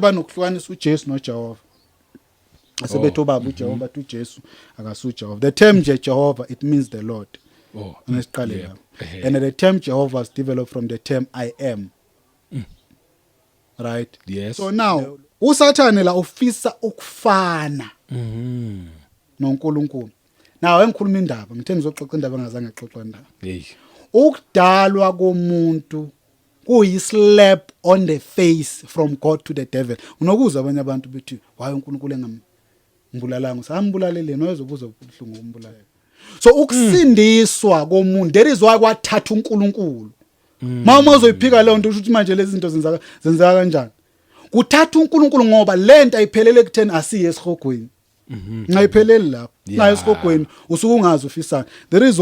banokuhlukanisa uJesu noJehova asebethi ubaba uJehova bathi uJesu akasuJehova. The term Jehovah, it means the Lord. Anesiqale lapho. And the term Jehovah was developed from the term I am. Right? Yes. So now uSathane la ufisa ukufana noNkulunkulu. Now engikhuluma indaba, ngithe ngizoxoxa indaba engazange ngaxoxa indaba. Hey. Ukudalwa komuntu kuyislap on the face from God to the devil. Unokuzwa abanye abantu bethi why uNkulunkulu engambulalanga, usambulalele noyezobuza ubuhlungu umbulala. So ukusindiswa komuntu, there is why kwathatha uNkulunkulu. Mama uzoyiphika leyo nto ukuthi manje lezi zinto zenzeka kanjani. Kuthatha uNkulunkulu ngoba lento ayiphelele kutheni asiye esihogweni. Ngayipheleli lapho. Nayo esihogweni usuke ungazi ufisana. There is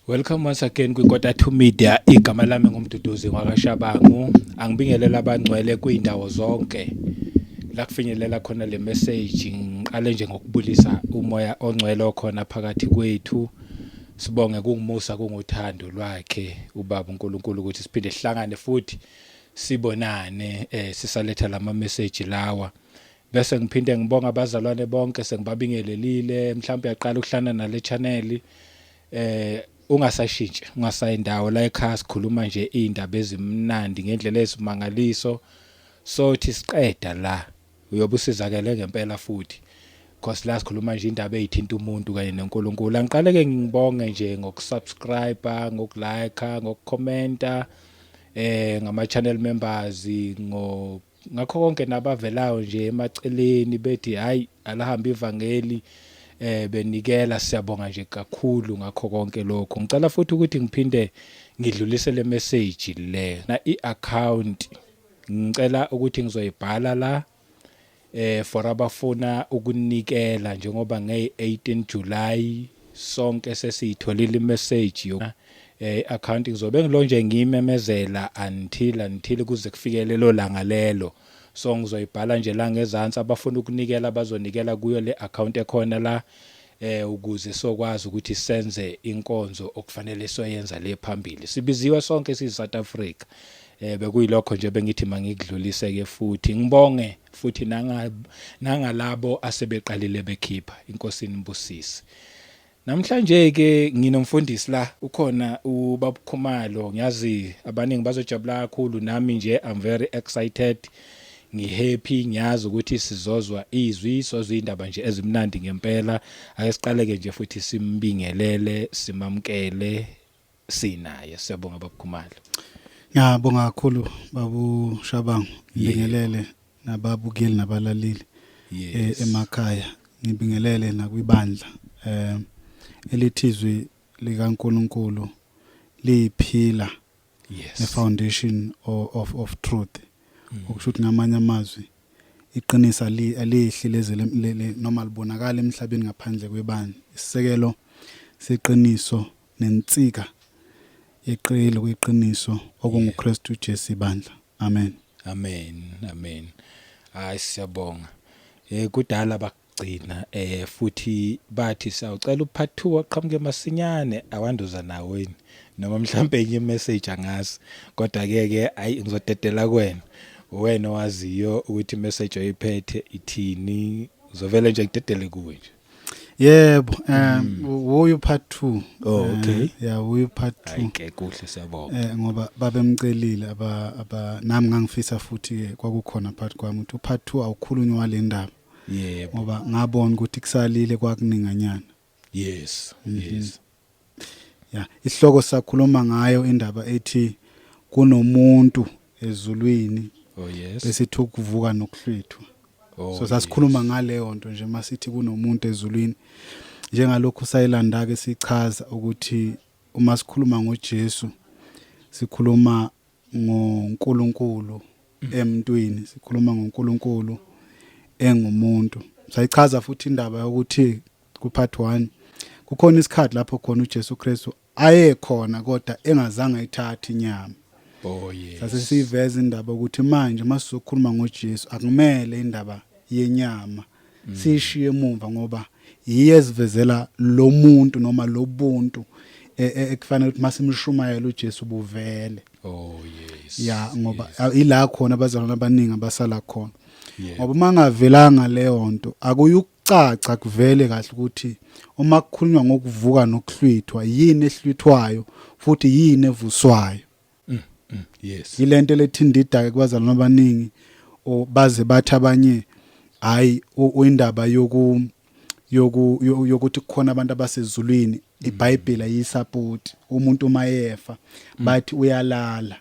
Welcome once again kwiKota 2 Media. Igama lami ngumduduzi wakwaShabangu. Angibingelela abangcwele kwindawo zonke. La kufinyelela khona le message ngiqale nje ngokubulisa umoya ongcwele okhona phakathi kwethu. Sibonge kungumusa kunguthando lwakhe ubaba uNkulunkulu ukuthi siphinde sihlangane futhi sibonane sisaletha lama message lawa. Bese ngiphinde ngibonga abazalwane bonke sengibabingelelile mhlawumbe yaqala ukuhlana nale channel ungasashintshi ungasayindawo la ekhaya sikhuluma nje indaba ezimnandi ngendlela esimangaliso sothi siqeda la uyobusizakele ngempela futhi because la sikhuluma nje indaba ezithinta umuntu kanye noNkulunkulu. Angiqale ke ngibonge nje ngokusubscribe ngokulike ngokucommenta ngama channel members ngakho konke nabavelayo nje emaceleni bethi hayi alahamba ivangeli benikela siyabonga nje kakhulu ngakho konke lokho. Ngicela futhi ukuthi ngiphinde ngidlulise le message le na i-account ngicela ukuthi ngizoyibhala la for abafuna ukunikela njengoba nge-18 July sonke sesiyitholile imessage yo account ngizobe ngilonje ngimemezela until kuze kufikele lo langa lelo. So ngizoyibhala nje la ngezantsi abafuna ukunikela bazonikela kuyo le account ekhona la ukuze sokwazi ukuthi senze inkonzo okufanele soyenza le phambili. Sibiziwe sonke siyiSouth Africa. Bekuyilokho nje bengithi mangikudlulise ke futhi ngibonge futhi nangalabo asebeqalile bekhipha inkosini mbusisi. Namhlanje ke nginomfundisi la ukhona ubaba Khumalo, ngiyazi abaningi bazojabula kakhulu nami nje I'm very excited. Ngihappy ngiyazi ukuthi sizozwa izwi sozwa indaba nje ezimnandi ngempela. Ake siqaleke nje futhi simbingelele simamkele sinaye. Siyabonga baba Khumalo. Ngiyabonga kakhulu babu Shabangu, ngibingelele nababukeli nabalaleli emakhaya, ngibingelele nakwibandla elithizwe likaNkulunkulu liphila the foundation of truth. Ukushuthi ngamanye amazwi iqinisa alihlilezele noma libonakala emhlabeni ngaphandle kwebandla. Isisekelo seqiniso nensika yeqilo kweqiniso okunguKristu Jesu ibandla. Amen. Amen. Amen. Hayi siyabonga. Kudala bakugcina futhi bathi sawucela upart 2 aqhamuke masinyane awanduza naweni noma mhlambe enye message angazi kodwa ke ayi ngizodedela kwena. Wena waziyo ukuthi message oyiphethe ithini uzovela nje ngidedele kuwe nje. Yebo, uyu part 2. Oh okay. Yeah, uyu part 2. Ayike kuhle siyabonga. Ngoba babemcelile nami ngangifisa futhi kwakukhona part kwami ukuthi part 2 awukhulunywa le ndaba. Yebo. Ngoba ngabona ukuthi kusalile kwakuninganyana. Yes. Yes. Yeah, isihloko sakhuluma ngayo indaba ethi kunomuntu ezulwini. Oh yes. Bese ukuvuka nokuhlwithwa. So sasikhuluma ngaleyo nto nje masithi kunomuntu ezulwini. Njengalokho sayilanda ke sichaza ukuthi uma sikhuluma ngoJesu sikhuluma ngoNkulunkulu emntwini, sikhuluma ngoNkulunkulu engumuntu. Sayichaza futhi indaba yokuthi ku part 1 kukhona isikhathi lapho khona uJesu Kristu ayekhona kodwa engazange ayithathe inyama. Oh yes. Sasesiveza indaba ukuthi manje masizokhuluma ngoJesu akumele indaba yenyama sishiye emuva ngoba iyesivezela lo muntu noma lobuntu ekufanele ukuthi masimshumayela uJesu buvele. Oh yes. Ya ngoba ila khona abazalwane abaningi abasala khona. Ngoba mangavelanga leyo nto akuyukucaca kuvele kahle ukuthi uma kukhulunywa ngokuvuka nokuhlwithwa yini ehlwithwayo futhi yini evuswayo. Yes. Yilento lethindida ke kubazalwane abaningi baze bathi abanye hayi indaba yokuthi kukhona abantu abasezulwini iBhayibheli ayisupport umuntu mayefa bathi uyalala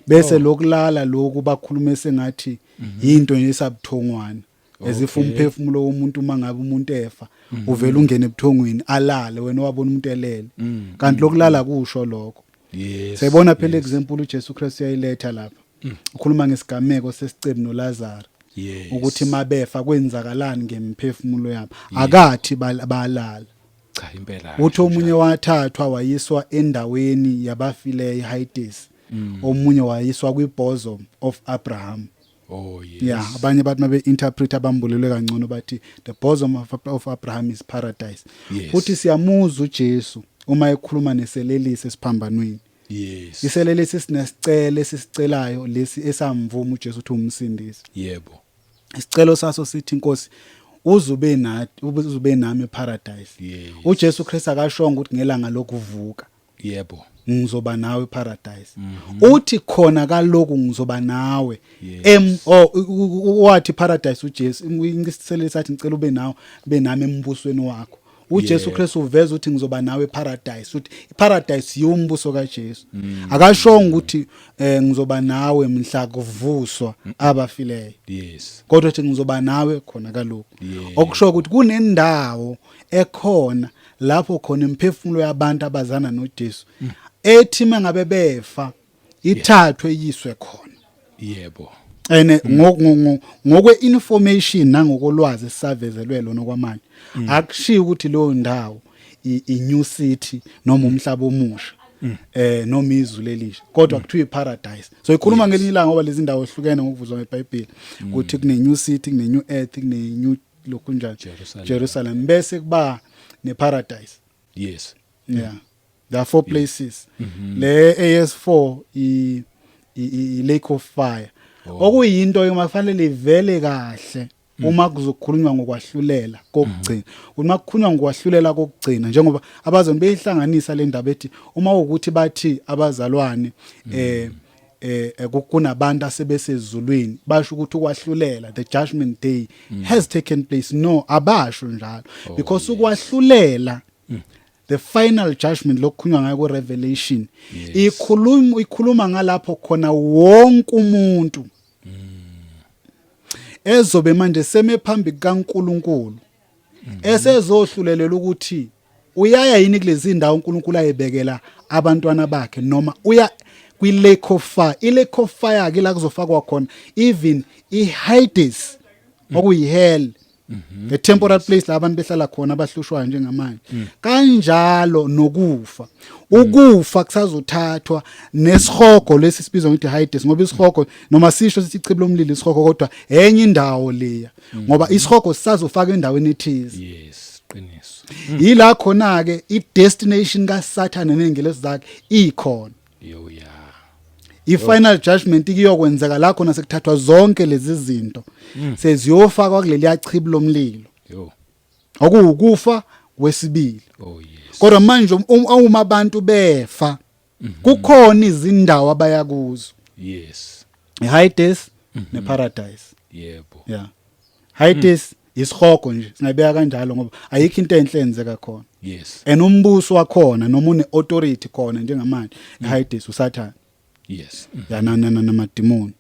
bese lokulala lokhu bakhuluma sengathi into yesabuthongwana ezifa umphefumulo womuntu mangabe umuntu efa uvela ungene ebuthongweni alale wena wabona umuntu elele kanti lokulala kusho lokho. Yes. Sayibona phela example uJesu Kristu yayiletha lapha ukhuluma ngesigameko sesicebi noLazarus. Yes. Ukuthi mabefa kwenzakalani ngemphefumulo yabo akathi balala. Cha impela. Uthi omunye wathathwa wayiswa endaweni yabafileyo Hades. Omunye wayiswa kwibosom of Abraham. Oh yes. Yeah, abanye bathi mabe interpret abambulelwe kangcono bathi the bosom of Abraham is paradise. Yes. Futhi siyamuza uJesu uma ekhuluma neselelisi esiphambanweni. Yes. Iselelisi sinesicelo esicelayo lesi esamvuma uJesu uthi umsindisi. Yebo. Isicelo saso sithi Nkosi uzube nami eparadise. Yes. uJesu Kristu akashonga ukuthi ngelanga lokuvuka Yebo. ngizoba nawe eparadise. Uthi khona kaloku ngizoba nawe wathi paradise uJesu ngisicela sathi ngicela ube nami embusweni wakho. uJesu Kristu uveza ukuthi ngizoba nawe eparadise uthi iparadise yombuso kaJesu. Akashonga ukuthi ngizoba nawe mhla kuvuswa abafileyo. Yes. Kodwa ukuthi ngizoba nawe khona kaloku. Okusho ukuthi kunendawo ekhona lapho khona imphefumulo yabantu abazana noJesu ethi mangabe befa ithathwe yiswe khona. Yebo. Ene ngokwe information nangokolwazi savezelwe lona kwamanje akushiya ukuthi leyo ndawo iNew City noma umhlaba omusha noma izulu elisha kodwa kuthiwa iparadise. So ikhuluma ngelinye ilanga ngoba lezi ndawo ehlukene ngokuvuzwa ngeBhayibheli ukuthi kune New City kune New Earth kune New lokunjani Jerusalem bese kuba neparadise. Yes. Yeah. There are 4 places. Le AS4 i Lake of Fire. Okuyinto emafanele ivele kahle uma kuzokhulunywa ngokwahlulela kokugcina. Uma kukhulunywa ngokwahlulela kokugcina njengoba abazoni beyihlanganisa le ndaba ethi uma ukuthi bathi abazalwane kunabantu asebesezulwini basho ukuthi ukwahlulela the judgment day has taken place. No, abasho njalo because ukwahlulela the final judgment lokukhunywa ngayo kuRevelation ikhuluma ngalapho khona wonke umuntu ezobe manje seme phambi kaNkuluNkulu esezohlulelela ukuthi uyaya yini kulezi ndawo uNkulunkulu ayebekela abantwana bakhe noma uya kwi lake of fire. I lake of fire ke la kuzofakwa khona even iHades okuyihell the temporal place la abantu behlala khona abahlushwayo njengamanje. Kanjalo nokufa ukufa kusazothathwa nesihogo lesi sibizwa ukuthi Hades ngoba isihogo noma sisho sithi ichibi lomlilo isihogo kodwa enye indawo leya ngoba isihogo sisazofaka endaweni ethize. Yes, qiniso. Yila khona ke I destination kaSathane nengelosi zakhe ikhona. Yo ya. I-final judgment ikiyokwenzeka la khona sekuthathwa zonke lezi zinto seziyofakwa kuleli yachibi lomlilo. Yo. Okuwukufa wesibili. Oh yes. Kodwa manje uma abantu befa kukhona izindawo abaya kuzo. Yes. iHades neparadise. Yebo. Yeah. Hades isihogo nje singabeka kanjalo ngoba ayikho into enhle enzeka khona. Yes. Umbuso wakhona noma une authority khona njengamanje iHades uSathane. Yes. Yana namademoni.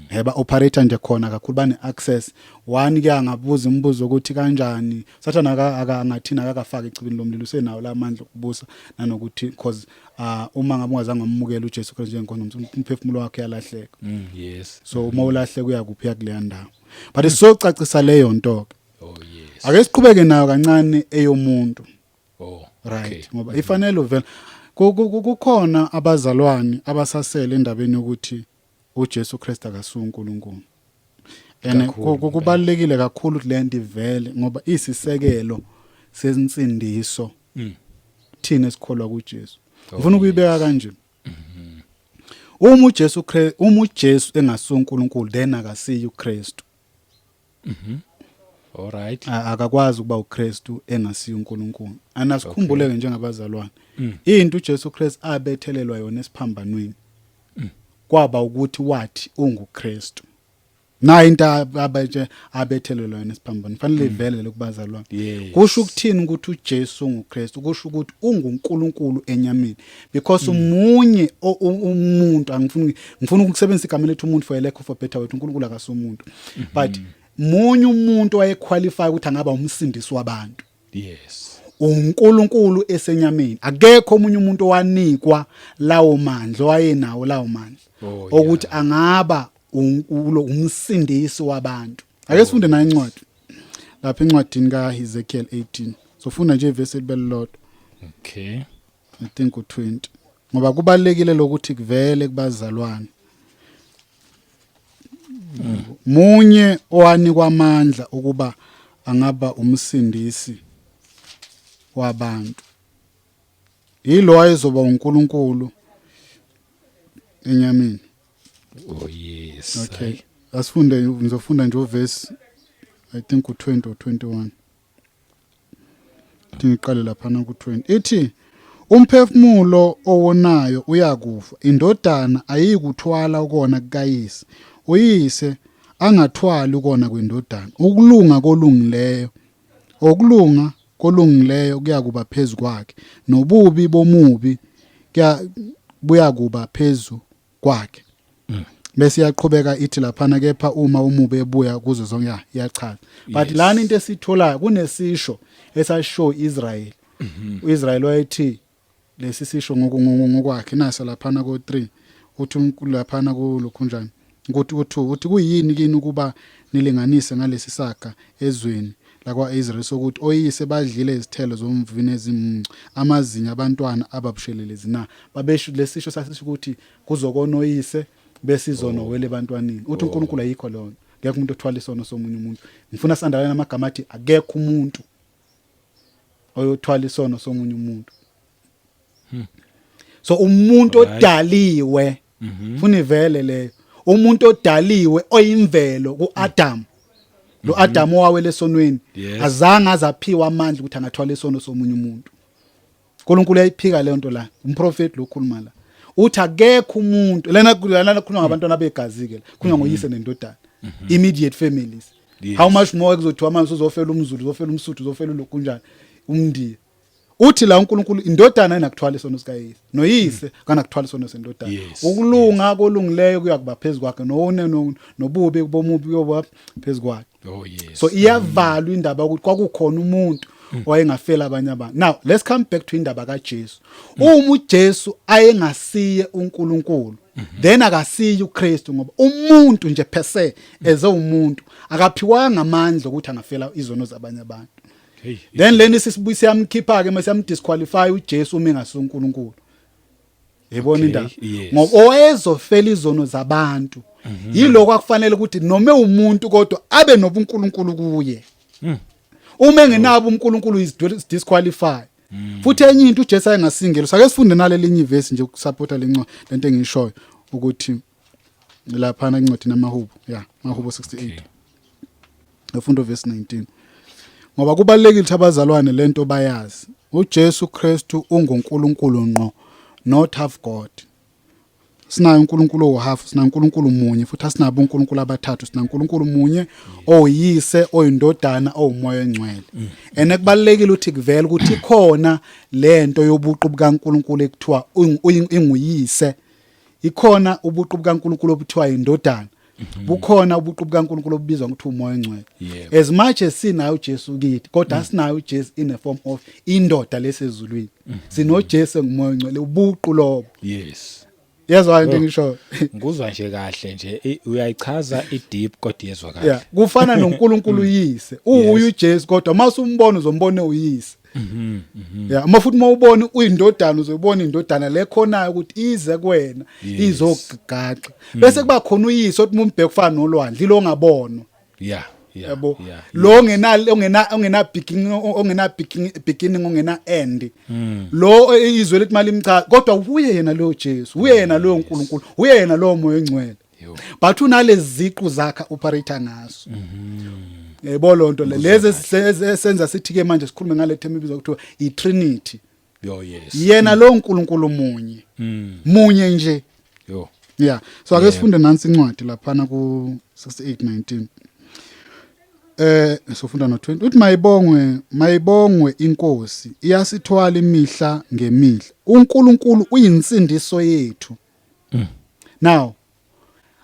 Heba operator nje khona kakhulu bane access. One ke angabuza imibuzo ukuthi kanjani Sathane angathina akafaka icibini lomlilo usenawo lamandla okubusa nanokuthi because uma ngabe ungazange umukela uJesu Kristu njengoba umphefumulo wakhe yalahleka. Yes. So uma ulahle kuyakuphya kuleya ndawo. But isocacisa leyo nto ke. Oh yes. Ake siqhubeke nayo kancane eyomuntu. Oh. Right. Ngoba ifanele uvela kukhona abazalwane abasasele endabeni ukuthi uJesu Kristu akasuNkulunkulu. Ene kubalekile kakhulu ukuthi le nto ivele ngoba isisekelo sensindiso thina esikholwa kuJesu. Ngifuna ukuyibeka kanje. Uma uJesu engasiyo uNkulunkulu then akasiyo uKristu. All right. Akakwazi ukuba uKristu engasiyo uNkulunkulu. Anasikhumbuleke njengabazalwane. Into uJesu Kristu abethelelwa yona esiphambanweni. Kwaba ukuthi wathi unguKristu. Na into abethelelwa yona esiphambanweni. Fanele ivele lokubazalwane. Kusho ukuthini ukuthi uJesu unguKristu? Kusho ukuthi unguNkulunkulu enyameni. Because umunye umuntu ngifuna ukusebenzisa igama lethu umuntu for a lack of a better word. uNkulunkulu akasumuntu. But munye umuntu wayequalify ukuthi angaba umsindisi wabantu. Yes. uNkulunkulu esenyameni. Akekho omunye umuntu owanikwa lawo mandla wayenawo lawo mandla ukuthi angaba umsindisi wabantu. Ake sifunde nayo incwadi. Lapha encwadini kaEzekiel 18. Sofuna nje verse elibelilodwa. Okay. I think u20. Ngoba kubalekile lokuthi kuvele kubazalwane. Munye owanikwa amandla ukuba angaba umsindisi wabantu. Yilo ayezoba uNkulunkulu enyameni. Oh yes. Okay. Asifunde ngizofunda nje uverse I think u20 or 21. Ngiqale lapha na ku20. Ithi umphefumulo owonayo uyakufa. Indodana ayikuthwala ukona kukayise. Uyise angathwali ukona kwendodana. Ukulunga kolungileyo. Okulunga kolungileyo kuyakuba phezulu kwakhe. Nobubi bomubi buyakuba phezulu kwakhe. Bese iyaqhubeka ithi laphana kepha uma umubi ebuya kuzo zonke iyachaza. But lana into esitholayo kunesisho esasho Israel. uIsrael wayethi lesi sisho ngokwakhe nasa laphana ko3 uthi uNkulunkulu laphana kulokhunjani uthi kuyini kini ukuba nilinganise ngalesi saga ezweni lakwaIsrael sokuthi oyise badlile izithelo zomvini amazinya abantwana ababushelelezi na babesho lesisho sasisho ukuthi kuzokona oyise bese izono wele ebantwaneni uthi uNkulunkulu ayikho lona ngeke umuntu othwala isono somunye umuntu ngifuna sandalana amagama athi akekho umuntu oyothwala isono somunye umuntu. So umuntu odaliwe funa ivele leyo umuntu odaliwe oyimvelo kuAdam lo Adam owawele esonweni azange azaphiwa amandla ukuthi angathwala isono somunye umuntu. uNkulunkulu uyayiphika leyo nto la umprofeti lo khuluma la uthi akekho umuntu lana khuluma ngabantwana begazike khuluma ngoyise nendodana immediate families. How much more kuzothiwa manje uzofela umZulu uzofela umSuthu uzofela lo kunjani umndiya uthi la uNkulunkulu indodana enakuthwala isono sikayise noyise kanakuthwala isono sendodana. Ukulunga kolungileyo kuyakuba phezulu kwakhe nobubi bomubi kuyoba phezulu kwakhe. Oh yes. So iyavalwa indaba ukuthi kwakukhona umuntu wayengafela abanye abantu. Now let's come back to indaba kaJesu. Uma uJesu ayengasiye uNkulunkulu then akasiye uKristu ngoba umuntu nje per se eze umuntu akaphiwanga amandla ukuthi angafela izono zabanye abantu. Then leni sisibuyise yamkhipha ke mase yamdisqualify uJesu uma engasiyo uNkulunkulu. Yebona indaba ngoba owezofela izono zabantu yiloko akufanele ukuthi noma umuntu kodwa abe nobuNkulunkulu kuye. Uma engenabo uNkulunkulu is disqualified. Futhi enye into uJesu ayengasingelo sake sifunde nalelinye verse nje ukusupporta lencwa lento engishoyo ukuthi lapha na incwadi namahubo mahubo 68 lefundo verse 19. Ngoba kubalekile ukuthi abazalwane lento bayazi uJesu Kristu unguNkulunkulu ngqo not half God. Sinayo uNkulunkulu ohalf sina uNkulunkulu munye futhi asinabo uNkulunkulu abathathu sina uNkulunkulu munye oyise oyindodana owumoya engcwele. Kubalekile ukuthi kuvela ukuthi khona lento yobuqu bukaNkulunkulu ekuthiwa inguyise. Ikhona ubuqu bukaNkulunkulu obuthiwa indodana. Bukhona ubuqu bukaNkulunkulu obubizwa ngokuthi umoya engcwele. As much as sinayo uJesu kithi kodwa asinayo uJesu in a form of indoda lesezulwini. Sino Jesu ngumoya engcwele ubuqu lobo. Yes. Yazwa into ngisho. Nguzwa nje kahle nje uyayichaza ideep kodwa yezwa kahle. Kufana noNkulunkulu uyise. Uyu Jesu kodwa mase umbona uzombona uyise. Uma futhi mawubona uyindodana uzobona indodana lekhonayo ukuthi ize kuwena izogaxa. Bese kuba khona uyise othi umbheke ufana nolwandle lo ngabonwa. yabo yeah, lo ongena beginning ongena end lo izwe lithi mali imcha kodwa uye yena lo Jesu uye yena lo uNkulunkulu uye yena lo moya engcwele but unalezi ziqu zakhe operator ngaso yebo lonto lezi senza sithi ke manje sikhulume ngale theme ibizwa kuthiwa iTrinity yes yena lo uNkulunkulu munye nje yeah so ake sifunde nansi incwadi laphana ku 68:19 sofunda no 20 uthi mayibongwe inkosi iyasithwala imihla ngemihla uNkulunkulu uyinsindiso yethu now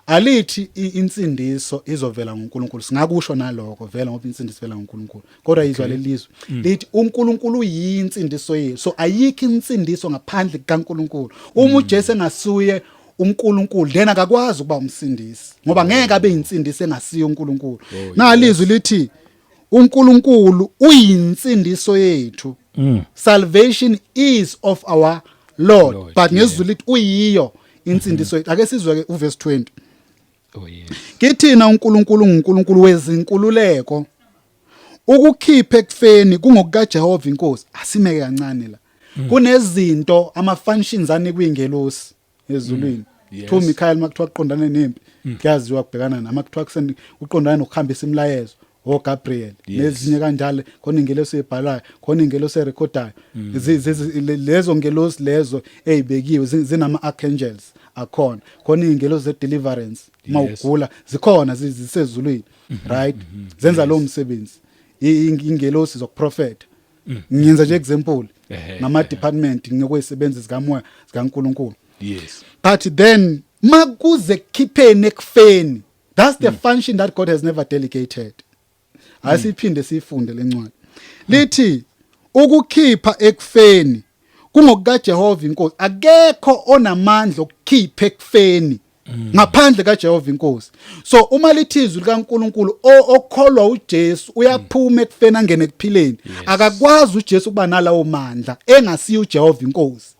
alithi insindiso izovela ngoNkulunkulu singakusho naloko vela ngoba insindiso vela ngoNkulunkulu kodwa izwa lelizwe lithi uNkulunkulu uyinsindiso yethu so ayikho insindiso ngaphandle kaNkulunkulu uma uJesu engasuye uNkulunkulu then akakwazi ukuba umsindisi ngoba ngeke abe insindiso engasiyo uNkulunkulu nalizwi lithi uNkulunkulu uyinsindiso yethu salvation is of our Lord but ngezwi lithi uyiyo insindiso yethu ake sizwe ke uverse 20 kithina uNkulunkulu nguNkulunkulu wezinkululeko ukukhipha ekufeni kungokuka Jehova inkosi asimeke kancane la kunezinto ama functions anikuyingelosi ezulwini Thu Michael makuthiwa kuqondane nempi kuyaziwa kubhekana nama kuthiwa uqondane nokuhambisa imlayezo Gabriel nezinye kanjalo khona ingelosi ebhalayo khona ingelosi erecordayo lezo ngelosi lezo ezibekiwe zinama archangels akhona khona ingelosi ze deliverance mawugula zikhona zisezulwini right zenza lo msebenzi ingelosi zokuprofeta ngiyenza nje example ngama department ngekwezisebenzi zikamoya zikaNkulunkulu yes but then makuze khipheni ekufeni that's the function that God has never delegated asiphinde sifunde lencwadi lithi ukukhipha ekufeni kungokuka Jehova inkosi akekho onamandla okukhipha ekufeni ngaphandle kaJehova inkosi so uma lithizwe likaNkulunkulu okholwa uJesu uyaphuma ekufeni angene ekuphileni akakwazi uJesu ukuba nalawo mandla engasiyo uJehova inkosi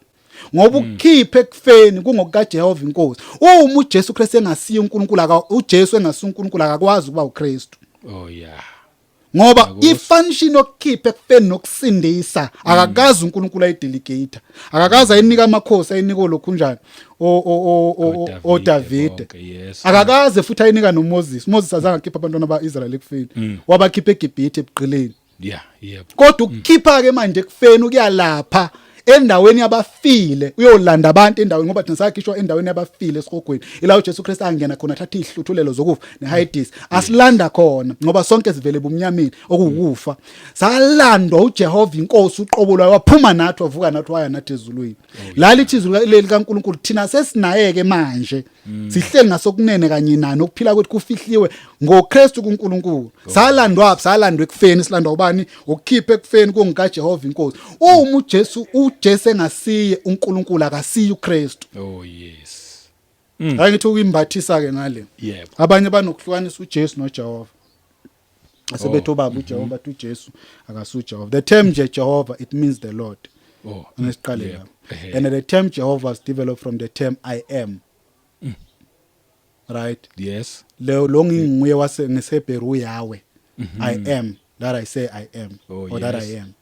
ngoba ukukhipha ekufeni kungokuka Jehova inkosi uma uJesu Kristu engasiyo uNkulunkulu uJesu engasiyo uNkulunkulu akakwazi ukuba uKristu ngoba ifunction yokukhipha ekufeni nokusindisa akakazi uNkulunkulu ayidelegate akakazi ayinika amakhosi ayinika lokhunjani David akakaze futhi ayinika noMoses azange akhipha abantwana baIsrael ekufeni wabakhipha eGibhithe ebuqileni kodwa ukukhipha ke manje ekufeni ukuyalapha endaweni yabafile uyolanda abantu endaweni ngoba thina sakhishwa endaweni yabafile esihogweni ila uJesu Kristu angena khona thatha ihluthulelo zokufa neHades asilanda khona ngoba sonke sivele bumnyameni okuwukufa salandwa uJehova inkosi uqobo lwayo waphuma nathi wavuka nathi waya nathi ezulwini la lithizwe likaNkulunkulu thina sesinayeke manje sihleli ngasokunene kanye nani ukuphila kwethu kufihliwe ngoKristu kuNkulunkulu salandwa ekufeni silandwa ubani ukukhipha ekufeni kungokuka Jehova inkosi uma uJesu engasiye uNkulunkulu akasiye uKristu yes angithi ukuyimbathisa ke ngale abanye banokuhlukanisa uJesu noJehova asebethi ubaba uJehova bathi uJesu akasiye uJehova the term Jehovah it means the Lord anesiqale lapho and the term Jehovah was developed from the term I am right yes lo nginguye waseNgesebheru Yahweh I am that I say I am or that I am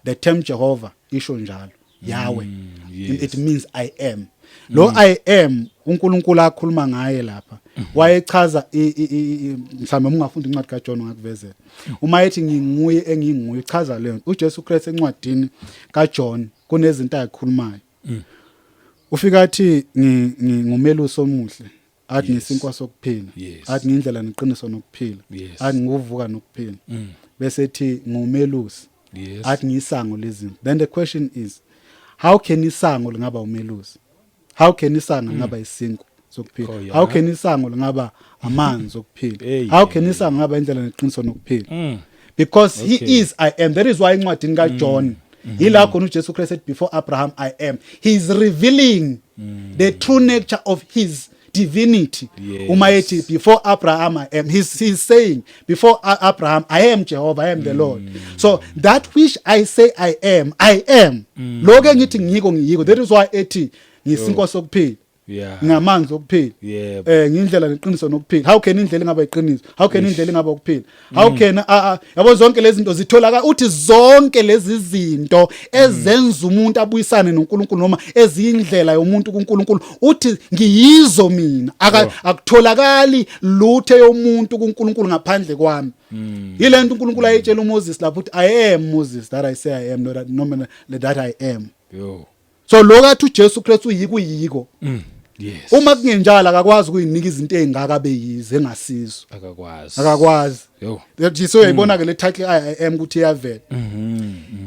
the term Jehovah isho njalo Yahweh it means I am lo I am uNkulunkulu akhuluma ngaye lapha wayechaza mhlawumbe ungafunda incwadi kaJohn ngakuvezela uma ethi nginguye enginguye chaza leyo uJesu Kristu encwadini kaJohn kunezinto ayikhulumayo ufika athi ngumelusi omuhle athi ngisinkwa sokuphila athi ngindlela neqiniso nokuphila athi nguvuka nokuphila bese ethi ngumelusi athi ngisango lezinto then the question is how can isango lingaba umelusi how can isango ngaba isinkwa sokuphila how can isango lingaba amanzi okuphila how can isango ngaba indlela neqiniso nokuphila because he is I am that is why incwadini kaJohn ila khona uJesu Kristu before Abraham I am he is revealing the true nature of his divinity uma ethi before Abraham I am he's saying before Abraham I am Jehovah I am the Lord so that which I say I am loke ngithi ngiyiko that is why ethi ngisinkwa sokuphila Yeah. ngamanzi okuphila Yebo. ngindlela neqiniso nokuphila how can indlela ingaba iqiniso how can indlela ingaba ukuphila how can yabo zonke lezi zinto zitholakala uthi zonke lezi zinto ezenza umuntu abuyisane noNkulunkulu noma eziyindlela yomuntu kuNkulunkulu uthi ngiyizo mina akutholakali lutho yomuntu kuNkulunkulu ngaphandle kwami yilento uNkulunkulu ayitshela uMoses lapho uthi I am Moses that I say I am not that I am Yo. so lokathi uJesu Kristu uyiko Yes. uma kungenjalo akakwazi ukuyinika izinto ezingaka beyize engasizo akakwazi Yo. so uyayibona ke le title I am ukuthi iyavela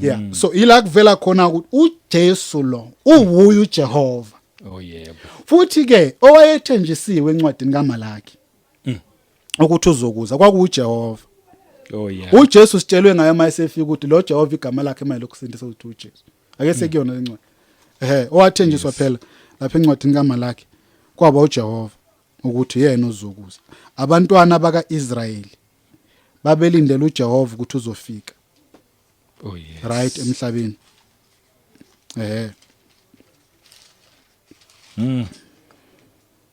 yeah so ila kuvela khona ukuthi uJesu lo uwuyu uJehova Oh yebo. futhi ke owayethenjisiwe encwadini kaMalaki ukuthi uzokuza kwakuJehova Oh yeah. uJesu sitshelwe ngaye mayesefika ukuthi lo Jehova igama lakhe manje lokusindisa ukuthi uJesu ake sekuyona lencwadi owathenjiswa phela lapha encwadini kaMalaki kwaba uJehova ukuthi yena uzokuza abantwana bakaIsrayeli babelindele uJehova ukuthi uzofika Oh yes. right emhlabeni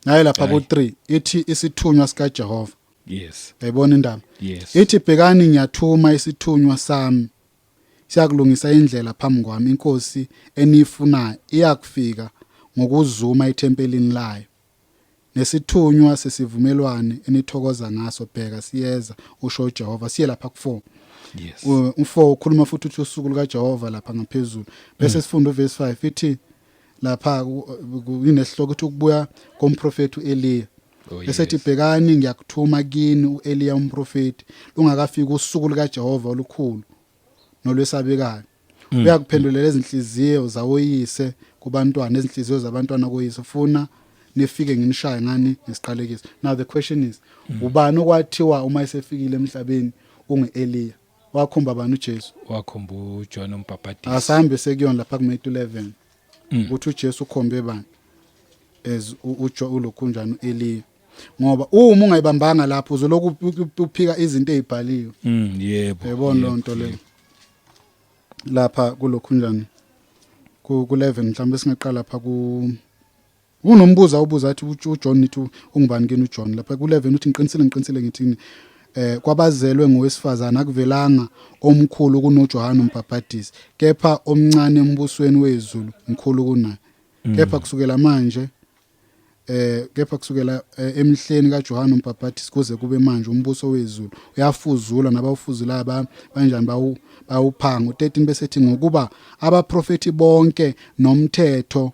naye lapha ku3 ithi isithunywa sika Jehova Yes. yayibona indaba Yes. ithi bhekani ngiyathuma isithunywa sami siyakulungisa indlela phambi kwami inkosi eniyifunayo iyakufika ngokuzuma ethempelini layo nesithunywa sesivumelwane enithokoza ngaso bheka siyeza usho Jehova siye lapha ku4 Yes. u4 ukhuluma futhi uthi usuku likaJehova lapha ngaphezulu bese sifunda uverse 5 ithi lapha inesihloko ukuthi ukubuya komprofeti uEliya esethi bhekani ngiyakuthuma kini uEliya umprofeti lungakafika usuku likaJehova olukhulu nolwesabekayo uyakuphendulela ezinhliziyo zawoyise kubantwana ezinhliziyo zabantwana koyise ufuna nifike nginishaye ngani ngesiqalekiso now the question is ubani okwathiwa uma esefikile emhlabeni ungeEliya wakhomba abantu uJesu wakhomba uJohn uMbhaphatisi asambe sekuyona lapha ku-Matthew 11 ukuthi uJesu ukhombe bani as ulokhunjana uEliya ngoba uma ungayibambanga lapho uzoloku uphika izinto ezibhaliwe yebo yabona lonto le lapha kulokhunjana ku11 mhlawumbe singaqala lapha unombuza ubuza athi uJohn nithi ungubani kini uJohn lapha ku11 uthi ngiqinisile ngithini kwabazelwe ngowesifazana akuvelanga omkhulu kunoJohn uMbhaphatisi kepha omncane embusweni wezulu mkhulu kunaye kepha kusukela manje emhleni kaJohn uMbhaphatisi kuze kube manje umbuso wezulu uyafuzula nabawufuzulayo banjani bawuphanga u13 besethi ngokuba abaprofeti bonke nomthetho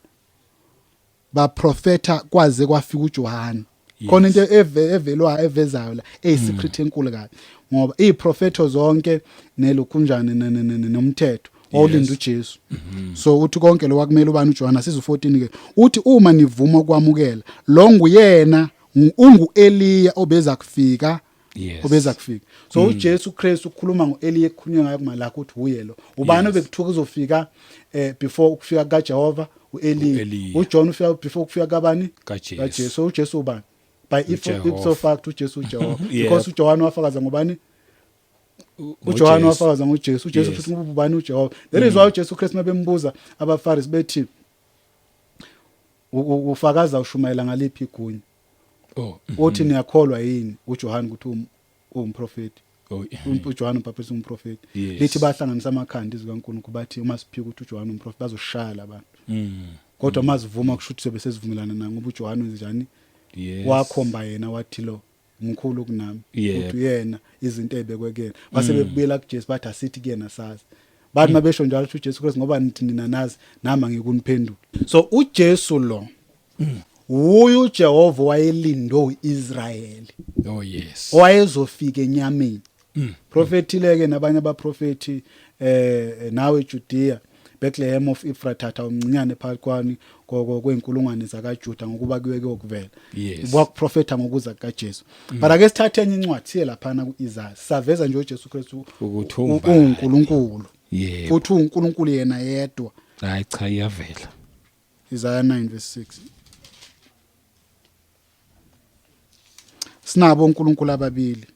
baprofeta kwaze kwafika uJohn khona into evelwa evezayo la eyisecret enkulu kabi ngoba iprofeto zonke nelokhunjane nomthetho olinda uJesu so uthi konke lo wakumele ubani uJohn asizu 14 ke uthi uma nivuma ukwamukela lo nguyena unguEliya obeza kufika so uJesu Kristu ukhuluma ngoEliya ekukhulunywa ngayo kuMalaki uthi uye lo ubani obekuthuka uzofika before ukufika kaJehova uEliya uJohn ufika before ukufika kabani kaJesu so uJesu ubani by ipso fact uJesu uJehova because uJohn wafakaza ngobani uJohn wafakaza ngoJesu uJesu futhi ngubani uJehova there is why uJesu Kristu mabembuza abaFarisi bethi ufakaza ushumayela ngaliphi igunya uthi niyakholwa yini uJohn ukuthi umprofeti uJohn uMbhaphatisi umprofeti lithi bahlanganisa amakhanda izikaNkulunkulu bathi uma siphika ukuthi uJohn umprofeti bazoshaya abantu kodwa mazivuma kushuthi sobe sesivumelana naye ngoba uJohn njani wakhomba yena wathi lo mkhulu kunami ukuthi yena izinto ezibekwekena base bebuyela kuJesu bathi asithi kuyena sazi bathi mabesho njalo ukuthi uJesu Kristu ngoba nithi nina nazi nama ngikuniphendula so uJesu lo uyu Jehova wayelindo uIsrayeli wayezofika enyameni prophetile ke nabanye abaprofeti nawe Judea Bethlehem of Ephratha umncinyane phakathi kwani kwenkulungwane zakaJuda ngokuba kuweke okuvela wakuprofeta ngokuza kaJesu but ake sithathe enye incwadi siye lapha na kuIsaiah saveza nje uJesu Kristu ukuthi uNkulunkulu futhi uNkulunkulu yena yedwa hayi cha iyavela Isaiah 9:6 sinabo uNkulunkulu ababili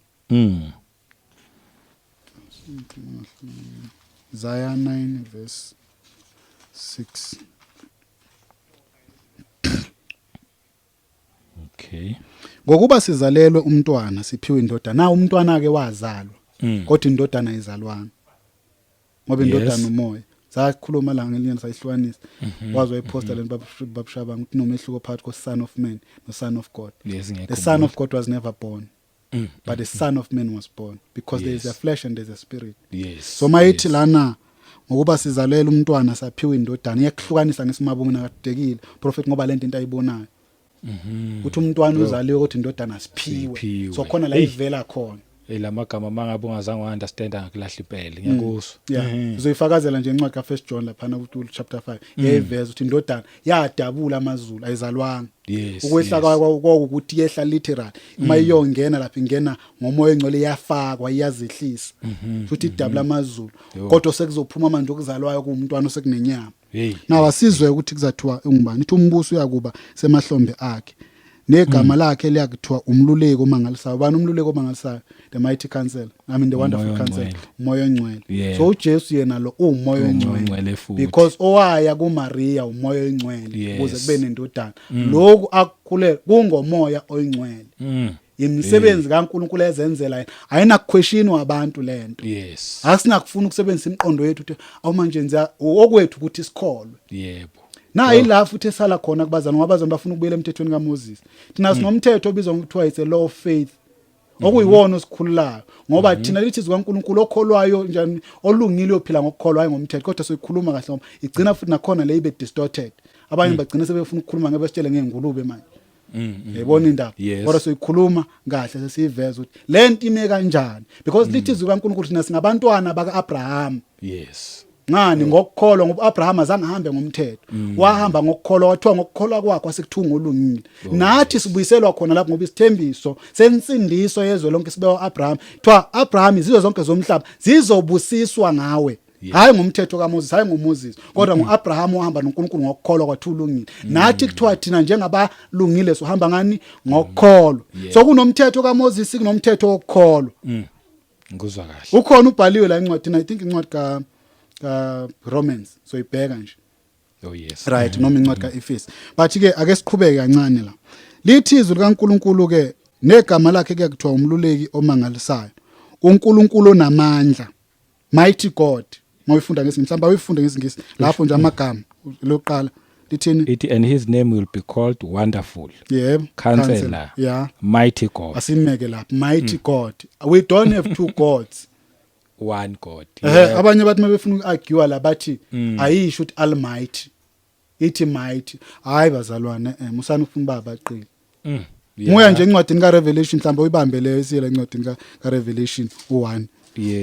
Isaiah 9:6 Okay. Ngokuba sizalelwe umntwana siphiwe indodana. Na umntwana ke wazalwa. Kodwa indodana ayizalwanga. Ngoba indodana umoya. Sakhuluma la ngelinye sayihlukanisa. Wazwa iposta leni babushabanga ukuthi nomehluko phakathi ko son of man no son of God. Yes, The son of God was never born. But the son of man was born because there is a flesh and there is a spirit. Yes. So mayithi lana ngokuba sizalela umntwana saphiwe indodana iyahlukanisa ngesimabungu nakadekile prophet ngoba lento into ayibonayo. Uthi umntwana uzaliwe ukuthi indodana siphiwe. So khona la ivela khona. Lamagama mangabe ungazange understand angakulahle impela ngiyakuzwa. Yeah. Uzoyifakazela nje incwadi ka First John lapha na ku chapter 5. Yeveza ukuthi indodana yadabula amazulu ayizalwanga. Yes. Ukwehla kwawo ukuthi yehla literal. Uma iyongena lapha ingena ngomoya engcwele yafakwa iyazehlisa. Futhi idabula amazulu. Kodwa sekuzophuma manje okuzalwayo kuumntwana osekunenyama. Nawa sizwe ukuthi kuzathiwa ungubani. Ithi umbuso uyakuba semahlombe akhe. Negama lakhe liyakuthiwa umluleki omangalisayo. Ubani umluleki omangalisayo? The mighty counsel. I mean the wonderful counsel. Umoya ongcwele. So uJesu yena lo umoya ongcwele. Because owaya kuMaria umoya ongcwele ukuze kube nendodana. Lokhu akukhule kungomoya oyingcwele. Imisebenzi kaNkulunkulu ezenzela yena ayina question wabantu lento. Yes. Asinakufuna ukusebenzisa imqondo yethu ukuthi awumanje nza okwethu ukuthi sikholwe. Yebo. Na yila futhi esala khona kubazana ngoba abazana bafuna ukubuyela emthethweni kaMoses. Thina sinomthetho obizwa ngokuthiwa is a law of faith. Okuyiwona osikhululayo ngoba thina lithi zikaNkulunkulu okholwayo njani olungile ophila ngokukholwa hayi ngomthetho kodwa soyikhuluma kahle ngoba igcina futhi nakhona le ibe distorted. Abanye bagcina sebefuna ukukhuluma ngebe sitshele ngengulube manje. Yabona indaba kodwa soyikhuluma kahle sesiveza ukuthi lento ime kanjani because lithi zikaNkulunkulu thina singabantwana baka Abraham. Yes. Ngani ngokukholwa ngoba Abraham azange ahambe ngomthetho wahamba ngokukholwa wathiwa ngokukholwa kwakhe wasekuthiwa olungile nathi sibuyiselwa khona lapho ngoba isithembiso sensindiso yezwe lonke sibewa Abraham kuthiwa Abraham izizwe zonke zomhlaba zizobusiswa ngawe hayi ngomthetho kaMoses hayi ngoMoses kodwa ngoAbraham ohamba noNkulunkulu ngokukholwa kwathi ulungile nathi kuthiwa thina njengabalungile sohamba ngani ngokukholwa so kunomthetho kaMoses kunomthetho wokukholwa ngizwa kahle ukhona ubhaliwe la incwadi I think incwadi ka Romans so ibheka nje oh yes right noma incwadi kaEfesu but ke ake siqhubeke kancane la lithi izwi likaNkulunkulu ke negama lakhe kuyakuthiwa umluleki omangalisayo uNkulunkulu onamandla mighty God mawufunda ngesingisi mhlawumbe uyifunde ngesingisi lapho nje amagama loqala lithini ithi and his name will be called wonderful counselor yeah mighty God asimeke lapha mighty God we don't have two gods one God abanye bathi mabefuna uargue la bathi ayisho ukuthi almighty ithi mighty hayi bazalwane musana ufuna baba aqile moya nje incwadini ka Revelation mhlawumbe uyibambe leyo isile incwadini ka Revelation 1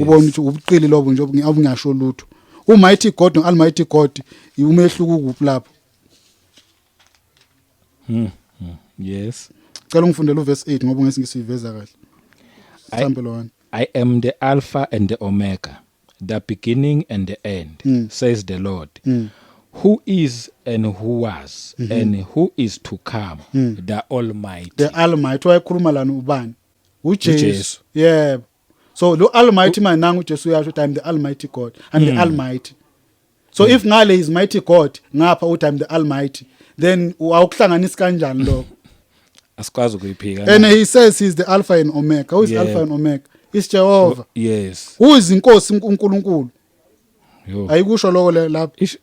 ubona ukuthi ubuqili lobo nje obungasho lutho umighty God no almighty God umehluko kuphi lapho yes cela ungifundele uverse 8 ngoba ngesingiyiveza kahle example 1 I am the Alpha and the Omega, the beginning and the end, says the Lord, who is and who was and who is to come, the Almighty. The Almighty, wayekhuluma lana ubani? uJesu. Yeah. So lo Almighty man nangu uJesu yasho time the Almighty God and the Almighty. So if ngale is mighty God, ngapha u time the Almighty, then awukuhlanganisa kanjani lo? Asikwazi ukuyiphika. And he says he's the Alpha and Omega. Who is Alpha and Omega? Is Jehovah. Yes. Who is inkosi uNkulunkulu? Yo. Ayikusho lokho lapha.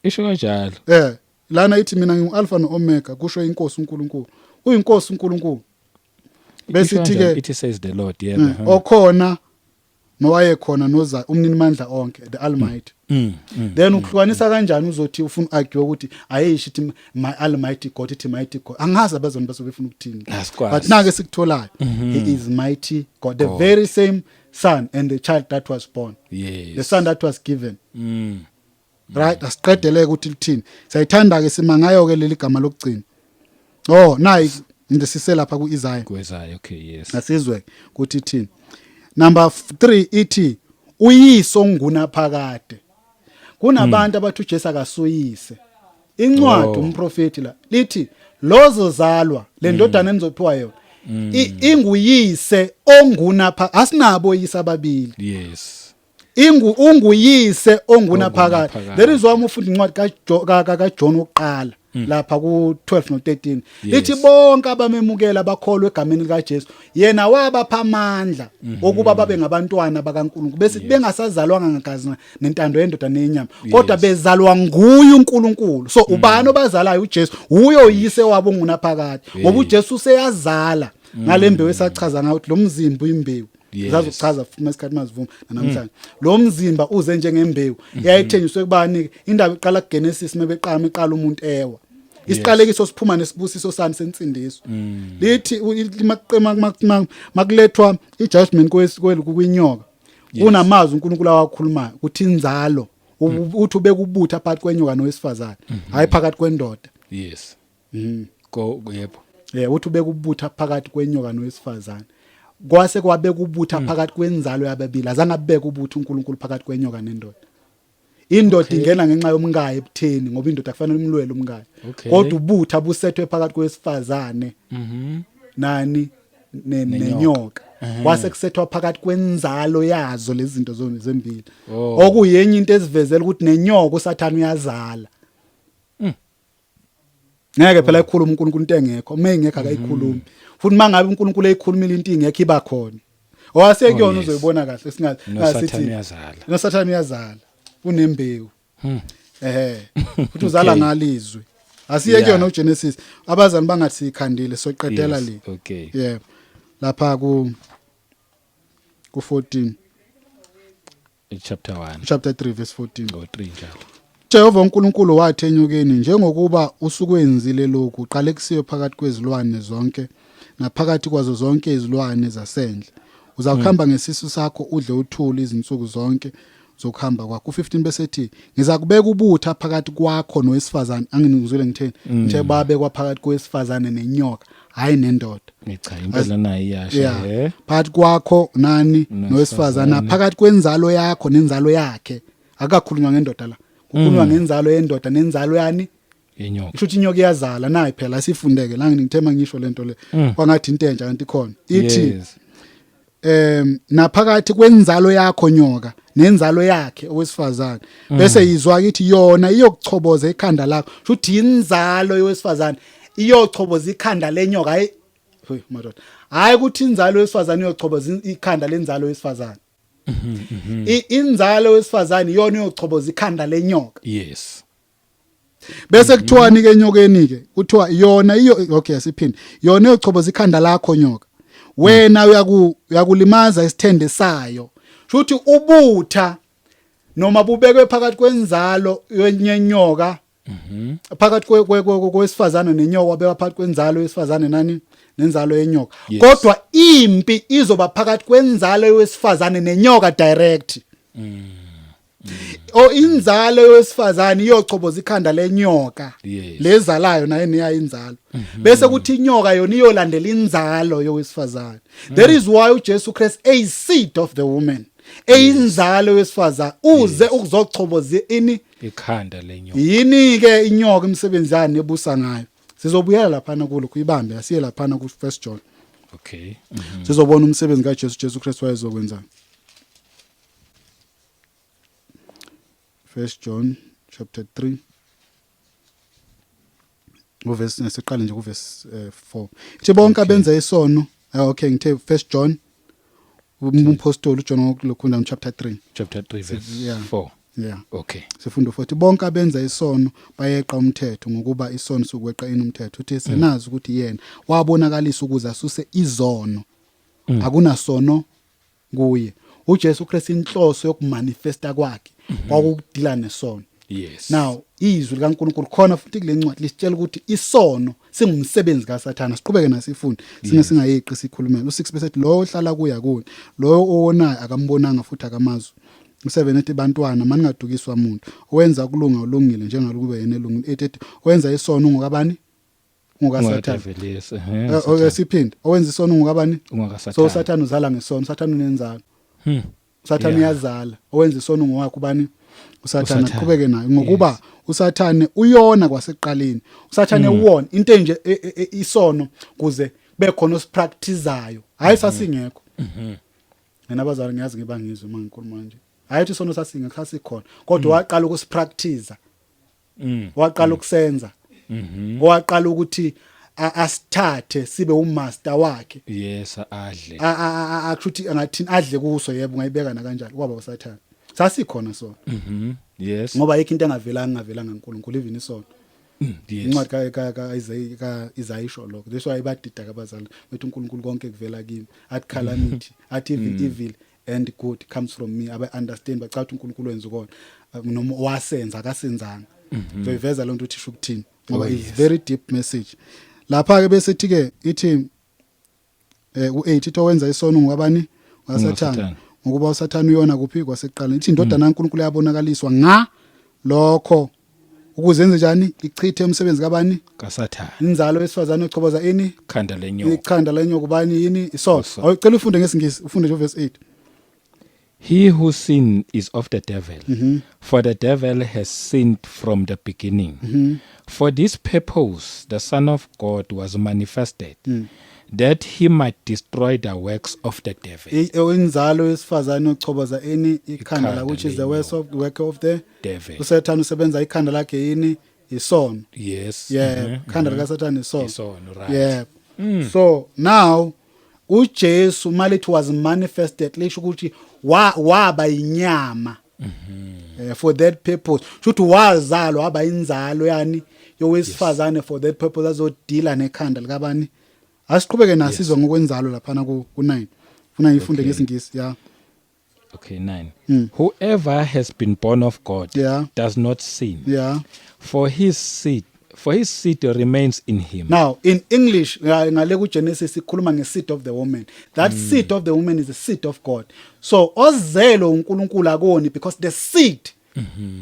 Isho kanjalo. Lana ithi mina ngingu Alpha no Omega kusho inkosi uNkulunkulu. Uyinkosi uNkulunkulu. Bese ithi ke it says the Lord, okhona nowayekhona noza umninimandla onke the Almighty. Then ukuhlukanisa kanjani uzothi ufuna argue ukuthi ayisho ithi my Almighty God ithi mighty God. Angazi abazona basebefuna ukuthini. But nake sikutholayo he is mighty God, the very same son and the child that was born. Yes. The son that was given. Right, asiqedeleke ukuthi lithini. Sayithanda ke simangayo ke leli gama lokugcina. Nayi indesise lapha kuIsaiah. kuIsaiah, okay, yes. Asizwe ukuthi ithini. Number 3 ithi uyiso ngunaphakade. Kunabantu abathi uJesu akasuyise. Incwadi umprofeti la lithi lozozalwa le ndodana enizophiwa yona inguyise ongunapha asinabo oyise ababili. Yes. Unguyise ongunaphakade. There is one ufundi incwadi kaJohn oqala lapha ku 12 no 13 lithi Yes. bonke abamemukela bakholwe egameni lika Jesu yena wabapha amandla okuba babe ngabantwana bakaNkulunkulu bese bengasazalwanga ngagazi nentando yendoda nenyama kodwa bezalwa nguye uNkulunkulu so ubani obazalayo uJesu uyo uyise wabo ngunaphakade ngoba uJesu useyazala ngalembewu esachaza ngayo ukuthi lo mzimba uyimbewu zazochaza futhi esikhathi mazivuma namhlanje lo mzimba uze njengembewu yayithenjiswe kubani indaba iqala kuGenesis mebeqala umuntu ewa isiqalekiso siphuma nesibusiso sani sensindiso lithi makulethwa ijudgment kwinyoka unamazwi uNkulunkulu awakhulumayo ukuthi inzalo uthi ubekubutha phakathi kwenyoka nowesifazane hayi phakathi kwendoda yes yebo uthi ubekubutha phakathi kwenyoka nowesifazane kwase kwabeka ubutha phakathi kwenzalo yababili azange abeke ubutha uNkulunkulu phakathi kwenyoka nendoda indoda ingena ngenxa yomngayi ebutheni ngoba indoda kufanele umlwele umngayi kodwa ubutha busethwe phakathi kwesifazane nani nenyoka kwase kusethwa phakathi kwenzalo yazo lezi zinto zembili okuyenye into esivezela ukuthi nenyoka uSathane uyazala ngeke phela ikhuluma uNkulunkulu into engekho mengekho akayikhulumi futhi mangabe uNkulunkulu eyikhulumile into ingekho iba khona owasekuyona uzoyibona kahle singathi noSathane uyazala unembewu futhi uzala ngalizwi asiye kuyona uGenesis abazali bangathi sikhandile soqedela le yebo lapha ku 14 chapter 3 verse 14 ngo 3 njalo Jehova uNkulunkulu wathi enyokeni njengokuba usukwenzile lokhu uqale kusiwe phakathi kwezilwane zonke naphakathi kwazo zonke izilwane zasendle uzawuhamba ngesisu sakho udle uthuli izinsuku zonke zokuhamba kwakho 15 bese ethi ngiza kubeka ubutha phakathi kwakho nowesifazane anginizwile ngitheni nje babe kwaphakathi kwesifazane nenyoka hayi nendoda cha impela nayo iyasha phakathi kwakho nani nowesifazane phakathi kwenzalo yakho nenzalo yakhe akakhulunywa ngendoda la kukhulunywa ngenzalo yendoda nenzalo yani yenyoka kusho ukuthi inyoka iyazala nayi phela sifundeke la ngithema ngisho lento le kwangathi into entsha kanti khona ithi naphakathi kwenzalo yakho nyoka nenzalo yakhe owesifazane bese yizwa kithi yona iyokuchoboza ikhanda lakho ukuthi inzalo yowesifazane iyochoboza ikhanda lenyoka hayi madoda hayi ukuthi inzalo yowesifazane iyochoboza ikhanda lenzalo yowesifazane inzalo yowesifazane yona iyochoboza ikhanda lenyoka yes bese kuthiwani ke enyokeni ke kuthiwa yona iyo okay asiphinde yona iyochoboza ikhanda lakho nyoka wena uyakulimaza isithende sayo futhi ubutha noma bubekwe phakathi kwenzalo yenyoka phakathi kwesifazane nenyoka wabeka phakathi kwenzalo yesifazane nani nenzalo yenyoka kodwa impi izoba phakathi kwenzalo yesifazane nenyoka direct inzalo yesifazane iyochoboza ikhanda lenyoka lezalayo naye neyayinzalo bese kuthi inyoka yona iyolandela inzalo yowesifazane that is why uJesu Christ a seed of the woman eyinzalo yesifazane uze ukuzochoboza ikhanda lenyoka yini ke inyoka imsebenzane ebusa ngayo sizobuyela lapha kulo kuyibambe asiye lapha ku 1 John okay sizobona umsebenzi kaJesu Christ wayezokwenza 1 John chapter 3 uverse siqale nje kuverse 4 ithi bonke abenza isono okay ngithe 1 John umpostoli uJohn lokhunda chapter 3 verse 4 yeah okay sifunda futhi bonke abenza isono bayeqa umthetho ngokuba isono sokweqa umthetho uthi senazi ukuthi yena wabonakalisa ukuze asuse izono akunasono kuye uJesu Christ inhloso yokumanifesta kwakhe kwakudila nesono yes now izwi likaNkulunkulu khona futhi kule ncwadi lisitshela ukuthi isono singumsebenzi kaSathana siqhubeke nasifunda singayeqi sikhulumela u6 bese lo ohlala kuya kuni lo owonayo akambonanga futhi akamazi u7 ethi bantwana maningadukiswa umuntu owenza kulunga ulungile njengalokube yena elungile ethi owenza isono ngokabani ngokaSathana siphinde owenza isono ngokabani so uSathana uzala ngesono uSathana unenzalo uSathana uyazala owenza isono ngowakhe ubani uSathana qhubeke nayo ngokuba uSathane uyona kwasekuqaleni uSathane uwona into enje isono kuze bekhona osipracticeayo hayi sasingekho mina abazali ngiyazi ngibangizwe mangikhuluma manje hayi ukuthi isono sasingekho sasikhona kodwa waqala ukusipractice waqala ukusenza owaqala ukuthi asithathe sibe umaster wakhe yes adle akuthi angathini adle kuso yebo ungayibeka na kanjalo kwaba usathana sasikhona sona yes ngoba ayikho into engavelanga uNkulunkulu even isona yes incwadi ka Isayisho lokho this why badida kabazali bethi uNkulunkulu konke kuvela kimi athi calamity athi evil and good comes from me aba understand bacathi uNkulunkulu wenza ukona noma wasenza akasenzanga so iveza lonto uthisha ukuthini ngoba it's very deep message lapha ke bese thi ke ithi u8 ithi owenza isono ngwabani ngasathana ngokuba usathana uyona kuphi kwaseqala ithi indodana kaNkulunkulu yabonakaliswa nga lokho ukuze enze njani ichithe umsebenzi kabani kasathana inzalo wesifazane ochoboza ini ikhanda lenyoka bani yini isono awucela ufunde ngesingisi ufunde nje verse 8 He who sinned is of the devil, for the devil has sinned from the beginning. For this purpose the Son of God was manifested, that he might destroy the works of the devil. Inzalo wesifazane ochoboza ini ikhanda la which is the work of the devil. uSathane usebenza ikhanda lakhe yini isono. Yes. Yeah, ikhanda likaSathane isono. Right. Yeah. So now uJesu malithi was manifested lisho ukuthi waba inyama for that purpose shothi wazalwa waba inzalo yani yowesifazane for that purpose azodila nekhanda likabani asiqhubeke nasizwe ngokwenzalo lapha na ku9 funa ngifunde ngesingisi yeah okay 9 Whoever has been born of God does not sin for his seed remains in him. Now in English ngale ku Genesis sikhuluma ngeseed of the woman. That seed of the woman is the seed of God. So ozelo uNkulunkulu akoni because the seed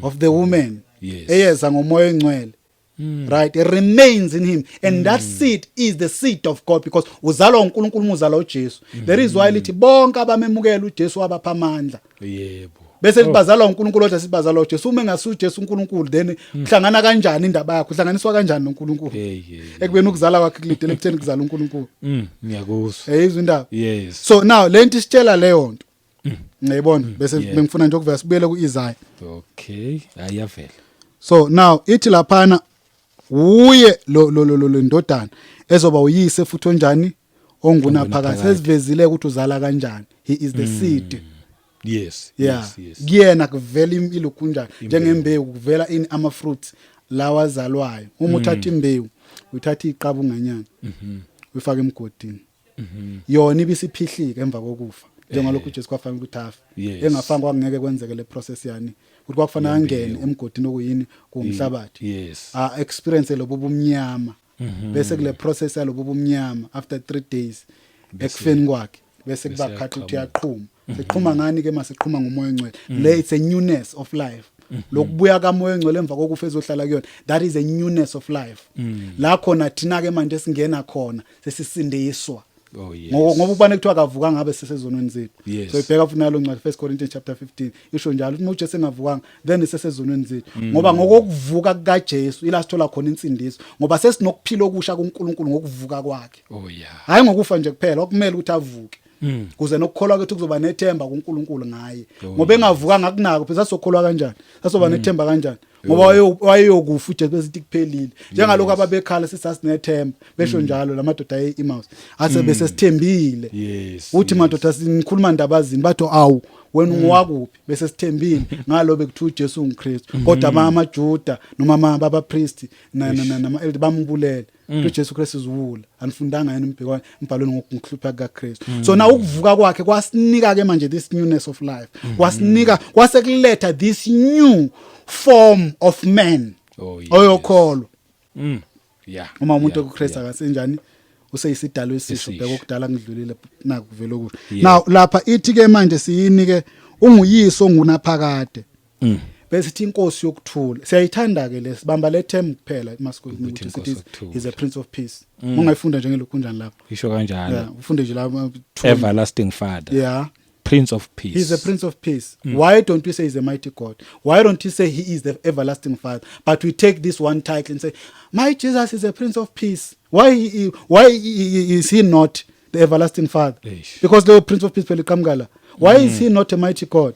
of the woman eyeza ngomoya engcwele. Right, it remains in him and that seed is the seed of God because uzalwa uNkulunkulu uzalwa uJesu. There is why lithi bonke abamemukela uJesu wabapha amandla. Yebo. Bese libazalwa uNkulunkulu kodwa sibazalwa uJesu uma engasuye uJesu uNkulunkulu then uhlangana kanjani indaba yakho uhlanganiswa kanjani noNkulunkulu ekubeni ukuzala kwakhe kulidele ekutheni kuzala uNkulunkulu ngiyakuzwa eyizwe indaba yes so now lento isitshela leyo nto ngiyibona bese bengifuna nje ukuvela sibuyele kuIsaiah okay ayavela so now ithi laphana uye lo ndodana ezoba uyise futhi onjani ongunaphakade sesivezile ukuthi uzala kanjani he is the seed yes kuyena kuvela impilo kunjani njengembewu kuvela ini ama fruits lawa azalwayo uma uthatha imbewu uthatha iqaba unganyana uyifaka emgodini yona ibisiphihlika emva kokufa njengalokho uJesu kwafana ukuthi afa engafanga kwangeke kwenzeke le process yani ukuthi kwakufana angene emgodini okuyini kumhlabathi experience lobo bumnyama bese kule process yalobo bumnyama after 3 days ekufeni kwakhe bese kuba khathi uthi uyaqhuma siqhuma ngani ke masiqhuma ngomoya engcwele le it's a newness of life lokubuya kamoya engcwele emva kokufa ezohlala kuyona that is a newness of life la khona thina ke manje singena khona sesisindiswa ngoba ubane kuthiwa akavuka ngabe sesezonweni zethu so ibheka futhi nalo ncwadi 1 Corinthians chapter 15 isho njalo ukuthi uJesu engavukanga then sesezonweni zethu ngoba ngokuvuka kukaJesu ila sithola khona insindiso ngoba sesinokuphila okusha kuNkulunkulu ngokuvuka kwakhe hayi ngokufa nje kuphela okumele ukuthi avuke kuze nokukholwa kwethu kuzoba nethemba kuNkulunkulu ngaye ngoba engavuka ngakunako phela sasokholwa kanjani sasoba nethemba kanjani ngoba wayeyokufa uJesu besithi kuphelile njengalokho ababekhala sisasinethemba besho njalo lamadoda eEmmaus ase bese sithembile uthi madoda sinikhuluma ndabazini bathi awu wena ungwakuphi bese sithembile ngalo bekuthiwa uJesu ungKristu kodwa amaJuda noma abapriest nama elder bambulele uJesu Kristu uzuwula anifundanga yena umbhalweni ngokuhlupha kaKristu so na ukuvuka kwakhe kwasinika ke manje this newness of life kwasinika kwasekuletha this new form of man oyokholwa uma umuntu okuKristu akasenjani useyisidalo esisho bheka okudala ngidlulile nakuvela okusho now lapha ithi ke manje siyinike unguyise ongunaphakade bese ithi inkosi yokuthula siyayithanda ke lesibamba le term kuphela emaskolweni ukuthi sithi is a prince of peace ungayifunda nje ngelokhu kunjani lapha isho kanjalo ufunde nje lapha everlasting father Prince of Peace. He's the Prince of Peace. Why don't we say he's a mighty God? Why don't we say he is the everlasting Father? But we take this one title and say, my Jesus is a Prince of Peace. Why is he not the everlasting Father? Because the Prince of Peace pelikamgala. Why is he not a mighty God?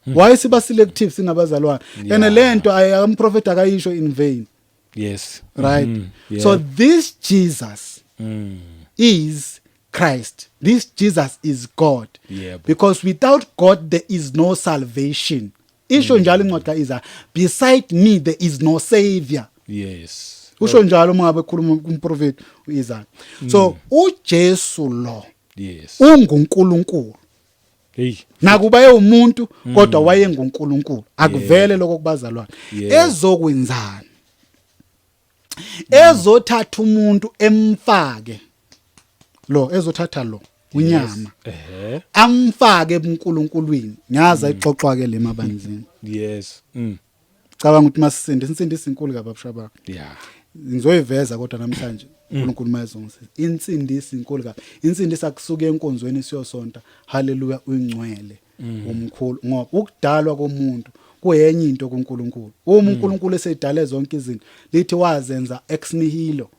Why is he selective singabazalwana? And lento ayamprofeta akayisho in vain. Yes. right? Yeah. So this Jesus Mm. is Christ. This Jesus is God. Yeah. Because without God there is no salvation. Isho njalo incwadi kaIsaiah, beside me there is no savior. Yes. Usho njalo mangabe khuluma kumprofeti uIsaiah. So uJesu lo Yes. unguNkulunkulu. Hey. Nakuba umuntu kodwa wayenguNkulunkulu. Akuvele lokho kubazalwane. Yeah. Ezokwenzani? Ezothatha umuntu emfake ezothatha unyama amfake ebuNkulunkulwini ngiyazi ayixoxwa ke lemabanzini. Yes. Cabanga ukuthi insindisi inkulu kababusha bakho. Yeah. Ngizoyiveza kodwa namhlanje uNkulunkulu mayezongisiza. Insindisi inkulu kabi. Insindisi akusuke enkonzweni siyosonta. Haleluya uyingcwele umkhulu ngoba ukudalwa komuntu kuyenye into kuNkulunkulu. Uma uNkulunkulu esedale zonke izinto lithi wazenza ex nihilo.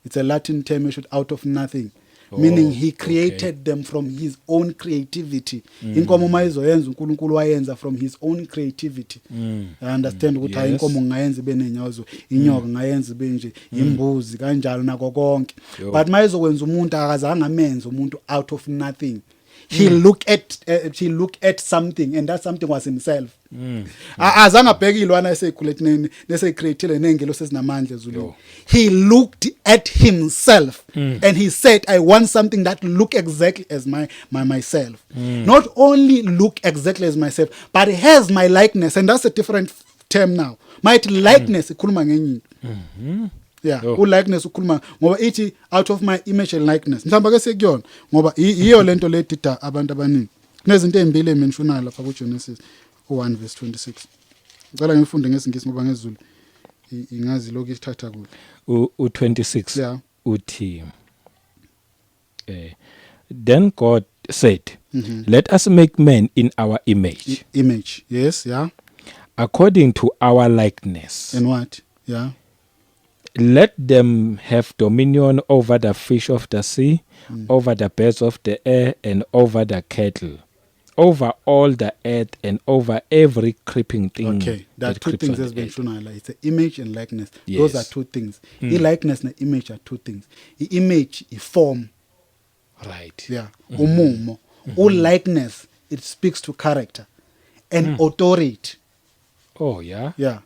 It's a Latin term issued out of nothing. Meaning he created them from his own creativity. Inkomo mayizoyenza uNkulunkulu wayenza from his own creativity. I understand ukuthi hayi inkomo ngayenza ibe nenyazo, inyoka ngayenza ibe nje, imbuzi kanjalo nako konke. But mayizokwenza umuntu akazange amenze umuntu out of nothing. He looked at something and that something was himself. Azange abheke ilwana eseyikhulethini neseyicreatile nengelo sezinamandla ezulwini. He looked at himself and he said, I want something that look exactly as myself. Not only look exactly as myself, but has my likeness, and that's a different term now. My likeness ikhuluma ngenye into. Yeah, likeness ukhuluma ngoba ithi out of my image and likeness. Mhlamba ke sekuyona ngoba iyo lento ledida abantu abaningi. Kunezinto ezimbili ementionala lapha kuGenesis 1:26. Ngicela ngifunde ngesingisi ngoba ngezulu ingazi lokho isithatha kuhle. U26 Yeah. uthi then God said, let us make man in our image. Image. Yes, yeah. According to our likeness. And what? Yeah. Let them have dominion over the fish of the sea, over the birds of the air, and over the cattle, over all the earth, and over every creeping thing. Okay, there are two creeps things on that's the been earth. shown. Like it's the image and likeness. Yes. Those are two things. The likeness and the image are two things. The image is form. Right. Yeah. Umumo. All likeness, it speaks to character and authority. Oh, yeah. Yeah.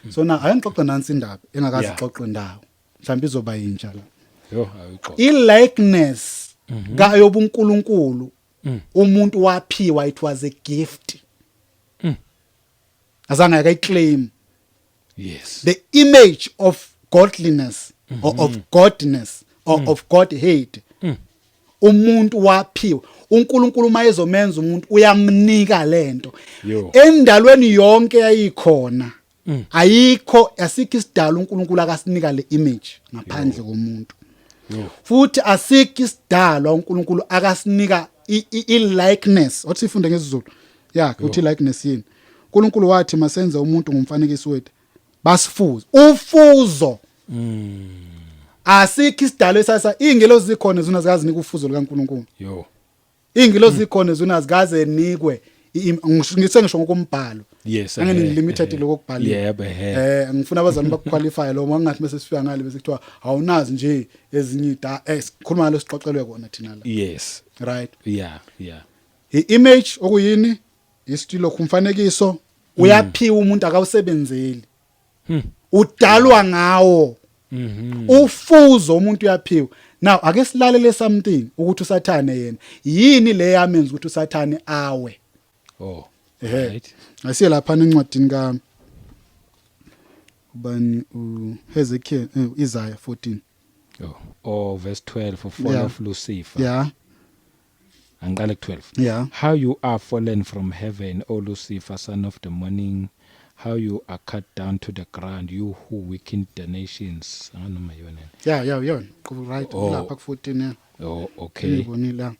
So now ayangixoxa nansi indaba engakazi xoxwe ndawo. Mhlawumbe izoba yintsha la. Yo, awuxoxa. I-likeness kayobuNkulunkulu umuntu waphiwa, it was a gift. Azange akayiclaim. Yes. The image of godliness or of godness or of Godhead. Umuntu waphiwa. uNkulunkulu mayezomenza umuntu uyamnika lento. Endalweni yonke yayikhona. Ayikho asikho isidalo uNkulunkulu akasinika le image ngaphandle komuntu. Futhi asikho isidalo uNkulunkulu akasinika i-likeness. Othi sifunde ngesiZulu. Yeah, uthi likeness yini. uNkulunkulu wathi masenze umuntu ngomfanekiso wethu. Basifuze. Ufuzo. Asikho isidalo esasa ingelozi zikhona zona zikazinika ufuzo likaNkulunkulu. Yo. Ingelozi zikhona zona zikaze nikwe ngisho ngokumbhalo. Yes. Angene limited lokubhalisa. Yeah, ngifuna abazali bakuqualify lo mangathi bese sifika ngale bese kuthiwa awunazi nje ezinye ida sikhuluma ngalo sixoxelwe kona thina la. Yes. Right. Yeah. I-image okuyini isitilo kumfanekiso uyaphiwa umuntu akawusebenzeli. Udalwa ngawo. Ufuzo umuntu uyaphiwa. Now ake silalele something ukuthi uSathane yena yini le yamenza ukuthi uSathane awe. Oh. Right. Asiye lapha encwadini ka bani Hezekiah Isaiah 14. Oh, verse 12 for fall of Lucifer. Yeah. Angiqale ku12. Yeah. How you are fallen from heaven, O Lucifer, son of the morning. How you are cut down to the ground, you who weakened the nations. Anganoma yona. Yeah. Right. Lapha ku 14 yeah. Oh, okay. Ngibonile.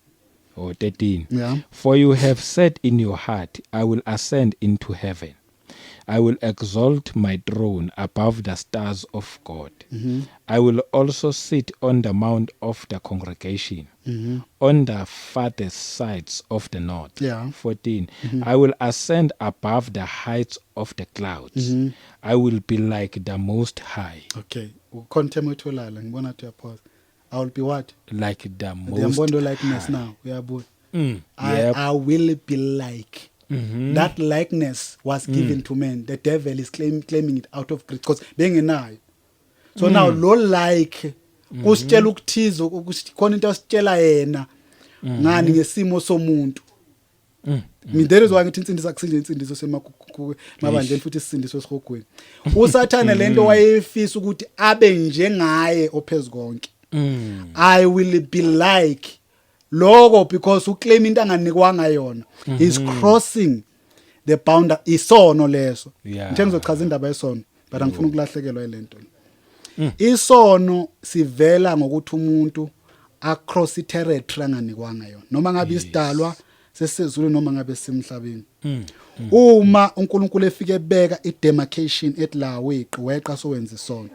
Oh, 13. Yeah. For you have said in your heart, I will ascend into heaven. I will exalt my throne above the stars of God. I will also sit on the mount of the congregation, on the farthest sides of the north. Yeah. 14. I will ascend above the heights of the clouds. I will be like the Most High. Okay. Ukhontheme utholala ngibona ukuthi uyaphosa. I will be what? Like the Most Ndiyambona likeness High. now. Uyabona. Yep. I will be like. That likeness was given to man. The devil is claiming it out of grace because bengenayo. So now lo like kusitshela ukuthizo khona into asitshela yena ngani ngesimo somuntu. There is why ngithi insindiso akusinje insindiso semabandleni futhi isindiso esihogweni. Usathane lento wayefisa ukuthi abe njengaye ophezukonke. I will be like logo because uclaim into anganikwanga yona. He's crossing the boundary isono leso. Yeah. Ngithe ngizochaza indaba yesono but angifuni ukulahlekelwa ilento. Isono sivela ngokuthi umuntu across territory anganikwanga yona noma ngabe isidalwa sesizulu noma ngabe simhlabeni. Uma uNkulunkulu efike ebeka idemarcation ethi la weqa sowenza isono.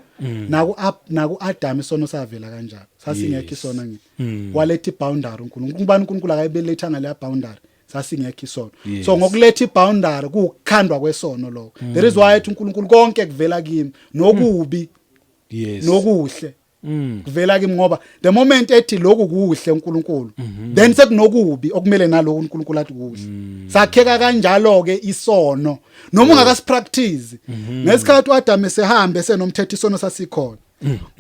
Naku Adam isono savela kanjalo. Sasingekho isono ngithi. Waletha iboundary uNkulunkulu. Kubani uNkulunkulu akayibeletha ngale boundary. Sasingekho isono. So ngokuletha iboundary kukhandwa kwesono lo. There is why ethi uNkulunkulu konke kuvela kimi nokubi. Yes. Nokuhle. Kuvela kimi ngoba the moment ethi lokhu kuhle uNkulunkulu then sekunokubi okumele naloko uNkulunkulu athi kuhle. Sakheka kanjalo ke isono noma ungakasipractice. Ngesikhathi uAdam esehambe senomthetho isono sasikhona.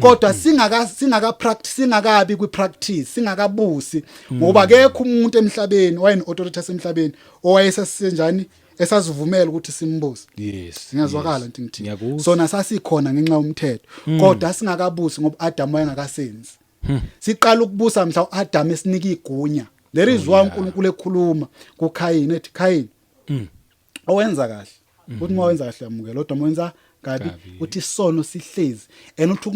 Kodwa singaka practice singakabi kwipractice singakabusi ngoba akekho umuntu emhlabeni wayeni authority esemhlabeni owayesesenjani esazivumela ukuthi simbuze. Yes. Ngiyazwakala into ngithini. So nasasikhona ngenxa yomthetho. Kodwa singakabusi ngoba Adam wayengakasenzi. Siqala ukubusa mhla uAdam esinika igunya. There is why uNkulunkulu ekhuluma kuKhayini ethi Khayini. Owenza kahle. Uthi mawenza kahle yamukela kodwa mawenza kabi uthi isono sihlezi and uthi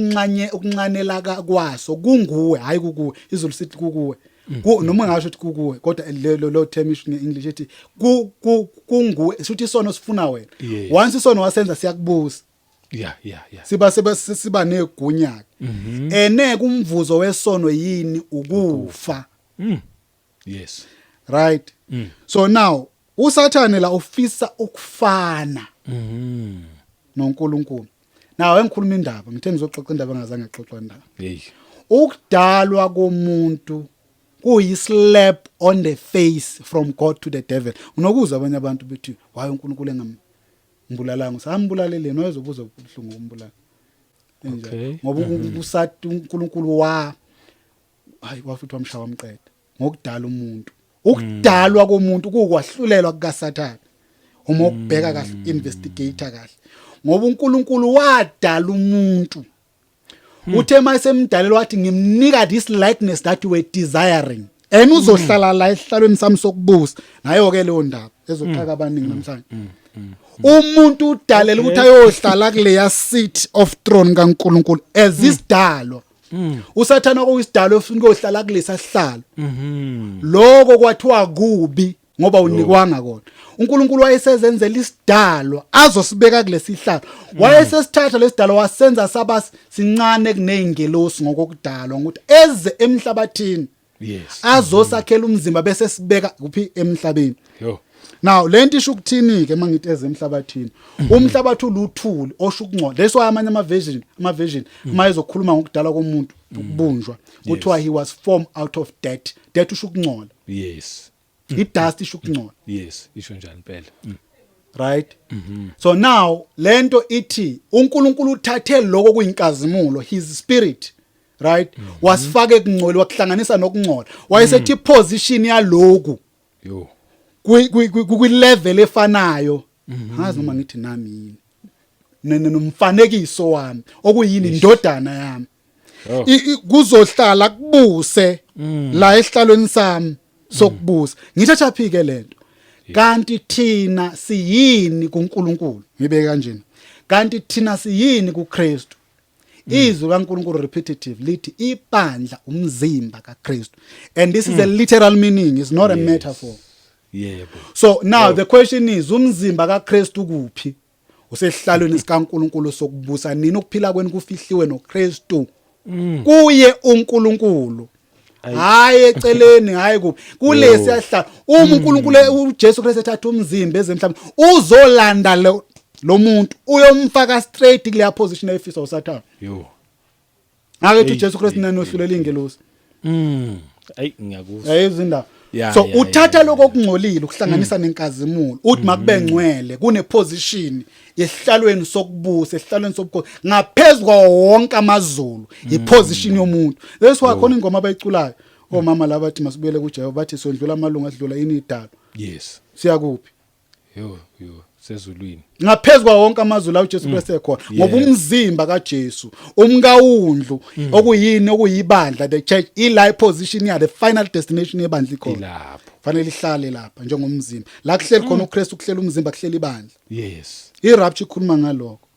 ukunxanela kwaso kunguwe hayi kukuwe izulu sithi kukuwe. Noma ngasho ukuthi kukuwe kodwa lo term isho ngeEnglish ethi kunguwe sithi isono sifuna wena. Once isono wasenza siyakubusa. Yeah. Siba negunya. Eneke umvuzo wesono yini ukufa. Yes. Right. So now uSathane la ufisa ukufana noNkulunkulu. Now engikhuluma indaba ngithe ngizoxoxa indaba engazange ngixoxe indaba. Hey. Ukudalwa komuntu kuyislap on the face from God to the devil. Unokuzwa abanye abantu bethi why uNkulunkulu engambulalanga sambulalele noyezobuza ubuhlungu umbulala. Okay. Ngoba usathi uNkulunkulu wafuthi wamshaya wamqeda ngokudala umuntu. Ukudalwa komuntu kukwahlulelwa kukaSathane. Uma ukubheka kahle investigator kahle. Ngoba uNkulunkulu wadala umuntu. Uthe mayisemdalela wathi ngimnika this likeness that you were desiring. Uzohlala la esihlalweni sami sokubusa. Nayo ke leyo ndaba ezoxaka abaningi namhlanje. Umuntu udalela ukuthi ayohlala kuleya seat of throne kaNkulunkulu ezisidalwa. uSathane okuyisidalo ufuna ukuhlala kulesa sihlalo lokho kwathiwa kubi ngoba unikwanga kona uNkulunkulu wayesezenzela isidalwa azosibeka kulesi sihlalo wayesesithatha lesidalwa wasenza saba sincane kuneyingelosi ngokukudalwa ukuthi eze emhlabathini azosakhela umzimba bese sibeka kuphi emhlabeni now lento isho ukuthini ke mangithi eze emhlabathini umhlabathi uluthuli osho ukungcola leso amanye ama version mayezokhuluma ngokudala komuntu ukubunjwa kuthiwa he was formed out of dirt usho ukungcola i-dust isho ukungcola isho njalo impela right so now lento ithi uNkulunkulu uthathe lokho kuyinkazimulo his spirit right wasifake kungcola wakuhlanganisa nokungcola wayesethi position yaloku kwi level efanayo ngazi noma ngithi nami nomfanekiso wami okuyini indodana yami kuzohlala kubuse la esihlalweni sami sokubusa ngithatha phike lento kanti thina siyini kuNkulunkulu ngibeke kanjeni kanti thina siyini kuKristu izwi kaNkulunkulu repetitive lithi ibandla umzimba kaKristu and this is a literal meaning, it's not a metaphor. Yeah. So now the question is umzimba kaKristu kuphi usehlalweni sikaNkulunkulu sokubusa nini ukuphila kweni kufihliwe noKristu kuye uNkulunkulu hayi eceleni hayi kuphi kulesi yahlala uNkulunkulu uJesu Kristu ethatha umzimba ezemhlaba uzolanda lo muntu uyomfaka straight kule position ayifisa uSathane ngakethi uJesu Kristu nanohlulela ingelosi ayi ngiyakuzwa ayizindaba so uthatha lokho okungcolile ukuhlanganisa nenkazimulo uthi makube ngcwele kune position esihlalweni sokubusa esihlalweni sobukhosi ngaphezulu wonke amazulu iposition yomuntu leswa khona ingoma abayiculayo omama laba bathi masibuyele kuJehova bathi sondlula amalungu adlula ini idalo yes siyakuphi yo sezulwini ngaphezulu wonke amazulu uJesu Kristu ekhona ngoba umzimba kaJesu umkawundlu okuyini okuyibandla the church ila position ya the final destination yebandla ikhona lapho fanele ihlale lapha njengomzimba la kuhleli khona uKristu kuhlela umzimba kuhlela ibandla yes irapture ikhuluma ngalokho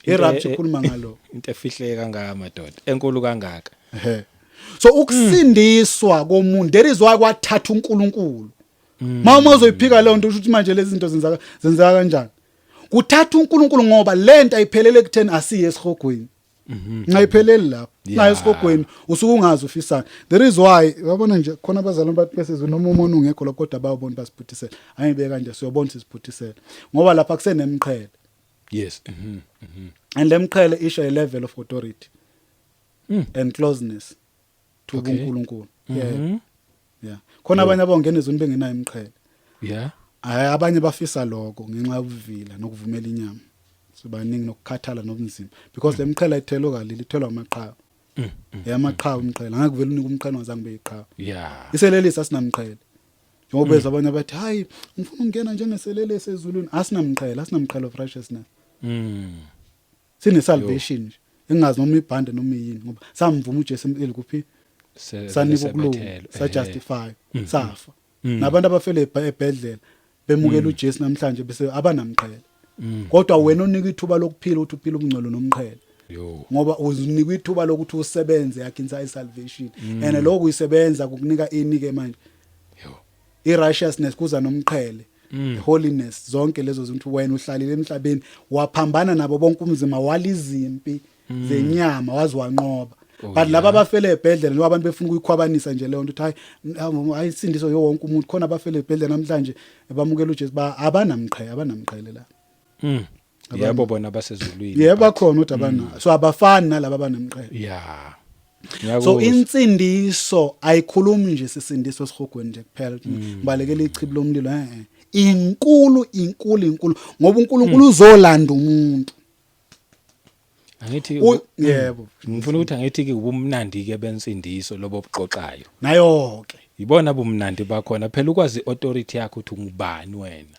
irapture ikhuluma ngalokho into efihleke kangaka madoda enkulu kangaka so ukusindiswa komuntu there is why kwathatha uNkulunkulu mama uzoyiphika leyo nto ukuthi manje lezi zinto zenzeka kanjani kuthatha uNkulunkulu ngoba lento ayiphelele kutheni asiye esihogweni ngayipheleli lapho nayo esihogweni usuke ungazi ufisana there is why yabona nje khona abazalwane bathi bese noma umuntu ungekho lo kodwa bayabona basiphuthisela ayibe kanje siyobona sisiphuthisela ngoba lapha kusenemqhele yes and lemqhele isho a level of authority and closeness to uNkulunkulu yeah khona abanye abongena ezweni bengenayo imqhele hayi abanye bafisa lokho ngenxa yobuvila nokuvumela inyama sibaningi nokukhathala nobunzima because lemqhele ayithelo kalili ithelwa amaqhawe yamaqhawe umqhele ngeke kuvele unika umqhele wazange beyiqhawe iselelisi asinamqhele njengoba beza abanye bathi hayi ngifuna ukungena njengeselelisi ezulwini asinamqhele of righteousness sine salvation nje engazi noma ibhande noma yini ngoba samvuma uJesu elikuphi sanika ukulunga sajustify safa nabantu abafele ebhedlela bemukela uJesu namhlanje bese abanamqhele kodwa wena unika ithuba lokuphila uthi uphila ubungcwele nomqhele ngoba uzinika ithuba lokuthi usebenze yakhe inside salvation and lokho uyisebenza kukunika inike manje i-righteousness kuza nomqhele holiness zonke lezo zinto wena uhlalile emhlabeni waphambana nabo bonke umzima walizimpi zenyama waziwanqoba but laba abafele ebhedlela ngoba abantu befuna ukuyikhwabanisa nje leyo nto uthi ayisindiso yo wonke umuntu khona abafele ebhedlela namhlanje bamukela uJesu abanamqhele la yebo bona basezulwini yebo bakhona uthi abanayo so abafani nalabo abanamqhele so insindiso ayikhulumi nje sisindiso esihogweni nje kuphela ngibalekele ichibi lomlilo inkulu ngoba uNkulunkulu uzolanda umuntu angithi yebo ngifuna ukuthi angithi ke ubumnandi ke bensindiso lobo obuqoqayo nayo ke yibona bumnandi bakhona phela ukwazi authority yakho ukuthi ungubani wena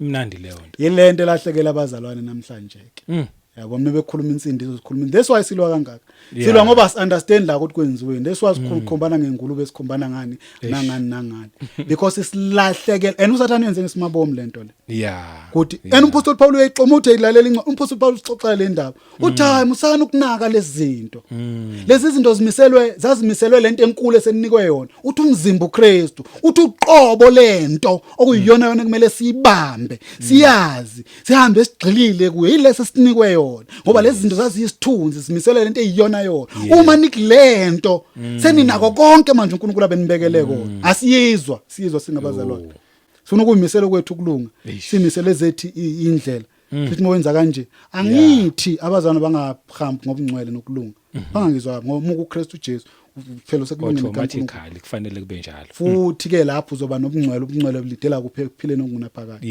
imnandi leyo nto yilento elahlekela abazalwane namhlanje ke yabo mbe bekhuluma insindiso sikhuluma that's why silwa kangaka silwa ngoba si understand la ukuthi kwenziweni that's why sikhombana ngengulube esikhombana ngani nangani because isilahlekela and uSathane yenze ngesimabomu lento le kuthi and umpostoli Paul uyayiqoma uthi eyilalela incwa umpostoli Paul uxoxa le ndaba uthi hayi musana ukunaka lezi zinto zazimiselwe lento enkulu eseninikwe yona uthi umzimba uKristu uthi uqobo lento okuyiyona kumele siyibambe siyazi sihambe sigxilile kuye ilese sinikwe yona ngoba lezi zinto zaziyisithunzi simisele lento eyiyona yona uma nikulento seninako konke manje uNkulunkulu abenibekele kona asiyizwa singabazalwane sifuna ukuyimisela kwethu kulunga simisele zethu indlela sithi mowenza kanje angithi abazalwane bangahambi ngobungcwele nokulunga bangangizwa ngoba uKristu Jesu phela sekulungile automatically kufanele kube njalo futhi ke lapho uzoba nobungcwele bulidela kuphileni okunaphakade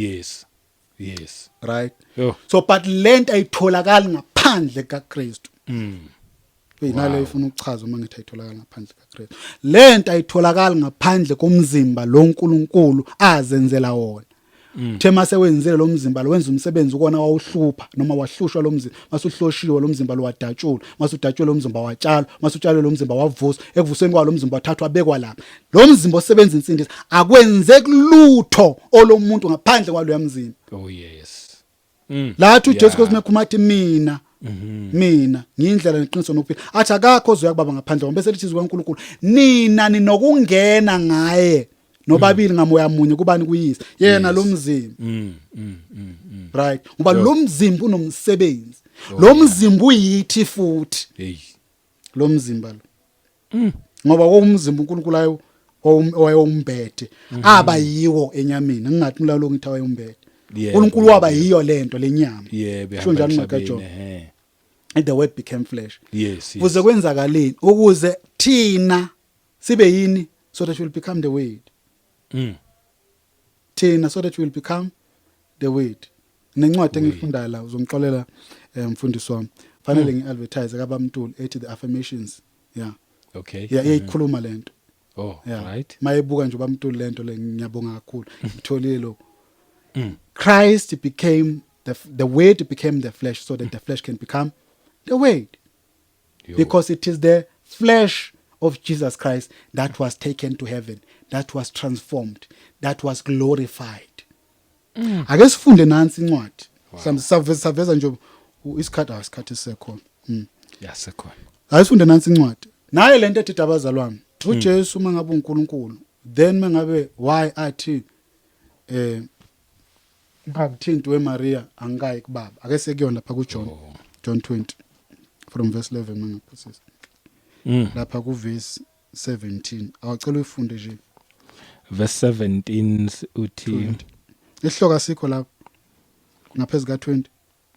yes right so but lento ayitholakala ngaphandle kaKristu nalo ifuna ukuchaza uma ngithi ayitholakala ngaphandle kaKristu lento ayitholakala ngaphandle komzimba lo uNkulunkulu azenzela wona thema sewenzile lo mzimba lo wenza umsebenzi ukona wawuhlupha noma wahlushwa lo mzimba masuhloshiwe lo mzimba lo wadatshulwa masudatshulwe lo mzimba watshalwa masutshalwe lo mzimba wavuswa ekuvusweni kwawo lo mzimba wathathwa abekwa lapha lo mzimba osebenza insindisi akwenzeki lutho olomuntu ngaphandle kwalo mzimba yes lathi uJesu Kristu mekhumathi mina ngiyindlela neqiniso nokuphila athi akakho ozoya kubaba ngaphandle ngoba bese lithi zikwaNkulunkulu nina ninokungena ngaye nobabili ngamoya munye kubani kuyise yena lo mzimba right ngoba lo mzimba unomsebenzi lo mzimba uyithi futhi hey lo mzimba lo ngoba umzimba uNkulunkulu ayo wayombethe aba yiwo enyameni ngingathi mlalo ngithi wayombethe uNkulunkulu waba yiyo lento lenyama sho njalo ngakaJohn and the word became flesh kuze kwenzakaleni ukuze thina sibe yini so that we will become the word thina so that we will become the word nencwadi engifundayo la uzongixolela mfundisi wami fanele ngiadvertise kabamntuli ethi the affirmations okay ikhuluma lento right mayebuka nje bamntuli lento le ngiyabonga kakhulu ngitholile lo Christ became the word became the flesh so that the flesh can become the word because it is the flesh of Jesus Christ that was taken to heaven that was transformed that was glorified ake sifunde nansi incwadi saveza nje isikhathi sekhona yasekhona ayisifunde nansi incwadi naye lento ethi abazalwane uJesu mangabe uNkulunkulu then mangabe why athi ngakuthinti weMaria angikayi kubaba ake sekuyona lapha kuJohn John 20 from verse 11 mangaphosisa lapha ku verse 17 awucela uyifunde nje verse 17 uthi ihloka sikho lapha ngaphezulu ka20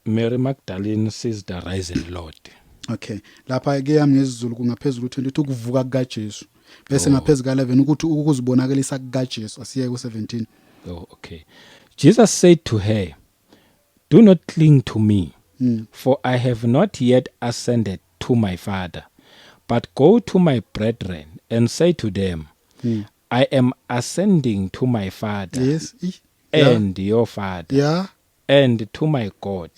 Mary Magdalene sees the risen Lord okay lapha ke yami ngesiZulu kungaphezulu ku20 uthi ukuvuka kukaJesu bese ngaphezulu ka11 ukuthi ukuzibonakalisa kukaJesu asiye ku17 okay Jesus said to her, "Do not cling to me, for I have not yet ascended to my Father, but go to my brethren and say to them, I am ascending to my Father and your Father, and to my God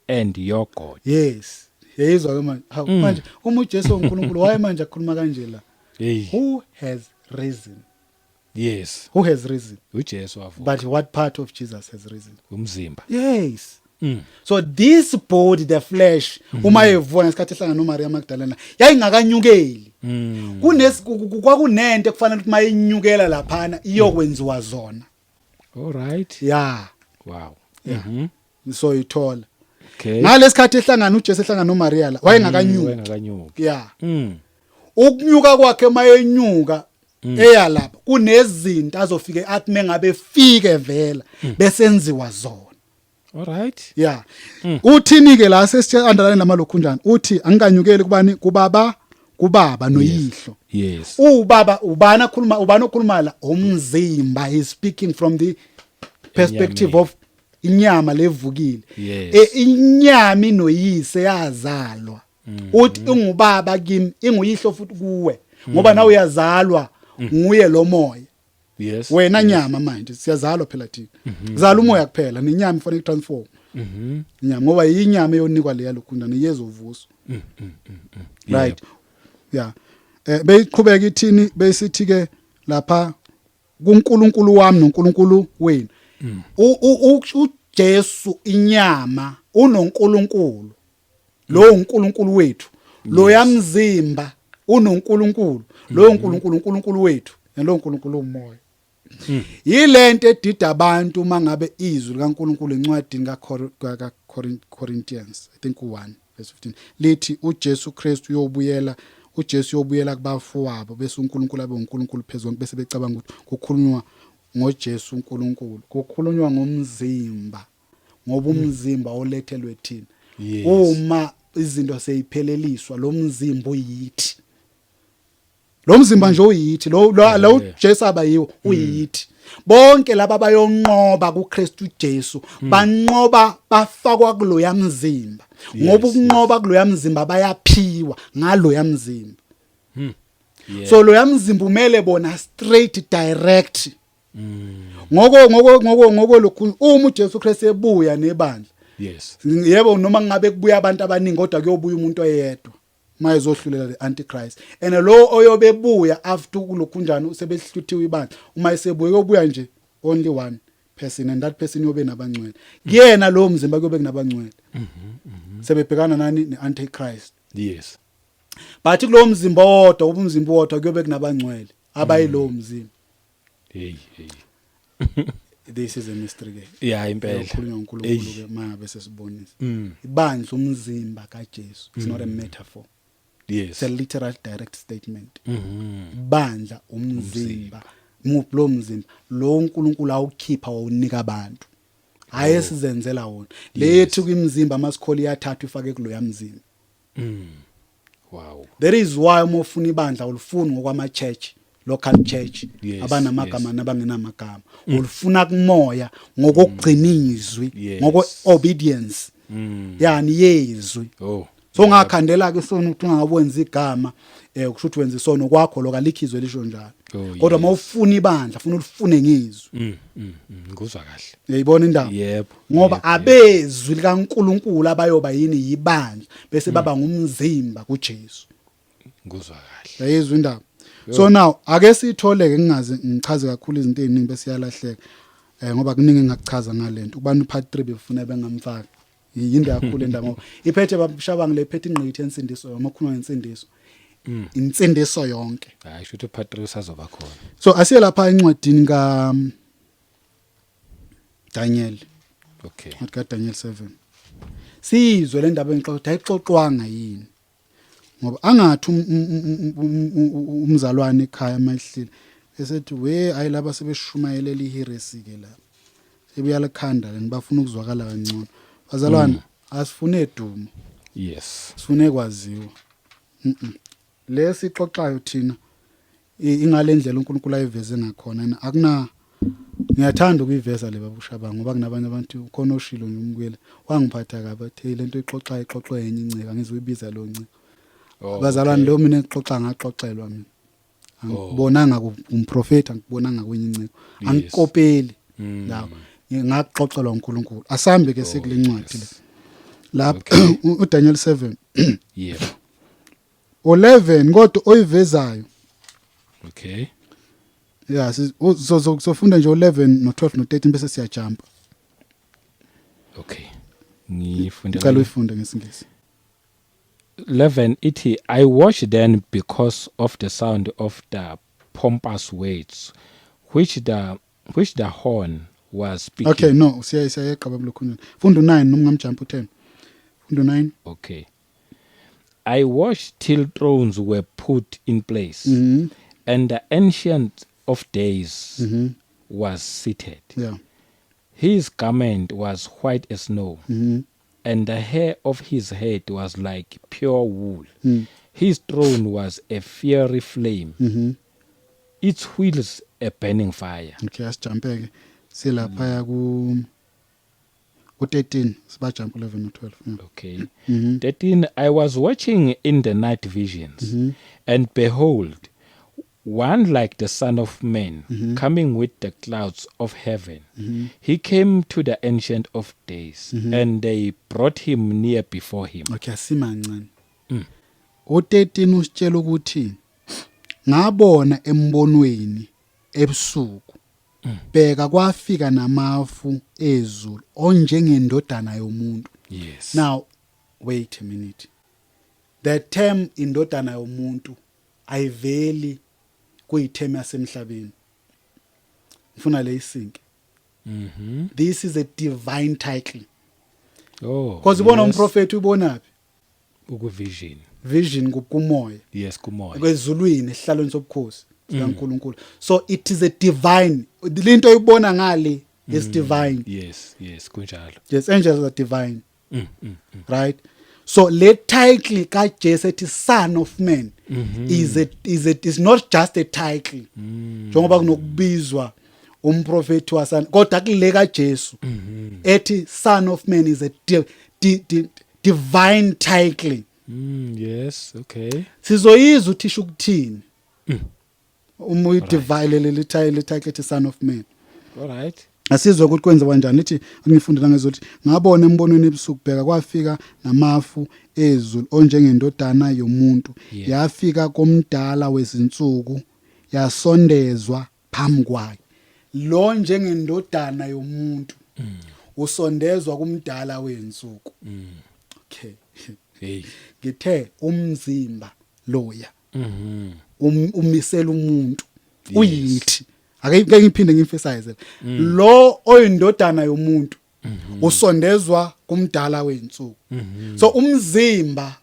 and your God." Yes. Yezwa ke manje uJesu uNkulunkulu waye manje akhuluma kanje la. Who has risen? Yes. Who has risen? uJesu wavuka. But what part of Jesus has risen? Umzimba. Yes. So this body, the flesh, uma evuka ngesikhathi ehlangana noMaria Magdalena, yayingakanyukeli. Kwakunento kufanele ukuthi mayinyukela laphana iyokwenziwa zona. All right. Yeah. Wow. So ithola. Okay. Ngalesikhathi ehlangana uJesu ehlangana noMaria la, wayengakanyuki. Yeah. Ukunyuka kwakhe mayenyuka eya lapha kunezinto azofike athi mengabe fike vela besenziwa zona. All right. Yeah. Uthini ke la sesithe underline lamalokhu njani uthi angikanyukeli kubani kubaba noyihlo. Yes. Ubaba ubani okhuluma la umzimba, he speaking from the perspective of inyama levukile. Inyama inoyise yazalwa. Uthi ungubaba kimi inguyihlo futhi kuwe ngoba nawe uyazalwa nguye lo moya. Yes. Wena nyama manje siyazalwa phela thina. Zala umoya kuphela nenyama ifanele transform. Inyama ngoba yinyama eyonikwa leya lokhunda neyezovuso. Right. Yeah. Beyiqhubeka ithini besithi ke lapha kuNkulunkulu wami noNkulunkulu wenu. uJesu inyama unoNkulunkulu. Lo uNkulunkulu wethu. Lo yamzimba unoNkulunkulu. Lo uNkulunkulu wethu. Lo uNkulunkulu umoya. Yilento edida abantu mangabe izwi likaNkulunkulu encwadini kaCorinthians I think 1 verse 15 lithi uJesu Kristu uyobuyela kubafu wabo bese uNkulunkulu abe uNkulunkulu phezulu bese becabanga ukuthi kukhulunywa ngoJesu uNkulunkulu kukhulunywa ngomzimba ngoba umzimba olethelwe thina uma izinto seyipheleliswa lo mzimba uyithi lo mzimba nje uyithi lo Jesu abayiwo uyithi bonke laba bayonqoba kuKristu Jesu banqoba bafakwa kulo yamzimba ngoba ukunqoba kulo yamzimba bayaphiwa ngalo yamzimba so lo yamzimba umele bona straight direct ngoko lokhu uma uJesu Kristu ebuya nebandla yes yebo noma ngabe kubuya abantu abaningi kodwa kuyobuya umuntu oyedwa mayezohlulela le antichrist and lo oyobebuya after kulokhu njani usebehluthiwe ibandla uma esebuya uyobuya nje only one person and that person yobe nabangcwele kuyena lo mzimba kuyobe kunabangcwele sebebhekana nani neantichrist yes but kulo mzimba wodwa ubumzimba wodwa kuyobe kunabangcwele abayilo mzimba hey This is a mystery ke. yeah impela Ukhulunywa uNkulunkulu ke mangabe sesibonisa. Ibandla umzimba kaJesu. It's not a metaphor. yes It's a literal direct statement. Ibandla umzimba. Muphi lo mzimba? Lo uNkulunkulu awukhipha wawunika abantu. Hayi sizenzela wona. Lethu kwimzimba masikholi yathatha ifake kuloya mzimba. wow There is why uma ufuna ibandla ulifuna ngokwama church, local church, Yes, abanamagama nabangenamagama. Ulifuna kumoya ngokugcina izwi, Yes. ngoko obedience. Yani yezwi. oh So ungakhandela ke sona ukuthi ungabwenza igama kusho ukuthi wenza isono kwakho lokalikhizwe lisho njalo. Oh, Kodwa yes. mawufuna ibandla, ufuna ulifune ngizwi. nguzwa kahle Uyayibona indaba? yebo Ngoba yebo, abezwi likaNkuluNkulu abayoba yini yibandla bese baba ngumzimba kuJesu. nguzwa kahle Uyayizwa indaba? So now ake sitholeke ngingaze ngichaze kakhulu izinto eziningi bese yalahleka. Ngoba kuningi engakuchaza ngalento. Ubani part 3 befuna bengamfaka. Yinde kakhulu indaba ngoba iphethe babushabanga lephethe ingqithi ensindiso amakhulu ngensindiso. Insindiso yonke. hayi shothi Patrice azoba khona So asiye lapha encwadini ka Daniel. okay Ka Daniel 7. Sizwe le ndaba engixoxa ayixoxwanga yini. Ngoba angathi umzalwane ekhaya mayihlile esethi we ayilaba sebeshumayelela iheresi ke la. Sebuyalakhanda ngibafuna ukuzwakala kancane. Bazalwane asifune edumo. yes Sifune kwaziwa. Lesixoxayo thina ingalendlela uNkulunkulu ayiveze ngakhona akuna ngiyathanda ukuyiveza le babushabanga ngoba kunabanye abantu ukhona oshilo nje umkwela wangiphatha kabi athi lento ixoxayo ixoxwe yenye inceka ngizoyibiza lo nceka. Bazalwane lo mina exoxa ngaxoxelwa mina. Angibonanga umprofeti angibonanga kwenye inceko. Angikopeli. La ngaxoxelwa uNkulunkulu. Asambe ke sekulencwadi le. Lapha uDaniel 7. yebo 11 kodwa oyivezayo. okay Yeah, sofunda nje 11 no12 no13 bese siyajumpa. okay ngifundela Cela uyifunde ngesingisi. 11 ithi I watched then because of the sound of the pompous words which the horn was speaking. Okay, no, siyayeqa babulukhuni. Funda 9 noma ngamjumpa u10. Funda 9. Okay. I watched till thrones were put in place and the ancient of days was seated. Yeah. His garment was white as snow and the hair of his head was like pure wool. His throne was a fiery flame. Its wheels a burning fire. Okay, asijumpe ke. Silapha ku 13 sibajumpa 11 no 12. Yeah. Okay. 13 I was watching in the night visions and behold one like the Son of Man coming with the clouds of heaven. He came to the ancient of days and they brought him near before him. Okay, asimancane. U13 usitshela ukuthi ngabona embonweni ebusuku. Bheka kwafika namafu ezulu onjengendodana yomuntu. Yes. Now wait a minute. The term indodana yomuntu ayiveli kuyithema yasemhlabeni. Ngifuna le isinke. This is a divine title. Oh. Because ubona umprofeti ubonaphi? Ukuvision. Vision kumoya. Yes, kumoya. Kwezulwini esihlalweni sobukhosi sikaNkuluNkulu. So it is a divine. Into oyibona ngale is divine. Yes, kunjalo. Yes, angels are divine. Right? So le title ka Jesu ethi Son of Man is not just a title. Njengoba kunokubizwa umprofeti wasan kodwa kule ka Jesu ethi Son of Man is a divine title. Yes, okay. Sizoyizwa uthisha ukuthini. Uma uyidivile le title ethi Son of Man. All right. Asizwe ukuthi kwenza kanjani lithi ngifundela ngezothi ngabona embonweni ebusuku bheka kwafika namafu ezulu onjengendodana yomuntu yafika komdala wezinsuku yasondezwa phambi kwakhe lo njengendodana yomuntu usondezwa kumdala weinsuku. Okay. Hey. Ngithe umzimba loya umisela umuntu uyithi ake ngiphinde ngimemphasize lo oyindodana yomuntu usondezwa kumdala weinsuku so umzimba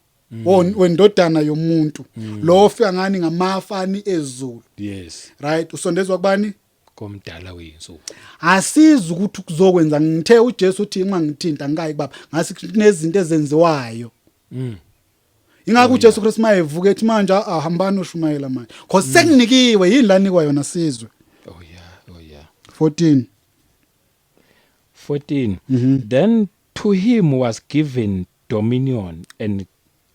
wendodana yomuntu lo ofika ngani ngamafani ezulu yes right usondezwa kubani komdala weinsuku asiza ukuthi kuzokwenza ngithe uJesu uthi inxa ngithinta ngikayi baba ngasi kunezinto ezenziwayo ingakho uJesu Kristu mayevuka ethi manje ahambani ushumayela manje because sekunikiwe yini la nikwa yona sizwe oh yeah 14 then to him was given dominion and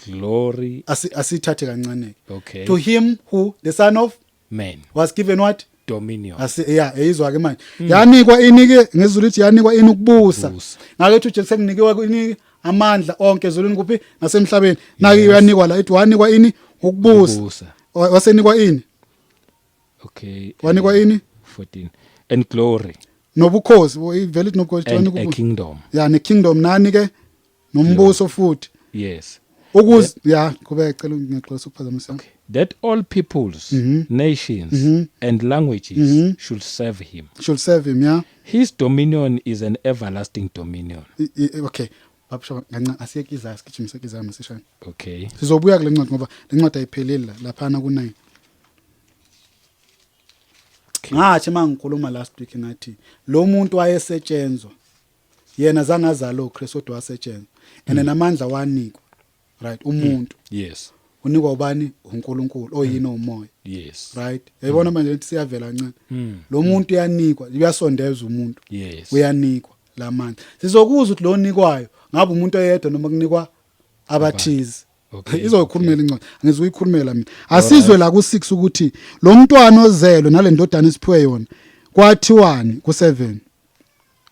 glory asithathe kancane okay to him who the son of man was given what dominion eyizwa ke manje yanikwa inike ngezulu lithi yanikwa ini ukubusa ngakethi uJesu sekunikiwe ini amandla onke ezulwini kuphi nasemhlabeni naki uyanikwa la ethi wanikwa ini ukubusa wasenikwa ini okay wanikwa ini 14 and glory nobukhosi ivele nobukhosi wanikwa kingdom ne kingdom nani ke nombuso futhi yes ukuze kube ecela ngixolisa ukuphazamisa okay that all peoples nations and languages should serve him his dominion is an everlasting dominion okay babusho kanca asiyekiza sigijimise masishane okay sizobuya kule ncwadi ngoba le ncwadi ayiphelile lapha na ku9 ngathi mangikhuluma last week ngathi lo muntu wayesetshenzwa yena zangazalo uKristu kodwa wasetshenzwa ene namandla wanikwa right umuntu yes unikwa ubani uNkulunkulu oyini umoya yes right yayibona manje ukuthi siyavela kancane lo muntu uyanikwa uyasondeza umuntu yes uyanikwa lamandla sizokuzwa ukuthi lo nikwayo ngabe umuntu oyedwa noma kunikwa abathizi okay izokhulumela incwadi angizoyikhulumela mina asizwe la ku6 ukuthi lo mntwana ozelwe nale ndodana isiphiwe yona kwathiwani ku7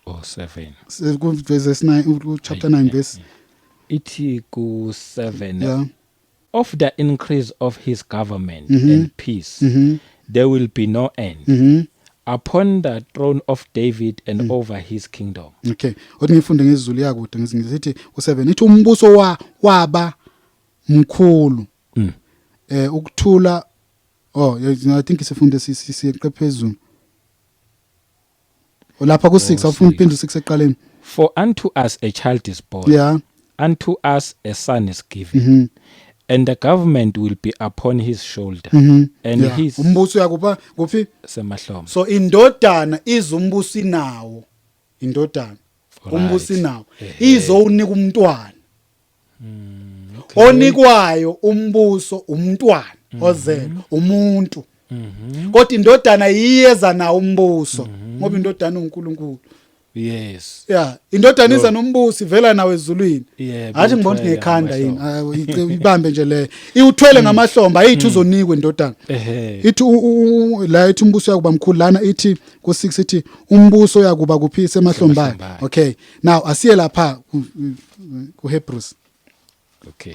oh 7 ku verse 9 chapter 9 verse ithi ku7 of the increase of his government and peace there will be no end upon the throne of David and over his kingdom okay othi ngifunde ngezulu yakude ngisithi ku7 ithi umbuso waba mkhulu ukuthula I think sifunde siyeqe phezulu lapha ku6 awufuna uphinde 6 eqaleni for unto us a child is born unto us a son is given and the government will be upon his shoulder and his umbuso yakupha kuphi semahlombe so indodana izumbusi nawo indodana umbusi nawo izowunika umntwana onikwayo umbuso umntwana ozelwe umuntu kodwa indodana iyeza nawo umbuso ngoba indodana uNkulunkulu yes indodana iza nombusi ivela nawe ezulwini athi ngibona ukuthi ngekhanda yini ibambe nje le iwuthwele ngamahlombe ayithi uzonikwa indodana ithi la ithi umbuso yakuba mkhulu lana ithi ku6 ithi umbuso yakuba kuphisa emahlombe okay now asiye lapha ku Hebrews okay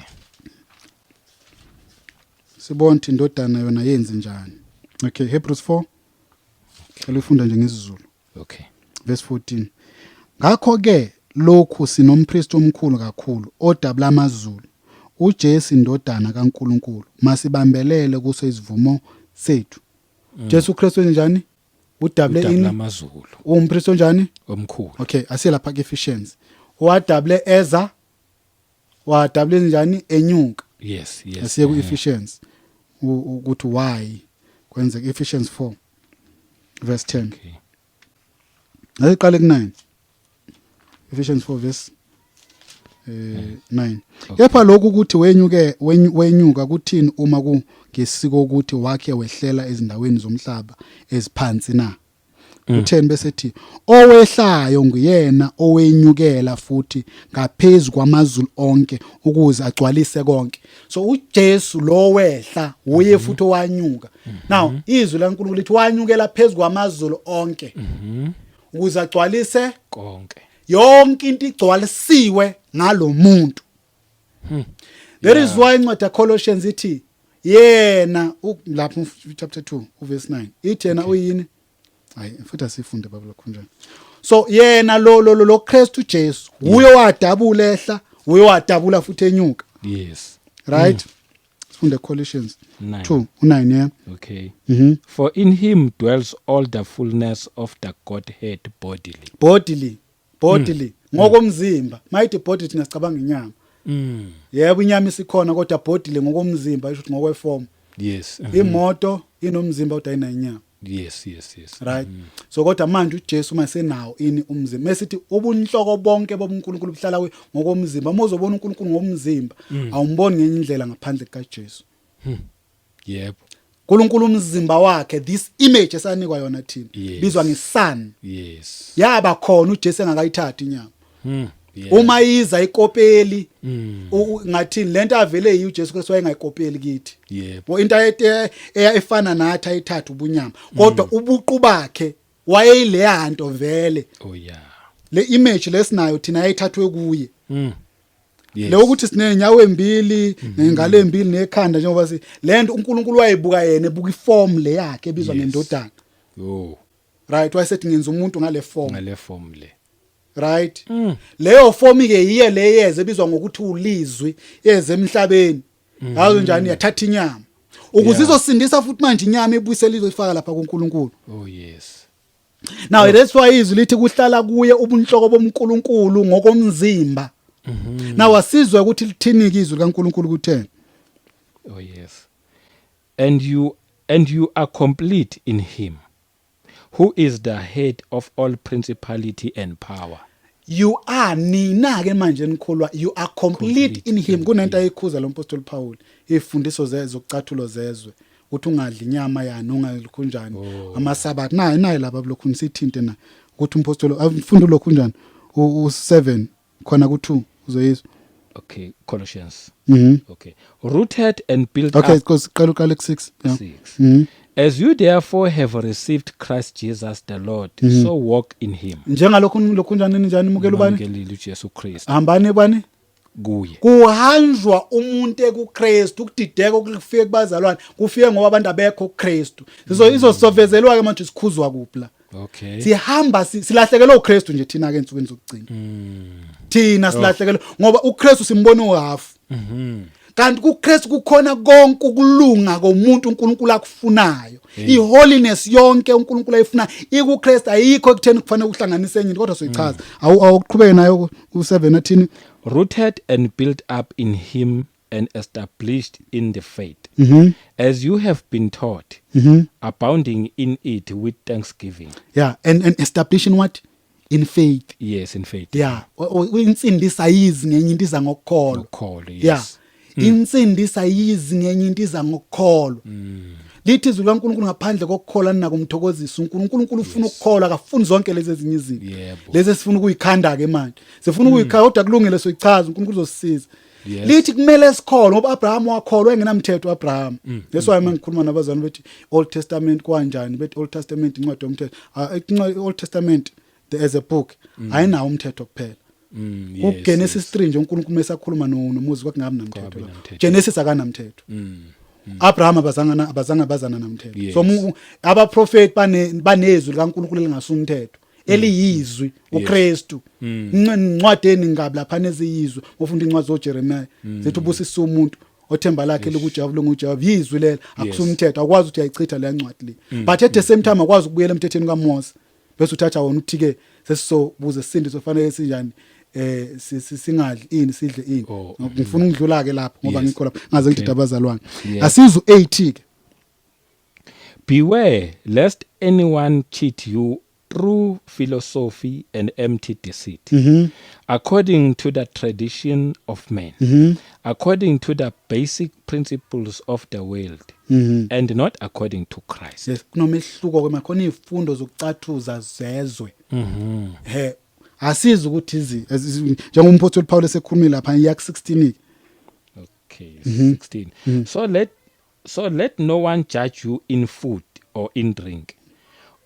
sibona ukuthi indodana yona yenze njani okay Hebrews 4 elifunda nje ngesizulu okay verse 14 ngakho ke lokhu sinompriest omkhulu kakhulu odabula amazulu uJesu indodana kaNkuluNkulu masibambelele kuso isivumo sethu Jesu Kristu njani udabule amazulu umpriest onjani omkhulu okay asiye lapha Ephesians wadabule eza wadabule njani enyuka yes asiye ku Ephesians ukuthi why kwenze Ephesians 4 verse 10 okay ayiqale ku9 Ephesians 4 verse 9 kepha lokhu ukuthi wenyuka kuthini uma kungesiko ukuthi wakhe wehlela ezindaweni zomhlaba eziphansi na u10 bese ethi owehlayo nguyena owenyukela futhi ngaphezulu kwamazulu onke ukuze agcwalise konke so uJesu lo wehla uye futhi owanyuka now izwi laNkulunkulu lithi wanyukela phezulu kwamazulu onke ukuze agcwalise konke yonke into igcwalisiwe ngalomuntu there is why incwadi Colossians ithi yena lapha chapter 2 verse 9 ithi yena uyini hayi futhi asifunde babula kunjani so yena lo Kristu Jesu uye wadabula ehla uye wadabula futhi enyuka yes right sifunde Colossians 9. 2:9 yeah. Okay. Mhm. For in him dwells all the fullness of the Godhead bodily. Bodily ngokomzimba. Mayithi body thina sicabanga inyama. Yebo inyama isikhona kodwa bodily ngokomzimba isho ukuthi ngokweform. Yes. Imoto inomzimba kodwa inyama. Yes. Right. So kodwa manje uJesu masenawo ini umzimba. Mesithi ubunhloko bonke bobuNkulunkulu buhlala ngokomzimba. Uma uzobona uNkulunkulu ngomzimba, awumboni ngenye indlela ngaphandle kaJesu. Yebo. uNkulunkulu umzimba wakhe, this image esanikwa yona thina bizwa ngesun. Yes. Yaba khona uJesu engakayithathi inyama. Yeah. Uma iza ikopeli ngathi lento avele yi uJesu Kristu wayengayikopeli kithi. Yebo. Into efana nathi ayithatha ubunyama kodwa ubuqu bakhe wayeyileyanto vele. Oh yeah. Le image lesinayo thina ayithathwe kuye. Yes. Le ukuthi sinenyawo embili ngengalo embili nekhanda njengoba si lento uNkulunkulu wayebuka yena ebuka iform le yakhe ebizwa ngendodana. Oh. Right, wayesethi ngenza umuntu ngale form. Ngale form le. Right. Leyo form ke yiye leyeze ebizwa ngokuthi ulizwi yeze emhlabeni. Yazo njani yathatha inyama. Ukuze izosindisa futhi manje inyama ebuyisela izofaka lapha kuNkulunkulu. Oh yes. Now that's why izwi lithi kuhlala kuye ubunhloko boMkulunkulu ngokomzimba. Now asizwe ukuthi lithinike izwi likaNkulunkulu ku10. Oh yes. And you are complete in him, who is the head of all principality and power. You are nina ke manje nikholwa you are complete in him. Kunento ayikhuza lo mpostoli Paul ifundiso zokucathulo zezwe ukuthi ungadli inyama yani ungadli kunjani amasabathi nayi lapha lokhu nisithinte na ukuthi umpostoli afunda lokhu kunjani u7 khona ku2 uzoyizwa. Okay, Colossians. Okay. Rooted and built okay, up. because qala ku6 yeah. 6. As you therefore have received Christ Jesus the Lord, so walk in him. Njengalokhu lokhunjani njani mukela ubani? Ngelile uJesu Kristu. Hambani bani? Kuye. Kuhanjwa umuntu ekuKristu ukudideka okufike kubazalwane kufike ngoba abantu abekho kuKristu. Izosovezelwa ke manje sikhuzwa kupla. Okay. Sihamba silahlekelwe uKristu nje thina ke ensukwini zokugcina. Thina silahlekelwe ngoba uKristu simbona uhafu. Kanti kuKristu kukhona konke ukulunga komuntu uNkulunkulu akufunayo. IHoliness yonke uNkulunkulu ayifuna ikuKristu ayikho ekutheni kufanele ukuhlanganise enye kodwa soyichaza. Awuqhubeke nayo ku7 athini rooted and built up in him and established in the faith, as you have been taught, abounding in it with thanksgiving. Yeah, and establishing what? In faith. Yes, in faith. Yeah, insindisa yizi ngenye into iza ngokukholwa. Ngokukholwa, yes. Yeah. Insindisa yizi ngenye into iza ngokukholwa. Lithi izwi likaNkulunkulu ngaphandle kokukholwa nina kumthokozisa uNkulunkulu ufuna ukukholwa akafuni zonke lezi ezinye izinto. Lezi sifuna ukuyikhanda ke manje. Sifuna ukuyikhaya kodwa kulungile soyichaza uNkulunkulu uzosisiza. Lithi kumele sikholwe ngoba Abraham wakholwa engenamthetho Abraham. That's why ngikhuluma nabazali bethi Old Testament kanjani bethi Old Testament incwadi yomthetho. Old Testament as a book ayinawo umthetho kuphela. Genesis 3 nje uNkulunkulu mesakhuluma noMoses kwakungabi namthetho. Genesis akanamthetho. Abraham abazanga bazana namthetho. So abaprofeti banezwi likaNkulunkulu lingasumthetho eliyizwi uKristu. Incwadeni ngabi lapha neziyizwi ufunda incwadi zoJeremiah zithi ubusisa umuntu othemba lakhe lokuJehova longuJehova yizwi lela akusumthetho akwazi ukuthi ayichitha le ncwadi le. But at the same time akwazi ukubuyela emthethweni kaMose bese uthatha wona uthi ke sesizobuza sindisi ofanele sinjani singadli ini sidle ini. Ngifuna ukudlula ke lapho ngoba ngikho lapha ngaze ngithi abazalwane asizwe 8 ke. Beware lest anyone cheat you through philosophy and empty deceit, according to the tradition of men, according to the basic principles of the world, and not according to Christ. Yes, kunomehluko kwemakhona izifundo zokucathuza zezwe. Asiza ukuthi njengompostoli Paul esekhulumile lapha yak 16. Okay, 16. So let no one judge you in food or in drink,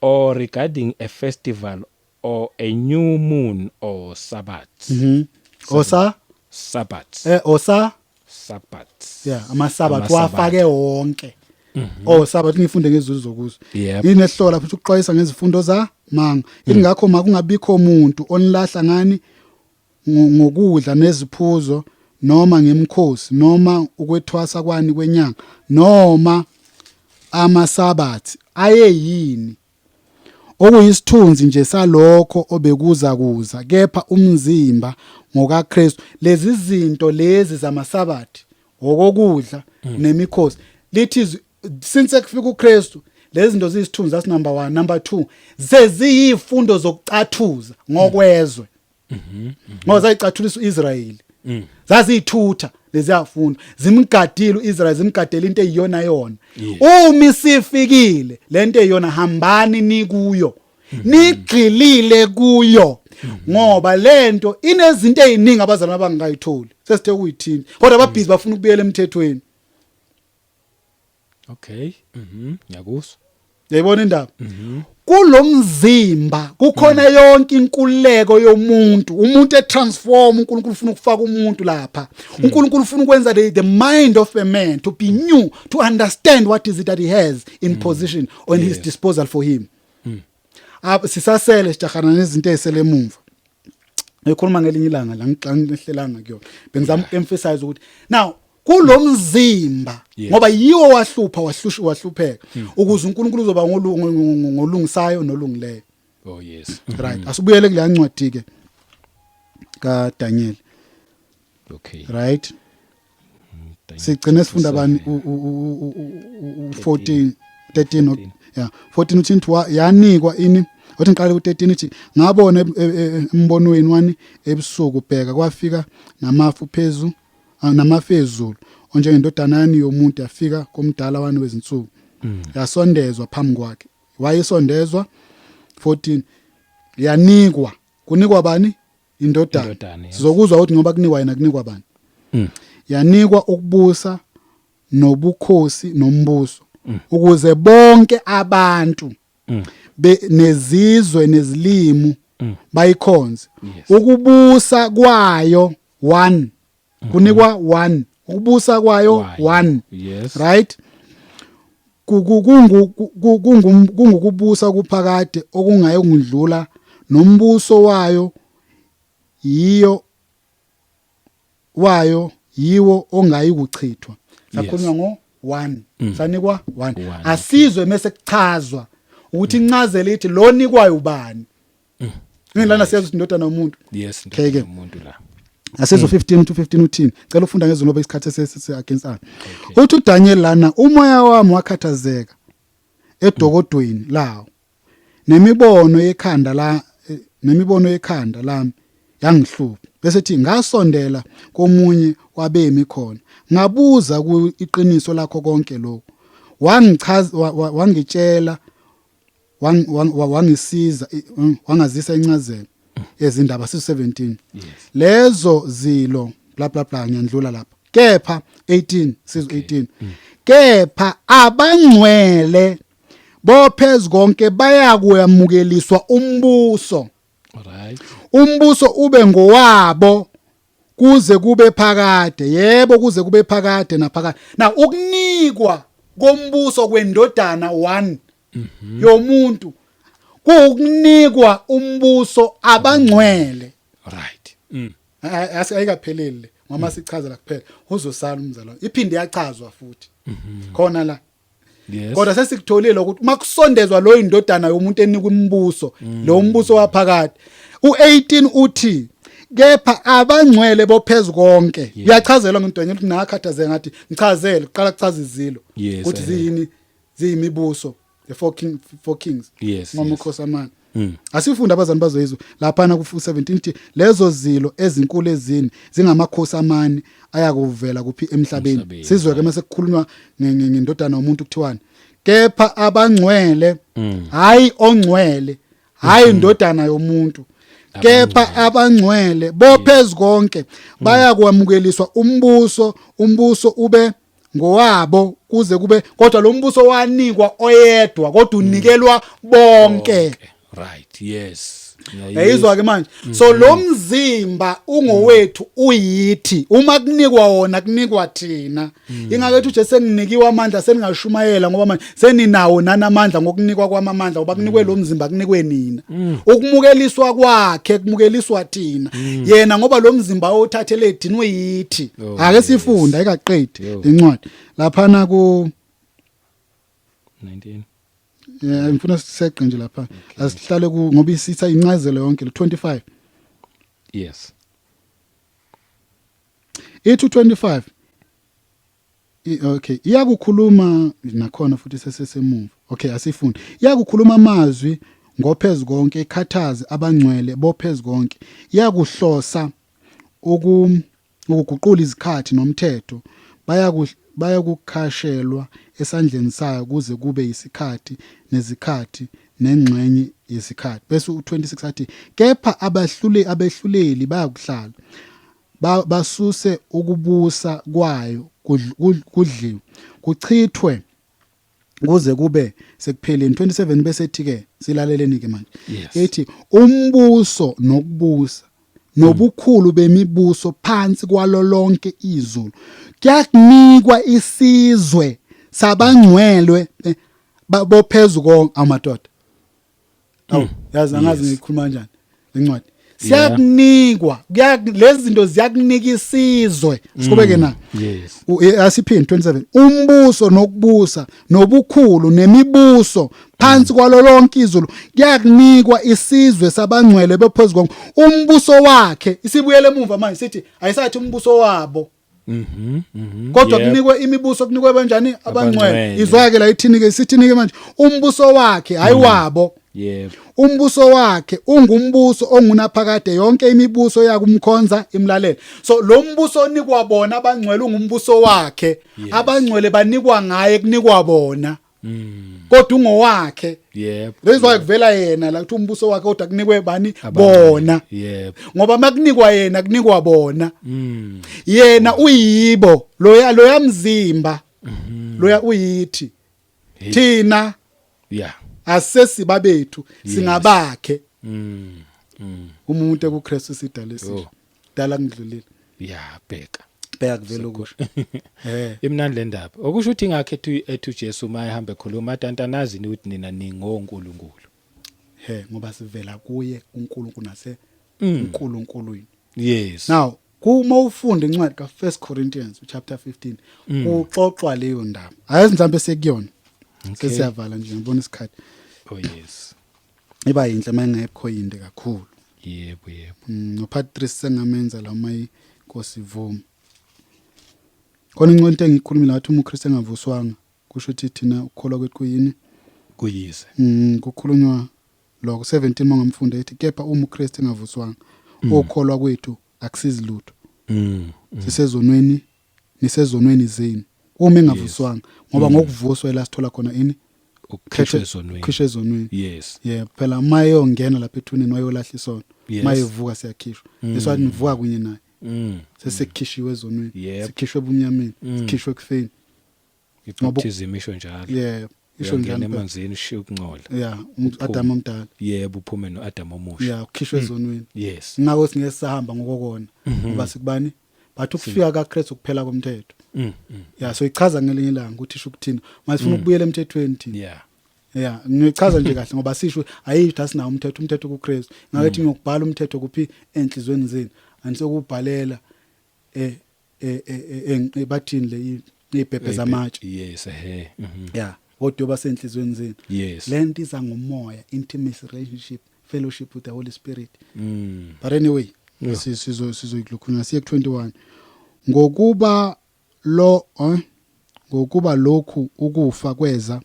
or regarding a festival or a new moon or Sabbath. Sabbath. Sabbath. Yeah, amaSabbath wafake wonke. Sabbath ngifunde ngezizwe zokuzo. Inehlola futhi ukuxwayisa ngezifundo za manga. Ingakho makungabikho umuntu onilahla ngani ngokudla neziphuzo noma ngemkhosi noma ukwethwasa kwani kwenyanga noma amasabathi ayeyini okuyisithunzi nje salokho obekuza kuza kepha umzimba ngokaKristu lezi zinto lezi zamasabathi okokudla nemikhosi lithi since kufika uKristu lezi zinto ziyisithunzi that's number 1 number 2 seziyifundo zokucathuza ngokwezwe ngoba zayicathulisa uIsrayeli zazithutha leziyafunda zimgadile uIsrael zimgadele into eyiyona yona uma isifikile lento eyiyona hambani nikuyo nigxilile kuyo ngoba lento inezinto eziningi abazalwane abangayitholi sesithe kuyithini kodwa ababhizi bafuna ukubuyela emthethweni. Okay ngiyakuzwa yayibona indaba kulomzimba kukhona yonke inkululeko yomuntu umuntu etransform uNkulunkulu ufuna ukufaka umuntu lapha uNkulunkulu ufuna ukwenza the mind of a man to be new to understand what is it that he has in position on his disposal for him. Sisasele sijahana nezinto ezisele emuva ekhuluma ngelinye ilanga la ngihlelanga kuyona bengizama emphasize ukuthi now kulomzimba ngoba yiwo wahlupha wahlupheka ukuze uNkulunkulu uzoba ngolungisayo nolungileyo. Oh yes. Right. Asibuyele kule ncwadi ke kaDaniel. Okay. Right. Sigcine sifunda bani u14 13 yeah 14 uthi yanikwa ini wathi ngiqale ku13 uthi ngabona embonweni wani ebusuku bheka kwafika namafu phezulu namafezulu onjengendodana yani yomuntu yafika komdala wani wezinsuku yasondezwa phambi kwakhe wayesondezwa 14 yanikwa kunikwa bani indodana sizokuzwa ukuthi ngoba kunikwa yena kunikwa bani yanikwa ukubusa nobukhosi nombuso ukuze bonke abantu nezizwe nezilimi bayikhonze ukubusa kwayo 1 kunikwa 1 ukubusa kwayo 1 right kungukubusa kuphakade okungaye kungidlula nombuso wayo yiwo ongayi kuchithwa sakhulunywa ngo1 sanikwa 1 asizwe mase kuchazwa ukuthi incazelo ithi lo nikwayo ubani ngilana siyazi indodana yomuntu yes indodana yomuntu la Asezo 15 to 15 uthini cela ufunda ngezwe ngoba isikhathi sesi against us uthi uDaniel lana umoya wami wakhathazeka edokodweni lawo nemibono yekhanda lami yangihlupha bese thi ngasondela komunye wabemi khona ngabuza kuiqiniso lakho konke lokho wangichaza wangitshela wangisiza wangazisa incazelo ezindaba si17 lezo zilo bla bla bla ngiyandlula lapha kepha 18 sizo 18 kepha abangcwele bophezulu konke bayakuyamukeliswa umbuso. Alright. Umbuso ube ngowabo kuze kube phakade yebo kuze kube phakade naphakade na ukunikwa kombuso kwendodana 1 yomuntu kukunikwa umbuso abangcwele. Right. Ayikaphelele ngoma sichazela kuphela uzosala umzalwane iphinde yachazwa futhi khona la. Yes. Kodwa sesikutholile ukuthi makusondezwa lo indodana yomuntu enika umbuso lo umbuso waphakade u18 uthi kepha abangcwele bophezulu konke uyachazelwa ngintwenye ukuthi nakhathaze ngathi ngichazele uqala kuchaza izilo ukuthi ziyini ziyimibuso the four kings ngomkhosi amani asifunda abazali bazoyizwa lapha na ku17 uthi lezo zilo ezinkulu ezini zingamakhosi amani ayakuvela kuphi emhlabeni sizwe ke mase kukhulunywa ngendodana yomuntu kuthiwani kepha abangcwele hayi ongcwele hayi indodana yomuntu kepha abangcwele bophezulu konke bayakwamukeliswa umbuso ube ngowabo kuze kube kodwa lo mbuso wanikwa oyedwa kodwa unikelwa bonke. Right. Yes. Yayizwa ke manje. So lo mzimba ungowethu uyithi. Uma kunikwa wona kunikwa thina. Ingakethu nje senginikiwe amandla seningashumayela ngoba manje seninawo nanamandla ngokunikwa kwamandla ngoba kunikwe lo mzimba kunikwe nina. Ukumukeliswa kwakhe kumukeliswa thina. Yena ngoba lo mzimba othathele thina uyithi. Ake sifunda ekaqedi lencwadi. Laphana ku 19. Yeah, ngifuna siseqe nje lapha. Asihlale ku ngoba isitha incazelo yonke le 25. Yes. Ethu 25. Okay, iyakukhuluma nakhona futhi sesesemuva. Okay, asifunde. Iyakukhuluma amazwi ngophezulu konke ekhathazi abangcwele bophezulu konke. Iyakuhlosa ukuguqula izikhathi nomthetho. Bayakukhashelwa esandleni sayo kuze kube isikhathi nezikhathi nengxenye yesikhathi. Bese u26 athi kepha abehluleli bayakuhlala basuse ukubusa kwayo kudliwe kuchithwe kuze kube sekupheleni. 27 bese ethi ke silaleleni ke manje ethi umbuso nokubusa nobukhulu bemibuso phansi kwalo lonke izulu kuyakunikwa isizwe sabangcwelwe bophezulu konke amadoda. Yazi angazi ngikhuluma kanjani lencwadi. Siyakunikwa lezi zinto ziyakunika isizwe sikubeke na. Asiphinde 27 umbuso nokubusa nobukhulu nemibuso phansi kwalo lonke izulu kuyakunikwa isizwe sabangcwele bophezulu konke. Umbuso wakhe isibuyele emuva manje sithi ayisathi umbuso wabo. Kodwa kunikwe imibuso kunikwe kanjani abangcwele. Izwake la ithini ke sithini ke manje umbuso wakhe hayi wabo. Umbuso wakhe ungumbuso ongunaphakade yonke imibuso yakumkhonza imlalelo. So lo mbuso onikwa bona abangcwele ungumbuso wakhe. Abangcwele banikwa ngaye kunikwa bona. Kodwa ungowakhe. Lezwa kuvela yena la kuthi umbuso wakhe kodwa kunikwe bani bona. Ngoba makunikwa yena kunikwa bona. Yena uyibo loya mzimba. Loya uyithi. Thina asesiba bethu singabakhe. Umuntu kuKristu sidalesi. Dala ngidlulile. Bheka kuvela kusho. Imnandi le ndaba. Okusho ukuthi ngakhe ethu Jesu maye hambe khuluma atantanazini ukuthi nina ningonkulunkulu. Ngoba sivela kuye uNkulunkulu nase uNkulunkulwini. Yes. Now kuma ufunda incwadi ka 1 Corinthians chapter 15 uxoxwa leyo ndaba. Ayazi mhlambe sekuyona. Sesiyavala nje ngibona isikhathi. Yes. Iba yinhle mangekho yinde kakhulu. Yebo. No Patrice sengamenza la mayinkosi ivuma. Khona incwadi engikhulumile ngathi uMkristu engavuswanga kusho ukuthi thina ukukholwa kwethu kuyini kuyise. Kukhulunywa lokho 17 mangamfunda ethi kepha uMkristu engavuswanga okholwa kwethu akusizi lutho. Sisezonweni nisezonweni zenu. Uma engavuswanga ngoba ngokuvuswa elasithola khona ini ukukhishwa ezonweni. Yes. Phela maye ongena lapha ethuneni wayolahla isono. Maye vuka siyakhishwa. Leswathi nivuka kunye naye. Sesekhishiwe ezonweni. Sikhishwe ebunyameni, sikhishwe ekufeni. Ibaptism isho njalo. Isho njalo emanzini ushiya ukungcola. Adam omdala. Yebo uphume noAdam omusha. Ukhishwe ezonweni. Yes. Ngakho singesahamba ngokokona. Ngoba sikubani? Bathi ukufika kaKristu kuphela komthetho. So ichaza ngelinye ilanga ukuthi isho ukuthini. Masifuna ukubuyela emthethweni thina. Ngichaza nje kahle ngoba sisho ayithi asinawo umthetho kuKristu. Ngathi ngiyokubhala umthetho kuphi enhlizweni zenu. Anisokubhalela bathini le ibhebhe zamatshe. Yes. Kodwa basenhlizweni zenu. Yes. Lento iza ngomoya, intimacy relationship, fellowship with the Holy Spirit. But anyway, sizoyikhuluma siye ku 21. Ngokuba lokhu ukufa kweza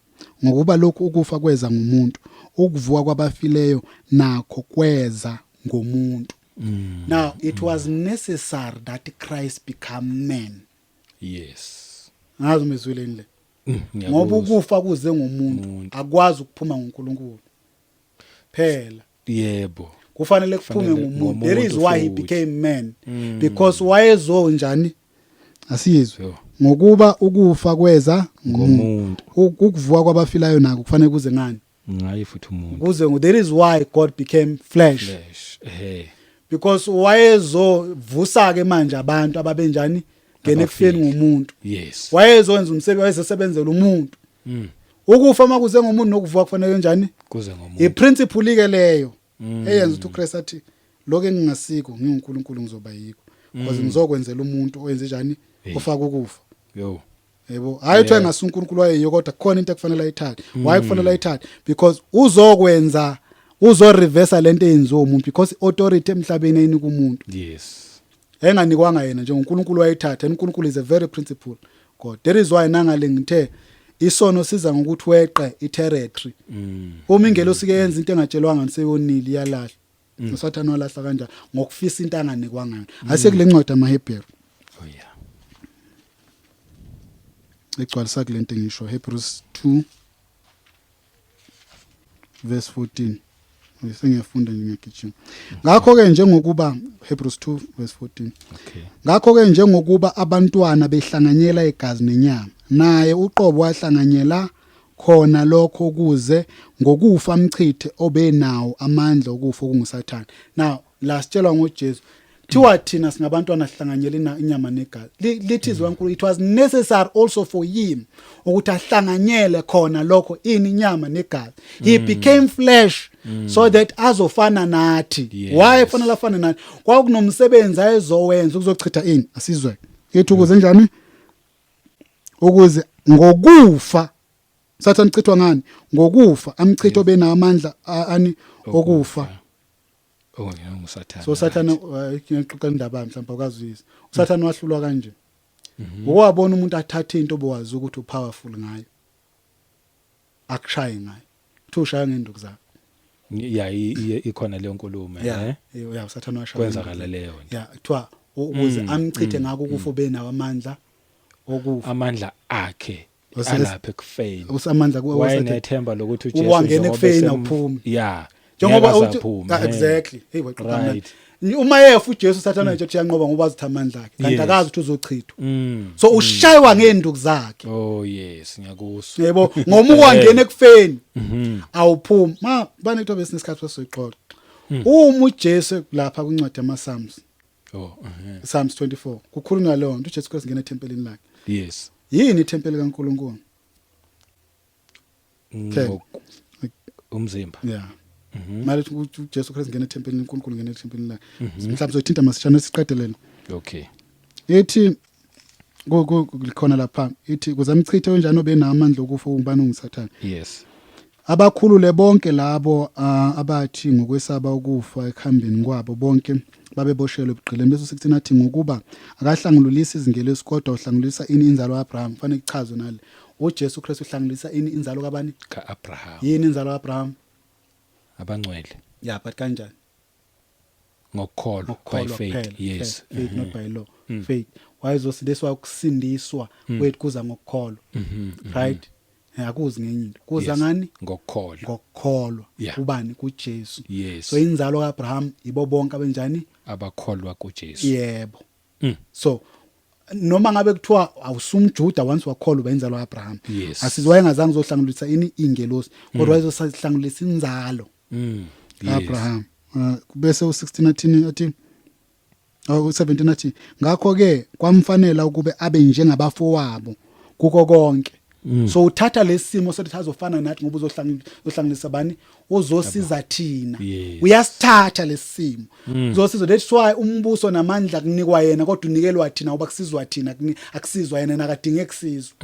ngumuntu, ukuvuka kwabafileyo nakho kweza ngomuntu. Now it was necessary that Christ become man. Yes. Ngazi umezwileni le. Ngoba ukufa kuze ngomuntu akwazi ukuphuma ngoNkulunkulu. Phela. Yebo. Kufanele kuphume ngomuntu. There is why he became man. Because wayezonjani? Asiyizwe. Ngokuba ukufa kweza ngomuntu. Ukuvuka kwabafilayo nako kufanele kuze ngani? ngayi futhi umuntu kuze that is why God became flesh. Because wayezovusa ke manje abantu ababenjani ngenekufeni ngumuntu. Yes. Wayezowenza umsebenzi wayesebenzela umuntu. Ukufa makuze ngomuntu nokuvuka kufanele kanjani? Kuze ngomuntu. Iprinciple ke leyo eyenza ukuthi uChrist athi lokho engingasiko nginguNkulunkulu ngizoba yikho. Because ngizokwenzela umuntu oyenze njani ofaka ukufa. Yo. Yebo, hayi uthe ngasuNkulunkulu wayeyo kodwa khona into ekufanele ayithathe. Why kufanele ayithathe? Because uzokwenza uzoreverse lento eyenziwa umuntu because authority emhlabeni eyinika umuntu. Yes. Enganikwanga yena nje uNkulunkulu wayithatha. uNkulunkulu is a very principle God. That is why nangale ngithe isono siza ngokuthi weqe iterritory. Uma ingelo sike yenza into engatshelwanga niseyonile iyalahla. Usathane walahla kanjani ngokufisa into anganikwanga yona. Asekule ncwadi amaHebheru. Oh yeah. Egcwalisa kule nto ngisho Hebrews 2 verse 14. Sengiyafunda nje ngiyagijima. Ngakho ke njengokuba Hebrews 2 verse 14. Okay. Ngakho ke njengokuba abantwana behlanganyela igazi nenyama, naye uqobo wahlanganyela khona lokho ukuze ngokufa amchithe obenawo amandla okufa okungusathane. Now last tshela ngoJesu thiwa thina singabantwana sihlanganyela inyama negazi. Lithi izwankulu it was necessary also for him ukuthi ahlanganyele khona lokho inyama negazi. He became flesh so that azofana nathi. Yes. Why fanele afane nathi? Kwakunomsebenzi ayezowenza ukuzochitha ini asizwe. Ethi ukuze njani? Ukuze ngokufa Sathane chithwa ngani? Ngokufa amchithe obenawo amandla ani okufa. Oh yeah, ngusathane. So Sathane ngiyaqoqa indaba mhlawumbe akazwisi. uSathane wahlulwa kanje. Ukwabona umuntu athathe into obawazi ukuthi upowerful ngayo. Akushaye ngayo. Uthusha ngenduku zakhe. Yeah, ikhona leyo nkulumo Yeah, uSathane washaya. kwenzakala leyo. Yeah, kuthiwa ukuze amchithe ngako ukufa obenawo amandla okufa. Amandla akhe alapha ekufeni. Usamandla wayenethemba lokuthi uJesu wangena ekufeni awuphumi. Yeah. Njengoba exactly. Hey waqoqa. Uma yefu uJesu Sathane nje uyanqoba ngoba azitha amandla akhe. Kanti akazi ukuthi uzochithwa. So ushaywa ngenduku zakhe. Oh yes, ngiyakuzwa. Yebo, ngoma ukwangena ekufeni. Awuphumi. Bane kuthobe sinesikhathi sokuxoxa. Uma uJesu lapha kuncwadi yamaPsalms. Oh, Psalms 24. Kukhulunywa leyo nto uJesu Christ ngena ethempelini lakhe. Yes. Yini ithempeli kaNkulunkulu? Umzimba. Yeah. Manje uJesu Christ ngena ethempelini uNkulunkulu ngena ethempelini lakhe. Mhlawumbe sothinta masishana siqedelele. Okay. Ethi kukhona lapha ithi kuzamchithe kanjani obenamandla okufa umbani ungusathane. Yes. Abakhulule bonke labo abathi ngokwesaba ukufa ekhambeni kwabo bonke babeboshelwe ebuqileni bese 16 athi ngokuba akahlangululisa izingelo esikodwa uhlangulisa ini inzalo kaAbraham. Kufanele kuchazwe nale. uJesu Christ uhlangulisa ini inzalo kabani? kaAbraham. Yini inzalo kaAbraham? Abangcwele. Yeah, but kanjani? Ngokukholwa by faith. Yes. Faith not by law. Faith. Wayezosindiswa ukusindiswa wethu kuza ngokukholwa. Right? Akuzi ngenye into. Kuza ngani? Ngokukholwa. Ngokukholwa. Yeah. Ubani kuJesu. Yes. So inzalo kaAbraham ibo bonke abenjani? Abakholwa kuJesu. Yebo. So noma ngabe kuthiwa awusumjuda once wakholwa bayinzalo kaAbraham. Yes. Asizwa engazange uzohlangulisa ini ingelosi kodwa wayezohlangulisa inzalo. Abraham. Bese u16 athi 17 athi ngakho ke kwamfanela ukube abe njengabafowabo kuko konke. So uthatha lesimo sokuthi azofana nathi ngoba uzohlangulisa bani uzosiza thina. Uyasithatha lesimo. Uzosiza that's why umbuso namandla kunikwa yena kodwa unikelwa thina ngoba kusizwa thina akusizwa yena nakadinge kusizwa.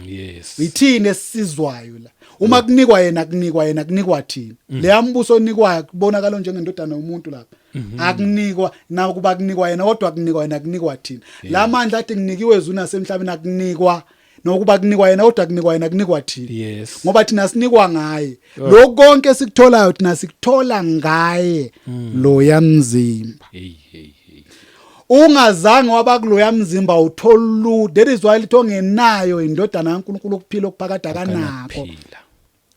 Yes. Yithini esizwayo la. Uma kunikwa yena kunikwa thina. Le mbuso onikwayo kubonakala njengendodana yomuntu lapha. Akunikwa na kuba kunikwa yena kodwa kunikwa thina. La mandla athi nginikiwe zuna semhlabeni akunikwa nokuba kunikwa yena kodwa kunikwa thina. Yes. Ngoba thina sinikwa ngaye. Lokho konke sikutholayo thina sikuthola ngaye lo yamzimba. Hey. Ungazange wabakuloya mzimba utholu. That is why litho ngenayo indodana kaNkulunkulu ukuphila okuphakade akanakho.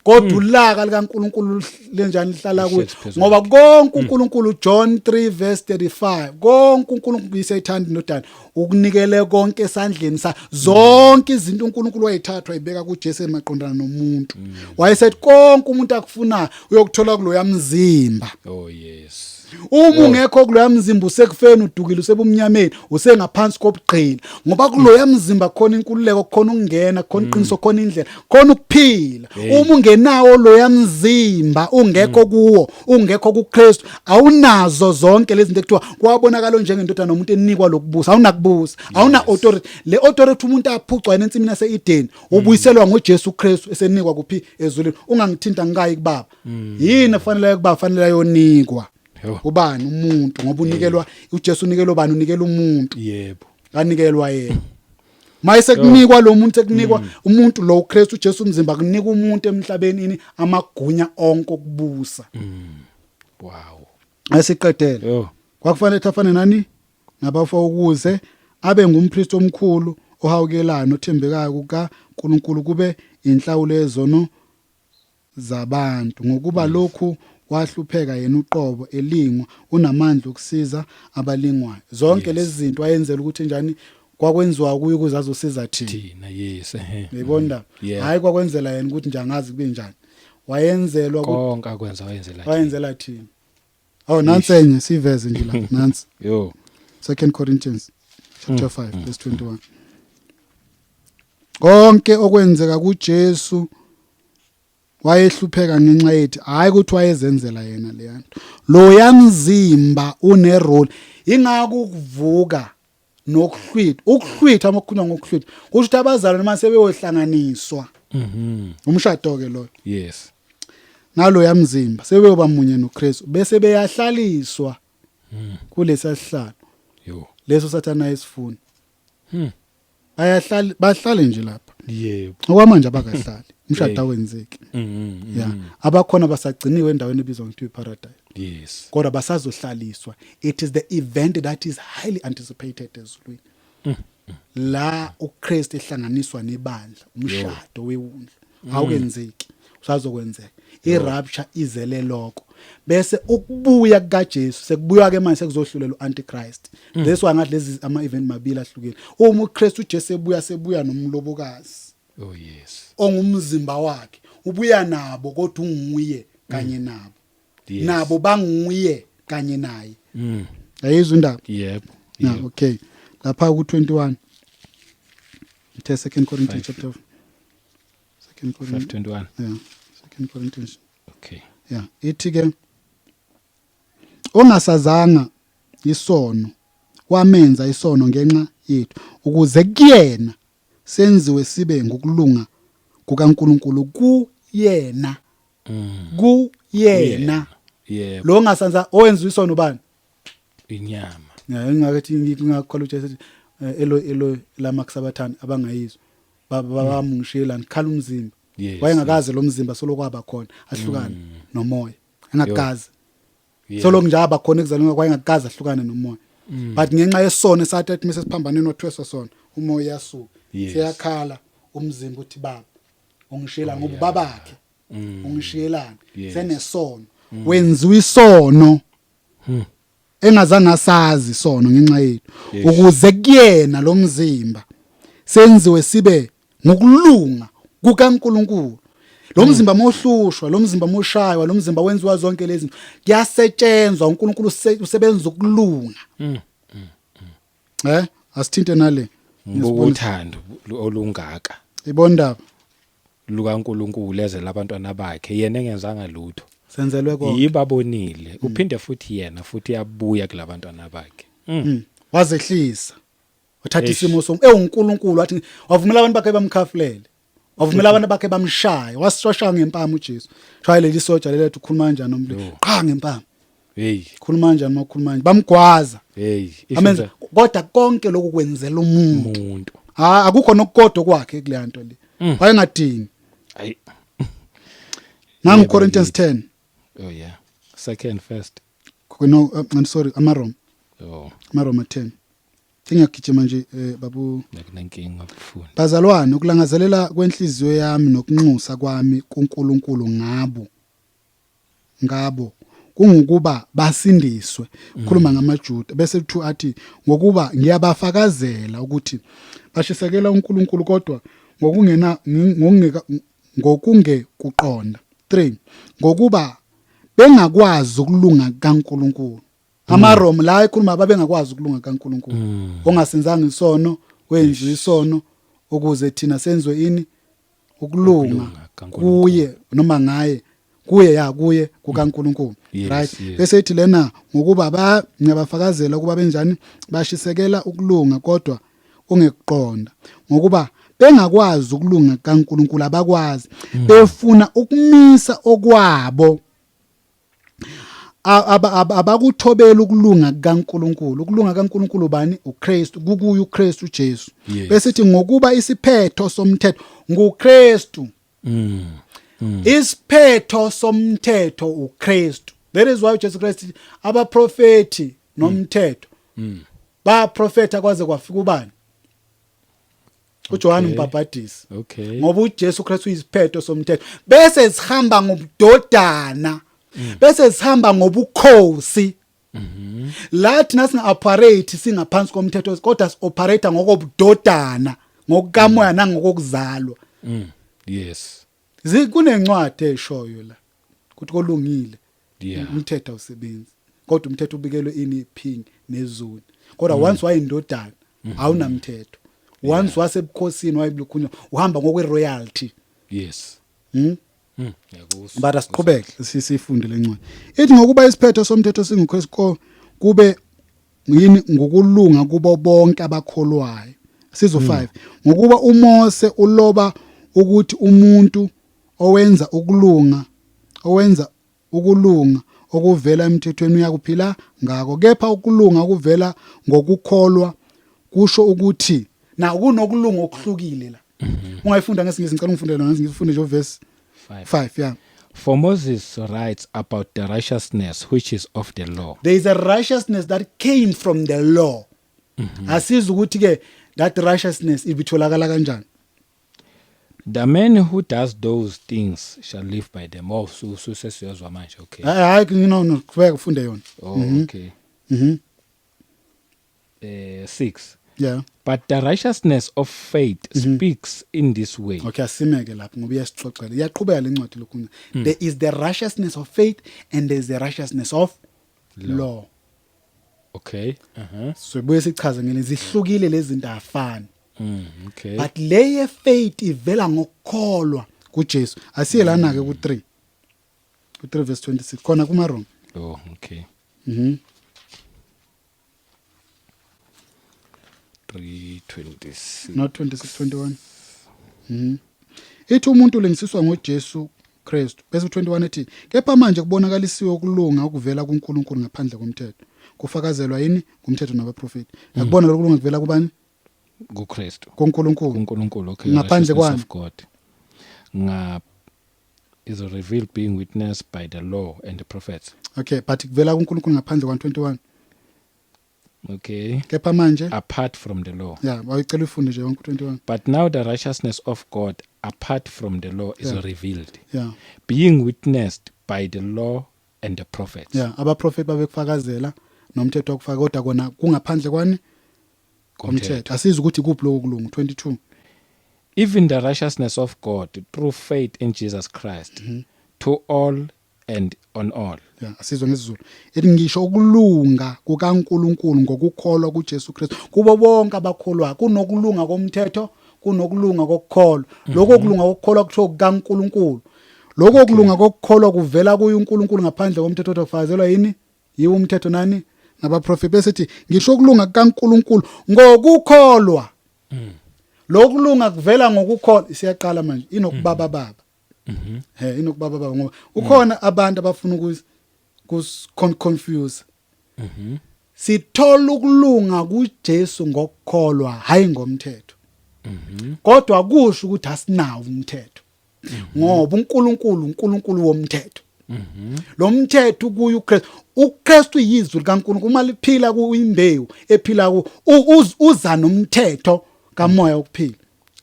kodwa ulaka likaNkulunkulu lenjani lihlala kuwe Lihlezi phezulu ngoba konke uNkulunkulu John 3:35 konke uNkulunkulu isayithanda indodana ukunikele konke esandleni sa zonke izinto uNkulunkulu wayithatha wayibeka kuJesu emaqondana nomuntu wayesethi konke umuntu akufunayo uyokuthola kuloya mzimba. Oh yes. Uma ungekho kuloya mzimba usekufeni udukile usebumnyameni usengaphansi kobugqila ngoba kuloya mzimba khona inkululeko khona ukungena khona iqiniso khona indlela khona ukuphila. Uma ungenawo loya mzimba ungekho kuwo ungekho kuKristu awunazo zonke lezi zinto ekuthiwa kwabonakala njengendodana nomuntu enikwa lokubusa awunakubusa awuna authority. Le authority umuntu aphucwa yena ensimini yaseEden ubuyiselwa ngoJesu Kristu esenikwa kuphi ezulwini. Ungangithinta ngikayi kubaba yini efanele kubaba fanele ayonikwa ubani umuntu ngoba unikelwa uJesu unikelwa bani unikela umuntu yebo kanikelwa yena mayise kunikwa lo muntu ekunikwa umuntu lo uKristu uJesu umzimba kunika umuntu emhlabeni ini amagunya onke okubusa. Wow ayisiqedele kwakufanele afane nani nabafa ukuze abe ngumpriest omkhulu ohawukelayo othembekayo kukaNkulunkulu kube inhlawulo yezono zabantu ngokuba lokhu wahlupheka yena uqobo elingwa unamandla okusiza abalingwayo. Zonke lezi zinto ayenzela ukuthi njani kwakwenziwa kuye ukuze azosiza thina. Yes ngibona hayi kwakwenzela yena ukuthi nje angazi kube njani wayenzelwa konke wayenzela thina. Oh nansi enye siveze nje la nansi 2 Corinthians chapter 5 verse 21 konke okwenzeka kuJesu wayehlupheka ngenxa yethu hayi ukuthi wayezenzela yena le yanto lo yamzimba une role ingakho ukuvuka nokuhlwitha ukuhlwitha amakhulunywa ngokuhlwitha kusho ukuthi abazalwane mase beyohlanganiswa umshado ke lo yes nalo yamzimba sebeyoba munye noKristu bese beyahlaliswa kulesa sihlalo leso sathana esifuna bahlale nje lapha yebo okwamanje abakahlali umshado awenzeki yeah abakhona basagciniwe endaweni ebizwa ngokuthi iparadise yes kodwa basazohlaliswa. It is the event that is highly anticipated ezulwini la uKristu ehlanganiswa nebandla umshado wewundlu awukenzeki usazokwenzeka irapture izele lokho bese ukubuya kukaJesu sekubuya ke manje sekuzohlulela uAntichrist. This one ngathi lezi ama event mabili ahlukile. Uma uKristu uJesu ebuya nomlobokazi oh yes ongumzimba wakhe ubuya nabo kodwa unguye kanye nabo nabo banguye kanye naye ayizwa indaba yebo yeah okay lapha ku21 the 2 Corinthians chapter 2 Corinthians 5:21 yeah 2 Corinthians okay yeah ithi ke ongasazanga isono wamenza isono ngenxa yethu ukuze kuyena senziwe sibe ngokulunga kukaNkulunkulu kuyena kuyena yebo lo ngasanza owenza isono bani inyama ngathi ngingakholwa ukuthi elo lama kusabathana abangayizwa babamungishela nikhala umzimba wayengakaze lo mzimba solokwaba khona ahlukane nomoya engakaze solo njaba khona ekuzalweni kwayengakaze ahlukane nomoya but ngenxa yesono esathi ethi mase siphambaneni othweswa sona umoya yasuka siyakhala umzimba uthi baba ungishela ngoba babakhe ungishiyelana senesono wenziwa isono engazange asazi isono ngenxa yethu ukuze kuyena lo mzimba senziwe sibe ngokulunga kukaNkulunkulu. Lo mzimba mohlushwa lo mzimba moshaywa lo mzimba wenziwa zonke lezi kuyasetshenzwa uNkulunkulu usebenza ukulunga asithinte nale ngokuthanda olungaka ibondaba lukaNkulunkulu ezela abantwana bakhe yena engenzanga lutho senzelwe konke yibabonile uphinde futhi yena futhi yabuya kulabantwana bakhe wazehlisa wathatha isimo uNkulunkulu wathi wavumela abantu bakhe bamkhafulele wavumela abantu bakhe bamshaya wasishaya ngempama uJesu shaya leli soja lelethu ukhuluma kanjani nomlilo qha ngempama khuluma kanjani makhuluma kanjani bamgwaza amenza kodwa konke lokhu kwenzela umuntu akukho nokukodwa kwakhe kule nto le wayengadingi hayi nangu Corinthians 10 oh yeah second first no I'm sorry Amaroma 10 ngiyagijima nje babu Nakunenkinga ukufunda. bazalwane ukulangazelela kwenhliziyo yami nokunxusa kwami kuNkulunkulu ngabo kungukuba basindiswe khuluma ngamaJuda bese kuthiwa athi ngokuba ngiyabafakazela ukuthi bashisekela uNkulunkulu kodwa ngokungekuqonda 3 ngokuba bengakwazi ukulunga kaNkulunkulu amaRoma la ekhuluma babengakwazi ukulunga kaNkulunkulu ongasenzanga isono wenziwe isono ukuze thina senzwe ini ukulunga kuye noma ngaye kuye kukaNkulunkulu right bese ithi lena ngokuba ngiyabafakazela ukuba benjani bashisekela ukulunga kodwa ungekuqonda ngokuba bengakwazi ukulunga kaNkulunkulu abakwazi befuna ukumisa okwabo abakuthobela ukulunga kaNkulunkulu ukulunga kaNkulunkulu bani uKristu kukuye uKristu Jesu bese ithi ngokuba isiphetho somthetho nguKristu isiphetho somthetho uKristu that is why Jesus Christ abaprofeti nomthetho ba profeta kwaze kwafika ubani uJohn uMbhaphatisi ngoba uJesu Kristu uyisiphetho somthetho bese sihamba ngobudodana bese sihamba ngobukhosi lathi nasinga-operate singaphansi komthetho kodwa si-operate ngokobudodana ngokukamoya nangokokuzalwa Yes. Kunencwadi eshoyo la ukuthi kolungile umthetho awusebenzi kodwa umthetho ubikelwe ini iphingi nezulu kodwa once wayindodana awunamthetho once wasebukhosini wayebulukhuni uhamba ngokwe-royalty Yes. But asiqhubeke sifunde lencwadi ithi ngokuba isiphetho somthetho singuKristu kube yini ngokulunga kubo bonke abakholwayo sizo 5 ngokuba uMose uloba ukuthi umuntu owenza ukulunga okuvela emthethweni uyakuphila ngako kepha ukulunga okuvela ngokukholwa kusho ukuthi na kunokulunga okuhlukile la ungayifunda ngesingisi ngicela ungifundele ngifunde nje verse 5 yeah. For Moses writes about the righteousness which is of the law. There is a righteousness that came from the law. Asiza ukuthi ke that righteousness ibitholakala kanjani. The man who does those things shall live by them. Oh, so sesiyozwa manje, okay. Hayi kufuneka ufunde yona. Oh, okay. 6. Yeah. But the righteousness of faith speaks in this way. Okay, asimeke lapho ngoba iyasixoxela. Iyaqhubeka lencwadi lokhu. There is the righteousness of faith and there is the righteousness of law. Okay. So buye sichaze ngene zihlukile lezi zinto afani. Okay. But leye faith ivela ngokukholwa kuJesu. Asiye lana ke ku3. Ku3 verse 26. Khona kuma Roma. Oh, okay. 3:26. Not 26:21. Ithi umuntu lengisiswa ngoJesu Kristu. Bese 21 ethi kepha manje kubonakalisiwe ukulunga okuvela kuNkulunkulu ngaphandle komthetho. Kufakazelwa yini kumthetho nabaprofeti. Yakubona lokulunga kuvela kubani? KuKristu. kuNkulunkulu. Okay. Ngaphandle kwani? Of God. Is revealed being witnessed by the law and the prophets. Okay, but kuvela kuNkulunkulu ngaphandle kwa21. Okay. Kepha manje apart from the law. Yeah, wayicela ufunde nje 21. But now the righteousness of God apart from the law is revealed. Yeah. Being witnessed by the law and the prophets. Yeah, abaprofeti babekufakazela nomthetho okufaka kodwa kona kungaphandle kwani komthetho. Asiza ukuthi kuphi lokho kulungu 22. Even the righteousness of God through faith in Jesus Christ to all and on all. Yeah, asizwe ngesizulu. Ethi ngisho ukulunga kukaNkulunkulu ngokukholwa kuJesu Kristu kubo bonke abakholwa kunokulunga komthetho kunokulunga kokukholwa. Lokho kulunga kokukholwa kuthiwa kukaNkulunkulu. Lokho kulunga kokukholwa kuvela kuye uNkulunkulu ngaphandle komthetho okufazelwa yini? Yiwo umthetho nani? Nabaprofeti besithi ngisho ukulunga kukaNkulunkulu ngokukholwa. Lokulunga kuvela ngokukholwa siyaqala manje inokubaba baba. Inokubaba baba ngoba ukhona abantu abafuna confuse. Sithola ukulunga kuJesu ngokukholwa hayi ngomthetho. Kodwa kusho ukuthi asinawo umthetho. Ngoba uNkulunkulu womthetho. lo mthetho kuyo uKristu uyizwi likaNkulunkulu uma liphila kuyimbewu ephila uza nomthetho kamoya wokuphila.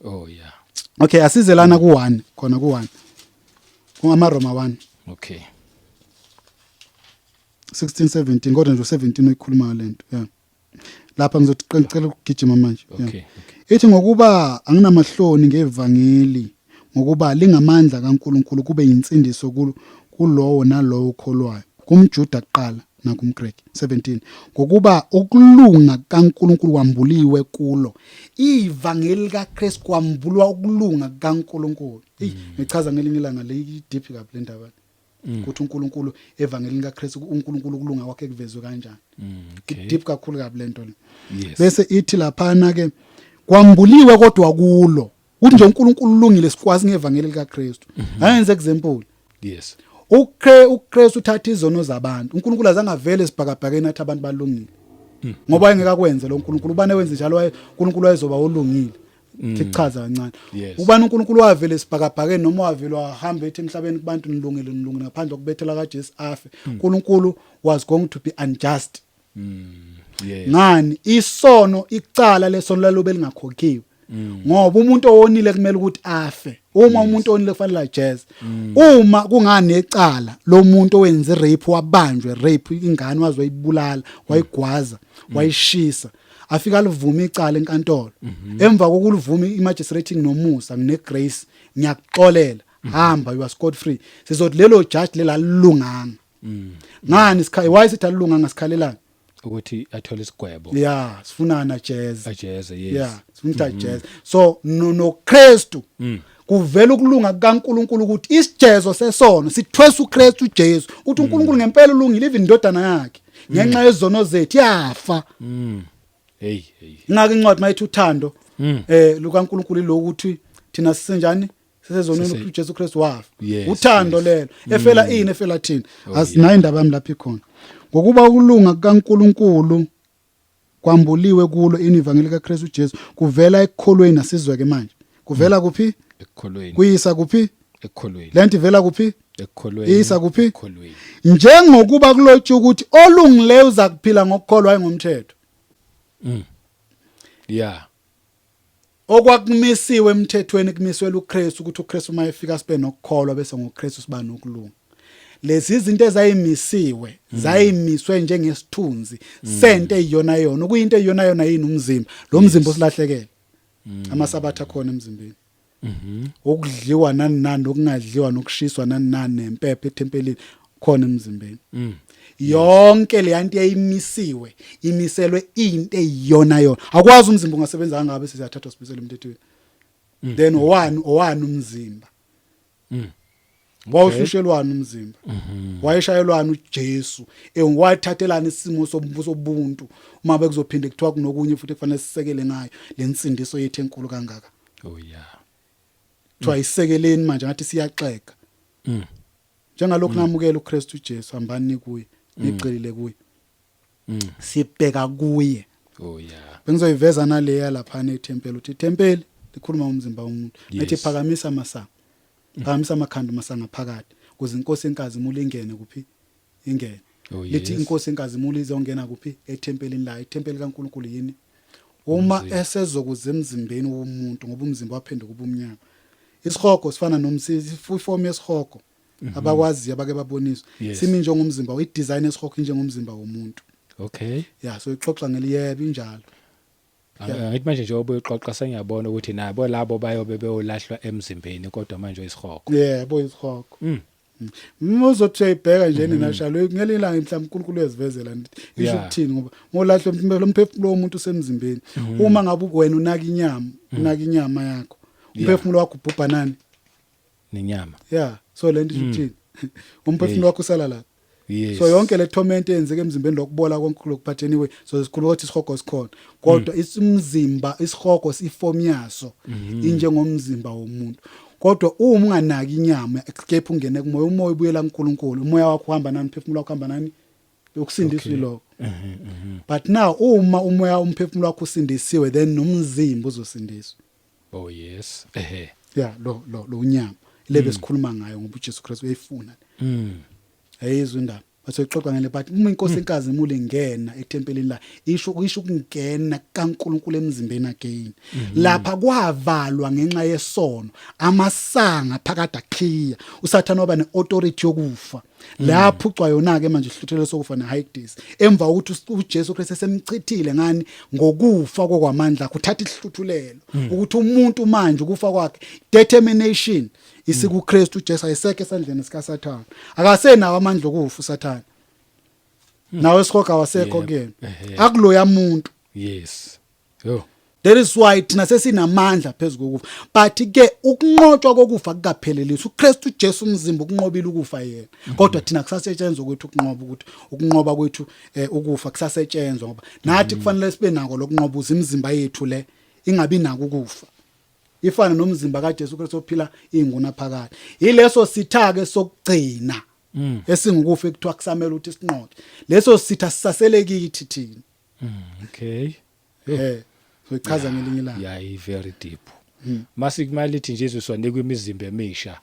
Oh yeah. Okay, asizelana ku1 khona ku1 kumaRoma 1 Okay. 16-17 kodwa nje 17 oyikhuluma lento. Yeah. Lapha ngizocela ukugijima manje. Okay. Ithi ngokuba anginamahloni ngevangeli ngokuba lingamandla kaNkuluNkulu kube yinsindiso kulowo nalowo okholwayo kumJuda kuqala nakumGreki. 17 ngokuba ukulunga kaNkuluNkulu kwambuliwe kulo ivangeli kaKristu kwambulwa ukulunga kaNkuluNkulu. Ngichaza ngelinye ilanga le deep kabi le ndaba ukuthi uNkulunkulu evangelini kaKristu uNkulunkulu kulunga kwakhe kuvezwe kanjani. Deep kakhulu kabi lento le. Bese ithi laphana ke kwambuliwe kodwa kulo uthi nje uNkulunkulu ulungile sikwazi ngevangeli kaKristu. Ayenze example. Yes. uKristu uthatha izono zabantu. uNkulunkulu azange avele esibhakabhakeni athi abantu balungile. Ngoba engekakwenze lo uNkulunkulu ubane wenze njalo uNkulunkulu wayezoba olungile. Sichaza kancane. Ubani uNkulunkulu wavele esibhakabhakeni noma wavele wahamba ethi emhlabeni kubantu nilungile ngaphandle kokubethela kaJesu afe. uNkulunkulu was going to be unjust. Yes. Ngani isono icala lesono lalobe lingakhokhiwe. Ngoba umuntu owonile kumele ukuthi afe. Uma umuntu owonile kufanele ajeze. Uma kungani ecala lo muntu owenze rape wabanjwe rape ingane wazoyibulala, wayigwaza, wayishisa. Afika livuma icala enkantolo. Emva kokulivuma imagistrating nomusa nginegrace ngiyakuxolela. Hamba you are scot free. Sizothi lelo judge lela lilunganga. Ngani why sithi alilunganga sikhalelana? Ukuthi athole isigwebo. Yeah, sifunana jazz. Ajeze, yes. Yeah, sifuna jazz. So no Kristu kuvela ukulunga kaNkuluNkulu ukuthi isijezo sesono sithwesa uKristu uJesu. Uthi uNkulunkulu ngempela ulungile even indodana yakhe. Ngenxa yezono zethu yafa. Hey. Ngake incwadi mayithi uthando lukaNkulunkulu lokuthi thina sisenjani sesezonweni ukuthi uJesu Kristu wafa. Uthando lelo efela efela thina. Asinayo indaba yami lapha ikhona. Ngokuba ukulunga kaNkuluNkulu kwambuliwe kulo inivangeli kaKristu Jesu kuvela ekukholweni nasizweke manje. Kuvela kuphi? Ekukholweni. Kuyisa kuphi? Ekukholweni. Lento ivela kuphi? Ekukholweni. Isa kuphi? Ekukholweni. Njengokuba kulotshe ukuthi olungileyo uza kuphila ngokukholwa ayengomthetho. Yeah. Okwakumisiwe emthethweni kumiswela uKristu ukuthi uKristu mayefika sibe nokukholwa bese ngoKristu siba nokulunga. Lezi izinto ezayimisiwe zayimiswe njengesithunzi sento eyiyona yona ukuyinto eyiyona yona yini umzimba lo mzimba osilahlekele amasabatha khona emzimbeni ukudliwa nani okungadliwa nokushiswa nani nempepho ethempelini khona emzimbeni yonke le yanto yayimisiwe imiselwe into eyiyona yona akwazi umzimba ungasebenza ngabe siyathathwa sibisele emthethweni then owani umzimba wawushushelwana umzimba wayeshayelwana uJesu wathathelana isimo sobuntu uma bekuzophinde kuthiwa kunokunye futhi kufanele sisekele ngayo lensindiso yethu enkulu kangaka. Oh yeah. Kuthiwa isekeleni manje ngathi siyaxeka njengalokhu namukela uKristu Jesu hambani kuye nigcilile kuye sibheka kuye. Oh yeah. Bengizoyiveza naleya lapha ethempeli uthi ithempeli likhuluma umzimba womuntu ethi phakamisa masango phakamisa amakhanda masanga phakathi kuze inkosi enkazi imule ingene kuphi ingene lithi inkosi enkazi imule izongena kuphi ethempelini la ithempeli kaNkuluNkulu yini uma esezokuza emzimbeni womuntu ngoba umzimba waphenduka ubumnyama isihogo sifana nomsisi iform yesihogo abakwazi abake baboniswa simi njengomzimba uyidesign yesihogo njengomzimba womuntu. Okay. Yeah, so ixoxa ngeliyebe injalo. Ngithi manje nje obuyoxoxa sengiyabona ukuthi nabo labo bayobe beyolahlwa emzimbeni kodwa manje isihogo. Yebo isihogo. Uzothi uyibheka nje ninashalo ngelilanga mhlawumbe uNkulunkulu uyazivezela isho ukuthini ngoba ngolahlwa umphefumulo womuntu usemzimbeni uma ngabe wena unaka inyama yakho umphefumulo wakho ubhubha nani nenyama. Yeah, so lento isho ukuthini umphefumulo wakho usala la. Yes. So yonke le torment eyenzeke emzimbeni lokubola konke lokuphatheniwe so sikhuluma ukuthi isihogo sikhona kodwa umzimba isihogo siform yaso injengomzimba womuntu kodwa uma unganaki inyama escape ungene kumoya umoya ubuyela kuNkulunkulu umoya wakho uhamba nani umphefumulo wakho uhamba nani ukusindiswa lokho. But now uma umoya umphefumulo wakho usindisiwe then nomzimba uzosindiswa. Oh yes. Yeah lo unyama lebe sikhuluma ngayo ngoba uJesu Kristu uyayifuna. ayizwe indaba bathe xoxa ngale but uma inkosi enkazi imule ingena etempelini la isho ukungena kaNkulunkulu emzimbeni again lapha kwavalwa ngenxa yesono amasanga phakade akhiya usathana waba neauthority yokufa lapho ucwa yona ke manje ihluthelo sokufa neHades emva ukuthi uJesu Kristu esemchithile ngani ngokufa kokwamandla kuthatha ihluthulelo ukuthi umuntu manje ukufa kwakhe determination isiku Kristu uJesu ayiseke esandleni sika Sathane akasenawo amandla okufa uSathane nawe sikhoga wasekho kuyena akuloya umuntu yes yo that is why thina sesinamandla phezulu kokufa but ke ukunqotshwa kokufa kukapheleliswa uKristu uJesu umzimba ukunqobile ukufa yena kodwa thina kusasetshenzwa ukuthi ukunqoba kwethu ukufa kusasetshenzwa ngoba nathi kufanele sibe nako lokunqoba imizimba yethu le ingabi nako ukufa ifana nomzimba kaJesu Kristu ophila inguna phakathi yileso sithake sokugcina esingukufa ekuthiwa kusamela ukuthi sinqoke leso sitha sisasele kithi thina okay so ichaza ngelinye la yeah very deep masikumalithi nje izoswanikwa imizimba emisha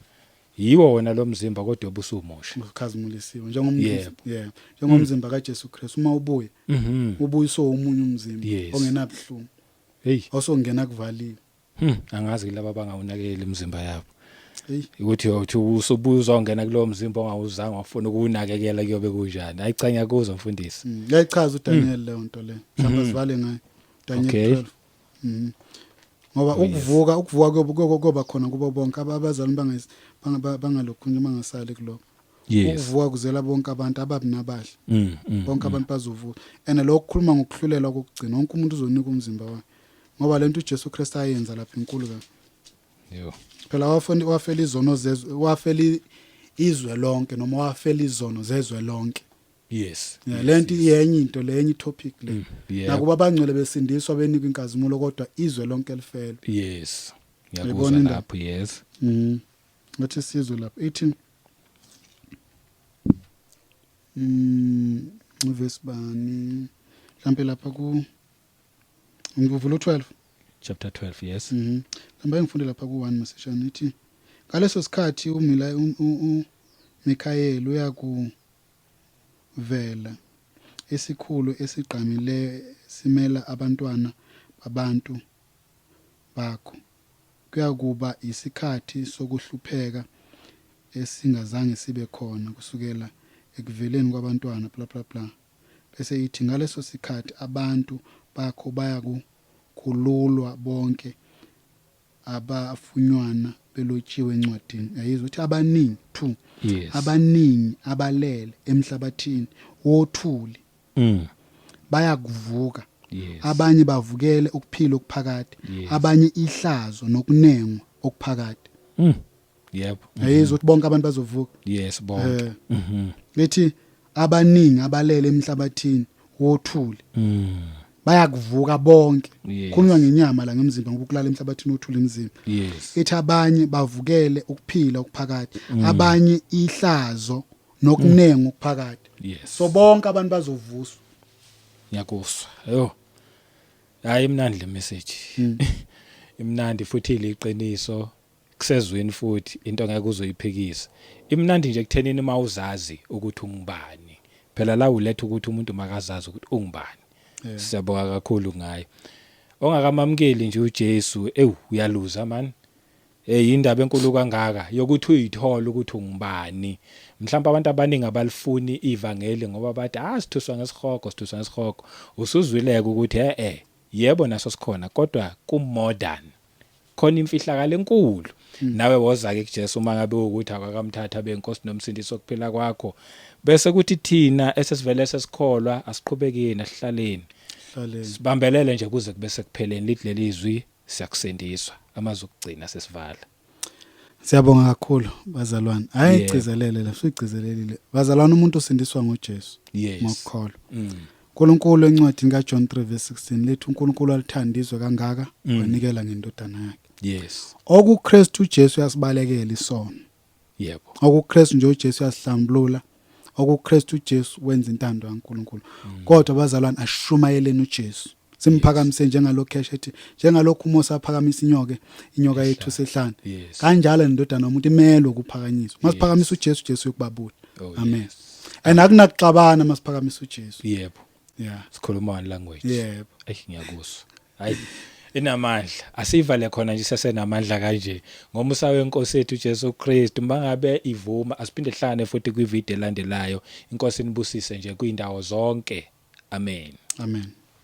yiwo wona lo mzimba kodwa obusumusha ukhazimulisiwe njengomzimba kaJesu Kristu uma ubuye ubuyiswa umunye umzimba ongenabuhlungu osongena kuvaliwe angazi laba bangawunakeli imizimba yabo ukuthi usubuzwa ongena kulowo mzimba ongawuzanga wafuna ukuwunakekela kuyobe kunjani ayicanya kuzo mfundisi yayichaza uDaniel leyo nto le mhlawumbe sivale ngayo Daniel 12 ngoba ukuvuka kuba khona kubo bonke abazali bangalokhunywa bangasali kuloko ukuvuka kuzela bonke abantu ababi nabahle bonke abantu bazovuka and lo kukhuluma ngokuhlulela kokugcina wonke umuntu uzonika umzimba wakhe ngoba lento uJesu Kristu ayenza lapha inkulu kakhulu phela wafela izono zezwe wafela izwe lonke noma wafela izono zezwe lonke yes lento yenye into lenye topic le nakuba abangcwele besindiswa benika inkazimulo kodwa izwe lonke lifela yes ngiyabona lapho yes ngathi sizwe lapho ithi verse bani mhlambe lapha ku ngivula 12 chapter 12 yes mhlambe ngifunde lapha ku 1 masishana ithi ngaleso sikhathi uMikhayeli uyakuvela esikhulu esiqhamile simela abantwana babantu bakho kuyakuba isikhathi sokuhlupheka esingazange sibe khona kusukela ekuveleni kwabantwana bla bla bla bese ithi ngaleso sikhathi abantu bakho bayakukhululwa bonke abafunywana belotshiwe encwadini yayizwa ukuthi abaningi two abaningi abalele emhlabathini wothuli bayakuvuka abanye bavukele ukuphila okuphakade abanye ihlazo nokunengwa okuphakade yebo yayizwa ukuthi bonke abantu bazovuka yes bonke bethi abaningi abalele emhlabathini wothuli bayakuvuka bonke khulunywa ngenyama la ngemzimba ngoba ukulala emhlabathini wothuli imizimba ethi abanye bavukele ukuphila okuphakade abanye ihlazo nokunenga okuphakade so bonke abantu bazovuswa ngiyakuzwa yo hayi imnandi le message imnandi futhi liqiniso kusezweni futhi into ngeke uzoyiphikisa imnandi nje kuthenini mawuzazi ukuthi ungubani phela la uletha ukuthi umuntu makazazi ukuthi ungubani siyabonga kakhulu ngaye ongakamamukeli nje uJesu uyaluza man indaba enkulu kangaka yokuthi uyithola ukuthi ungubani mhlawumbe abantu abaningi abalifuni ivangeli ngoba bathi sithuswa ngesihoko usuzwileka ukuthi yebo naso sikhona kodwa ku-modern khona imfihlakalo enkulu nawe woza-ke kuJesu uma ngabe ukuthi akakamthatha benkosi nomsindisi wokuphila kwakho bese kuthi thina esesivele sesikholwa asiqhubekeni asihlaleni sibambelele nje kuze kube sekupheleni lithi leli izwi siyakusendiswa amazwi okugcina sesivala siyabonga kakhulu bazalwane ayigcizelele la sigcizelelile bazalwane umuntu osindiswa ngoJesu ngokukholwa uNkulunkulu encwadini kaJohn 3:16 lethi uNkulunkulu alithandizwe kangaka wanikela ngendodana yakhe okuKristu uJesu yasibalekela isono okuKristu nje uJesu yasihlambulula okuKristu uJesu wenza intando kaNkulunkulu kodwa bazalwane ashumayeleni uJesu simphakamise njengalokho eshethi njengalokho uMose aphakamisa inyoka yethu sehlane kanjalo indodana yomuntu imelo ukuphakanyiswa masiphakamisa uJesu uyokubabula amen and akunakuxabana masiphakamisa uJesu. yebo Yeah. sikhuluma one language Yebo. ngiyakuzwa hayi inamandla asivale khona nje sesenamandla kanje ngomusa wenkosi yethu Jesu Kristu mangabe ivuma asiphinde hlane futhi kwivideo elandelayo inkosi inibusise nje kuyindawo zonke amen Amen.